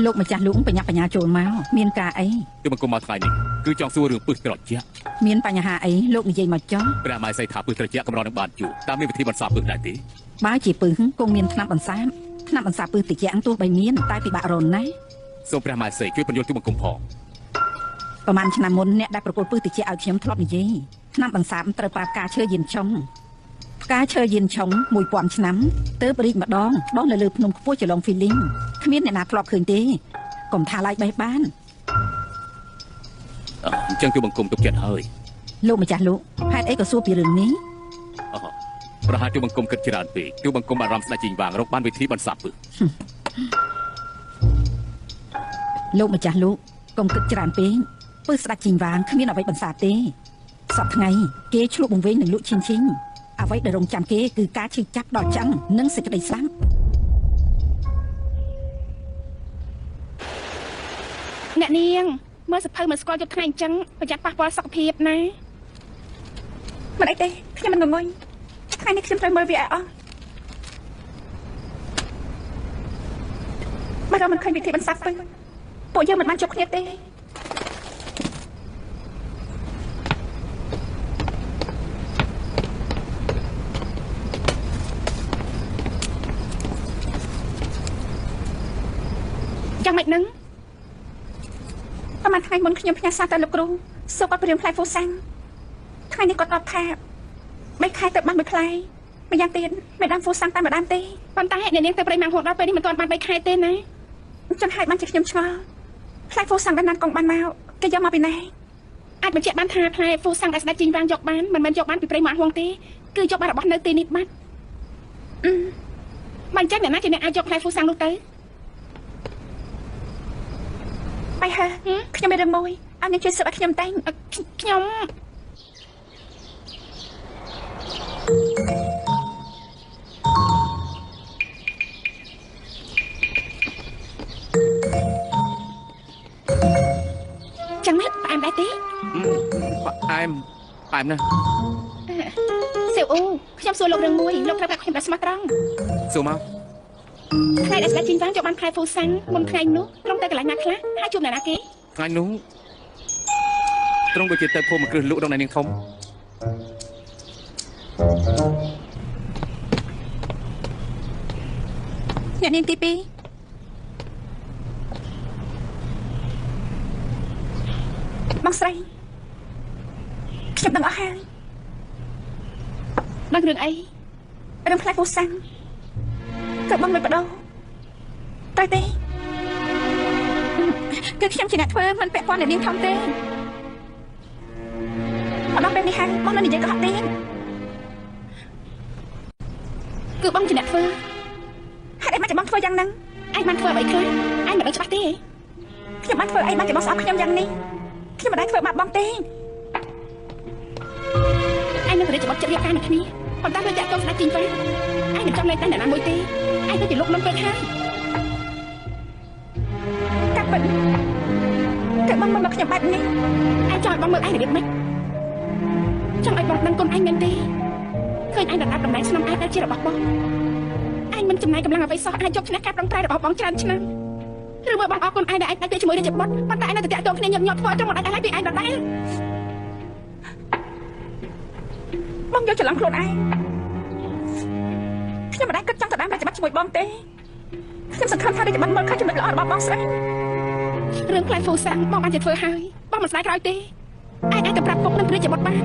លោកម្ចាស់លួងបញ្ញាបញ្ញាចូលមកមានការអី គឺមកគុំមកថ្ងៃនេះគឺចង់សួររឿងពឹសត្រជាក់ មានបញ្ហាអីលោកនិយាយមកចុះ ព្រះមហាសីថាពឹសត្រជាក់កម្រនឹងបានជួបតាមមានវិធីបន្សាបពឹសដែរទេ បើជាពឹសគង់មានថ្នាំបន្សាប ថ្នាំបន្សាបពឹសតិចទោះបីមានតែពិបាករនណា សូមព្រះមហាសីជួយបញ្យល់ទូបង្គំផង ប្រហែលឆ្នាំមុនអ្នកដែលប្រកួតពឹសតិចឲ្យខ្ញុំធ្លាប់និយាយថ្នាំបន្សាបត្រូវប្រើផ្កាឈើយៀនឆុងផ្កាឈើយៀនឆុង1000ឆ្នាំទើបរីកម្ដងដុះនៅលើភ្នំខ្ពស់ចលង feeling គ្មានអ្នកណាធ្លាប់ឃើញទេកុំថាឡាយបេះបាន អញ្ចឹងទូបង្គំទុកចិត្តហើយ លោកម្ចាស់លោកហេតុអីក៏សួរពីរឿងនេះ ប្រហែលទូបង្គំគិតច្រើនពេកទូបង្គំបារម្ភស្ដេចជីងវាងរកបានវិធីបន្សាបពឹស លោកម្ចាស់លោកកុំគិតច្រើនពេកពឹសស្ដាច់ជីងវាងគ្មានអ្វីបន្សាបទេសប្តាហ៍ថ្ងៃគេឆ្លុះបង្វេងនឹងលក់ឈិញឈិញអ្វីដែលរងចាំគេគឺការឈឺចាប់ដល់ចាំងនិងសេចក្តីស្លាប់ អ្នកនាងមើលសភៅមិនស្គាល់យកថ្ងៃអញ្ចឹងប្រយ័ត្នប៉ះពាល់សុខភាពណាមិនអីទេខ្ញុំមិនងងុយថ្ងៃនេះខ្ញុំត្រូវមើលវាឲ្យអស់បើเราមិនឃើញវិធីបន្សាបពឹសពួកយើងមិនបានជួបគ្នាទេយ៉ាងម៉េចនឹងប្រហែលថ្ងៃមុនខ្ញុំផ្ញើសារទៅលោកគ្រូសូមអត់ព្រៀងផ្លែហ្វូសាំងថ្ងៃនេះគាត់អត់ថា3ខែទៅបាន1ផ្លែម្យ៉ាងទៀតមិនដាំហ្វូសាំងតែម្ដងទេប៉ុន្តែអ្នកនាងទៅព្រៃម៉ាំងហួតដល់ពេលនេះមិនទាន់បាន3ខែទេណាចឹងហេតុបានជាខ្ញុំឆ្ងល់ផ្លែហ្វូសាំងដែលណាត់កងបានមកគេយកមកពីណាអាចបញ្ជាក់បានថាផ្លែហ្វូសាំងដែលស្ដេចជីងវាងយកបានមិនមែនយកបានពីព្រៃម៉ាំងហួងទេគឺយកបានរបស់នៅទីនេះបាត់មិនចឹងអ្នកណាជាអ្នកអាចយកផ្លែហ្វូសាំងនោះទៅបាយហើខ្ញុំមានរឿងមួយអត់អ្នកជួយសឹកឲ្យខ្ញុំតែងខ្ញុំចឹងម៉េចផ្អែមដែរទេ ផ្អែមណាស់ សេវអ៊ូខ្ញុំសួរលោករឿងមួយលោកត្រូវប្រាប់ខ្ញុំដល់ស្មោះត្រង់ សួរមក ថ្ងៃដែលស្ដេចជីងវាងយកបានផ្លែហ្វូសាំងមុនថ្ងៃនោះត្រង់ទៅកន្លែងណាខ្លះហើយជួបអ្នកណាគេ ថ្ងៃនោះត្រង់ដូចជាទៅភូមិគ្រឹះលក់ដល់អ្នកនាងធំ អ្នកនាងទី2បងស្រីខ្ញុំដឹងអស់ហើយដឹងរឿងអីរឿងផ្លែហ្វូសាំងក៏បងមិនបដោតែទេគឺខ្ញុំជាអ្នកធ្វើមិនពាក់ព័ន្ធអ្នកនាងធំទេមកដល់ពេលនេះហើយបងនៅនិយាយកុហកទេគឺបងជាអ្នកធ្វើហេតុអីមកចាំបងធ្វើយ៉ាងហ្នឹងឯងបានធ្វើអ្វីខ្លះឯងមិនដឹងច្បាស់ទេខ្ញុំបានធ្វើអីបានជាបងស្អប់ខ្ញុំយ៉ាងនេះខ្ញុំមិនដែលធ្វើបាបបងទេឯងនឹងរៀបចំចិត្តរៀបការនឹងគ្នាប៉ុន្តែពេលតាក់ទងស្ដេចជីងវាងឯងមិនចង់លេងតែអ្នកណាមួយទេឯងទៅជាលោកនំពេកហើយកាប់ពិតតែបងមកខ្ញុំបែបនេះឯងចង់ឲ្យបងមើលឯងរបៀបម៉េចចង់ឲ្យបងដឹងគុណឯងមែនទេឃើញឯងដណ្ដើមតំណែងឆ្នាំឯងដែលជារបស់បងឯងមិនចំណាយកម្លាំងអ្វីសោះអាចយកឈ្នះការប្រឹងប្រែងរបស់បងច្រើនឆ្នាំឬមើលបងអរគុណឯងដែលឯងដាច់ជាមួយរាជបុត្រប៉ុន្តែឯងនៅតែតាក់ទងគ្នាញឹកញាប់ធ្វើចង់មកដាច់ឯងពីឯងដដែលបងយកច្រឡំខ្លួនឯងខ្ញុំមិនដែលគិតចង់ទៅដើមរាជបុត្រជាមួយបងទេខ្ញុំសង្ឃឹមថារាជបុត្រមើលឃើញចំណុចល្អរបស់បងស្រីរឿងផ្លែហ្វូសាំងបងបានជាធ្វើហើយបងមិនស្ដាយក្រោយទេឯងអាចទៅប្រាប់ពុកនឹងរាជបុត្របាន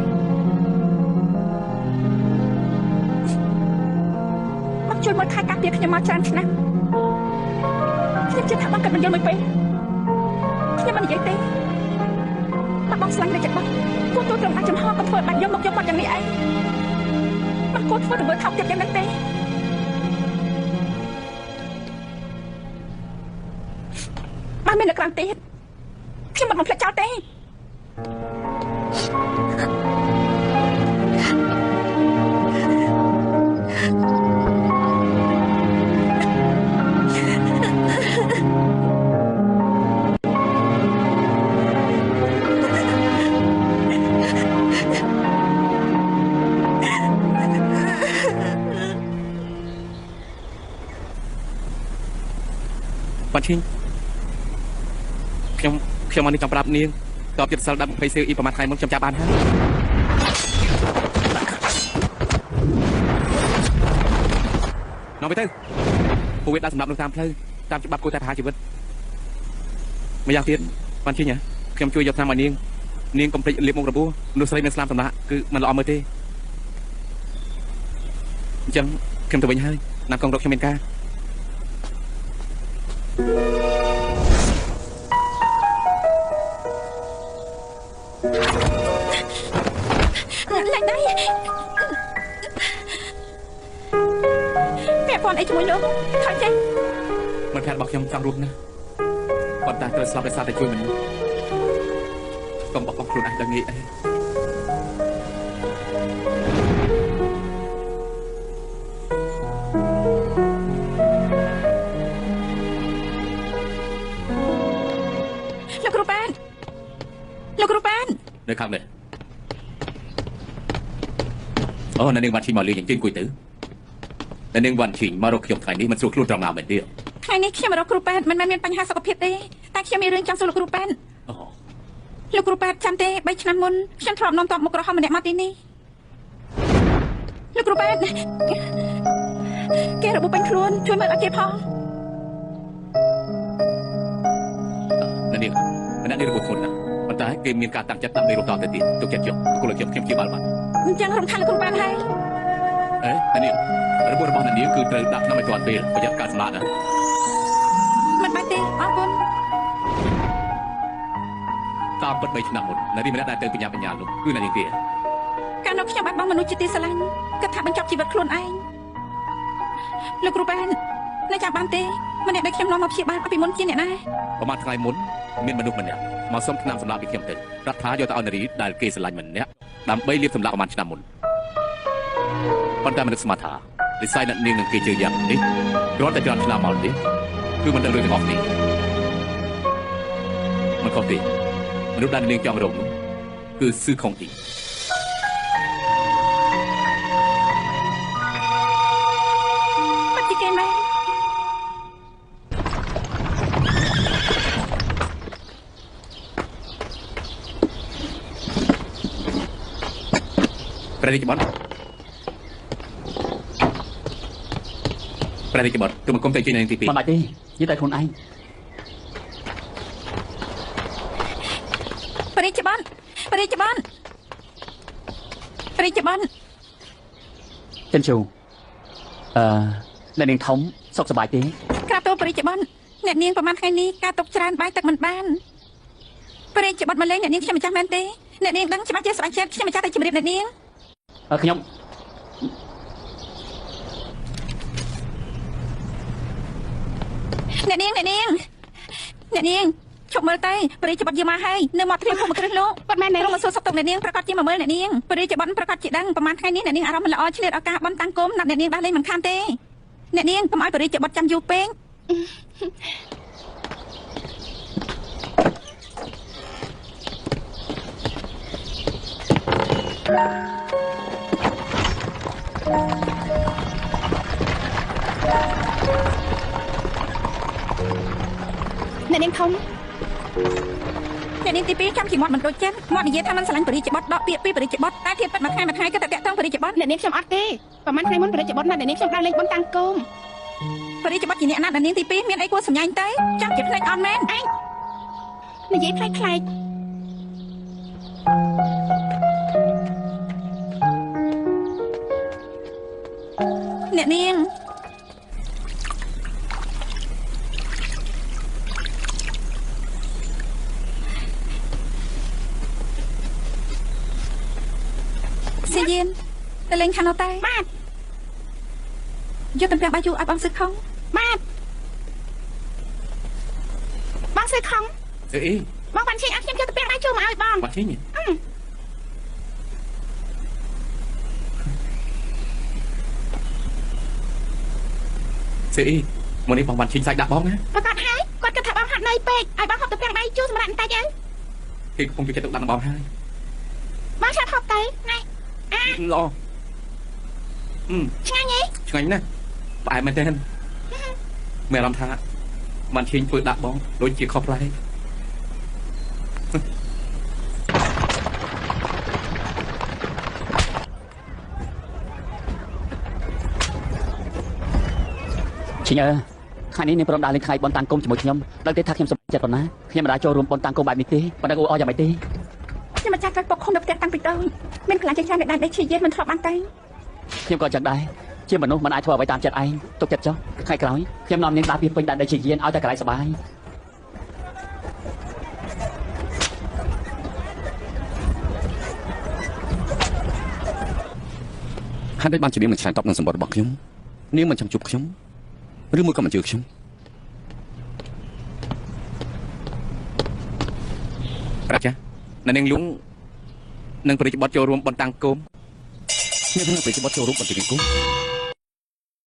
បងជួយមើលថែការពារខ្ញុំមកច្រើនឆ្នាំខ្ញុំជឿថាបងគិតមិនយល់មួយពេលខ្ញុំមិននិយាយទេបើបងស្លាញ់រាជបុត្រគួរទូត្រង់អាចចំហក៏ធ្វើបាច់យកមកយកបាត់យ៉ាងនេះឯងមិនគួរធ្វើទៅមើលថោកចិត្តយ៉ាងហ្នឹងទេបានមាននៅក្រៅទៀតខ្ញុំមិនបំភ្លេចចោលទេបាទឈិញខ្ញុំមកនេះចង់ប្រាប់នាងតបចិត្តសិល10 20 CE ប្រហែលថ្ងៃមុនខ្ញុំចាប់បានហើយនាំទៅ ពួកវាដាក់សម្រាប់នៅតាមផ្លូវតាមច្បាប់គួរតែប្រហារជីវិតម្យ៉ាងទៀតបានជិញហ៎ខ្ញុំជួយយកថ្នាំឲ្យនាងកុំភ្លេចលាបមុខរបួសមនុស្សស្រីនៅស្លាមសម្រាប់គឺមិនល្អមើលទេអញ្ចឹងខ្ញុំទៅវិញហើយណាំកងរកខ្ញុំមានការ ឡើងដៃពាក់ព័ន្ធអីជាមួយលោកថយចេញ មិនផាត់របស់ខ្ញុំចង់រួមណាប៉ុន្តែត្រូវស្លាប់ដោយសារតែជួយមនុស្សកុំបោះបង់ខ្លួនឯងដល់ងាយអី លោកគ្រូប៉ែនលោកគ្រូប៉ែន នៅខាងនេះអូនៅនាងវ៉ាន់ឈីមកលីយ៉ាងជិញគួយទៅនៅនាងវ៉ាន់ឈីមករកខ្ញុំថ្ងៃនេះមិនស្រួលខ្លួនត្រង់ណាមែនទេ ថ្ងៃនេះខ្ញុំមករកគ្រូប៉ែនមិនមែនមានបញ្ហាសុខភាពទេតែខ្ញុំមានរឿងចង់សួរលោកគ្រូប៉ែន អូ លោកគ្រូប៉ែនចាំទេ3ឆ្នាំមុនខ្ញុំធ្លាប់នាំតបមុខក្រហមម្នាក់មកទីនេះលោកគ្រូប៉ែនគេរបបពេញខ្លួនជួយមើលអត់គេផង នៅនាងម្នាក់នេះរបួសធ្ងន់ណាស់ប៉ុន្តែគេមានការតាំងចិត្តដាក់មេរោគតទៅទៀតទុកចិត្តយកគោលខ្ញុំព្យាបាលបាន អញ្ចឹងរំខានលោកគ្រូប៉ែនហើយ អេនៅនាងរបួសរបស់នៅនាងគឺត្រូវដាក់ថ្នាំឲ្យទាន់ពេលប្រយ័ត្នការសម្លាប់ណា មិនបាច់ទេអរគុណ តាមពិត3ឆ្នាំមុននារីម្នាក់ដែលទៅបញ្ញានោះគឺនៅនាងទេ កាលនោះខ្ញុំបាត់បង់មនុស្សជាទីស្រឡាញ់គិតថាបញ្ចប់ជីវិតខ្លួនឯងលោកគ្រូប៉ែននៅចាំបានទេម្នាក់ដែលខ្ញុំនាំមកព្យាបាលពីមុនជាអ្នកណា ប្រហែលថ្ងៃមុនមានមនុស្សម្នាក់មកសុំថ្នាំសម្លាប់ពីខ្ញុំទៅរដ្ឋាយកទៅឲ្យនារីដែលគេស្រឡាញ់ម្នាក់ដើម្បីលាបសម្លាប់ប្រហែលឆ្នាំមុនប៉ុន្តែមនុស្សស្មាថានិស័យអ្នកនាងនឹងគេជឿយ៉ាងនេះគ្រាន់តែច្រើនឆ្នាំមកទេគឺមិនដឹងរឿងទាំងអស់នេះមិនខុសទេមនុស្សដែលនាងចង់រកនោះគឺស៊ឺខុងទី បាត់ពីគេមែន ព្រះរាជបុត្រព្រះរាជបុត្រទូមកគុំទៅជិះនៅទី2 មិនបាច់ទេនិយាយតែខ្លួនឯង បរិជ្ជបនបរិជ្ជបនបរិជ្ជបន ចិនជូអ្នកនាងធំសុខសប្បាយទេ ក្រាបទូលបរិជ្ជបនអ្នកនាងប្រហែលថ្ងៃនេះការຕົកច្រើនបាយទឹកមិនបានបរិជ្ជបនមកលេងអ្នកនាងខ្ញុំម្ចាស់មែនទេអ្នកនាងដឹងច្បាស់ជាស្បែកចិត្តខ្ញុំម្ចាស់តែជម្រាបអ្នកនាង ខ្ញុំ អ្នកនាងជប់មើលទៅបរិជ្ជបនយកមកហើយនៅមាត់ទ្វារភូមិគ្រឹះលោកបាត់មែនរកមកសួរសុខទុក្ខអ្នកនាងប្រកាសជាមកមើលអ្នកនាងបរិជ្ជបនប្រកាសជាដឹងប្រហែលថ្ងៃនេះអ្នកនាងអារម្មណ៍មិនល្អឆ្លៀតឱកាសបន់តាំងគុំណាត់អ្នកនាងដោះលែងមិនខានទេអ្នកនាងកុំឲ្យបរិជ្ជបនចាំយូរពេក អ្នកនាងធំអ្នកនាងទី2ចាំជាមាត់មិនដូចចិត្តមាត់និយាយថាមិនស្រឡាញ់បរិជ្ជបត់ដកពាក្យពីបរិជ្ជបត់តែធៀបពិតមួយថ្ងៃក៏តែតាក់ទងបរិជ្ជបត់អ្នកនាងខ្ញុំអត់ទេប្រហែលថ្ងៃមុនបរិជ្ជបត់ណាស់អ្នកនាងខ្ញុំដើរលេងបន់តាំងគុំបរិជ្ជបត់ជាអ្នកណាអ្នកនាងទី2មានអីគួរសម្ញែងទៅចាំជាផ្នែកអត់មែនឯងនិយាយផ្លែកអ្នកនាង សេយានទៅលេងខាងនោះតែបាទយកតំពាំងបាយជូរឲ្យបងសឹកខំបាទបងសឹកខំ អី បងបានឈិញឲ្យខ្ញុំយកតំពាំងបាយជូរមកឲ្យបង បាត់ឈិញ ស្អីមកនេះបងបានឈិញសាច់ដាក់បងណា ប្រកាសហើយគាត់គិតថាបងហាត់នៅពេកឲ្យបងហូបតំពាំងបាយជូរសម្រាប់បន្តិចទៅ គេកំពុងជួយចិត្តទុកដាក់បងហើយ បងឆាប់ហូបទៅណែ ល្អ ឆ្ងាញ់ហ៎ ឆ្ងាញ់ណាស់ផ្អែមមែនទេមានអារម្មណ៍ថាបានឈិញធ្វើដាក់បងដូចជាខុសប្លែក ឈិញ ថ្ងៃនេះនាងព្រមដើរលេងថ្ងៃបនតាំងគុំជាមួយខ្ញុំដឹងទេថាខ្ញុំសម្រេចចិត្តប៉ុណ្ណាខ្ញុំមិនដាចូលរួមបនតាំងគុំបែបនេះទេប៉ុន្តែអ៊ូអរយ៉ាងម៉េចទេ ខ្ញុំម្ចាស់ត្រូវពុកឃុំនៅផ្ទះតាំងពីដើមមានខ្លាចជាច្រើនអ្នកដែលជាយានមិនធ្លាប់បានតែង ខ្ញុំក៏ចឹងដែរជាមនុស្សមិនអាចធ្វើអ្វីតាមចិត្តឯងទុកចិត្តចុះថ្ងៃក្រោយខ្ញុំនាំនាងដើរពីពេញដែនដីជាយានឲ្យតែកន្លែងសុបាយ ហេតុដូចម្បានជានាងមិនឆ្លើយតបនឹងសម្បត្តិរបស់ខ្ញុំនាងមិនចង់ជួបខ្ញុំឬមួយក៏មិនជឿខ្ញុំ ប្រាចានៅនាងលួងនឹងប្រតិបត្តិចូលរួមបនតាំងគុំ នាងនឹងប្រតិបត្តិចូលរួមបន្តិចគូ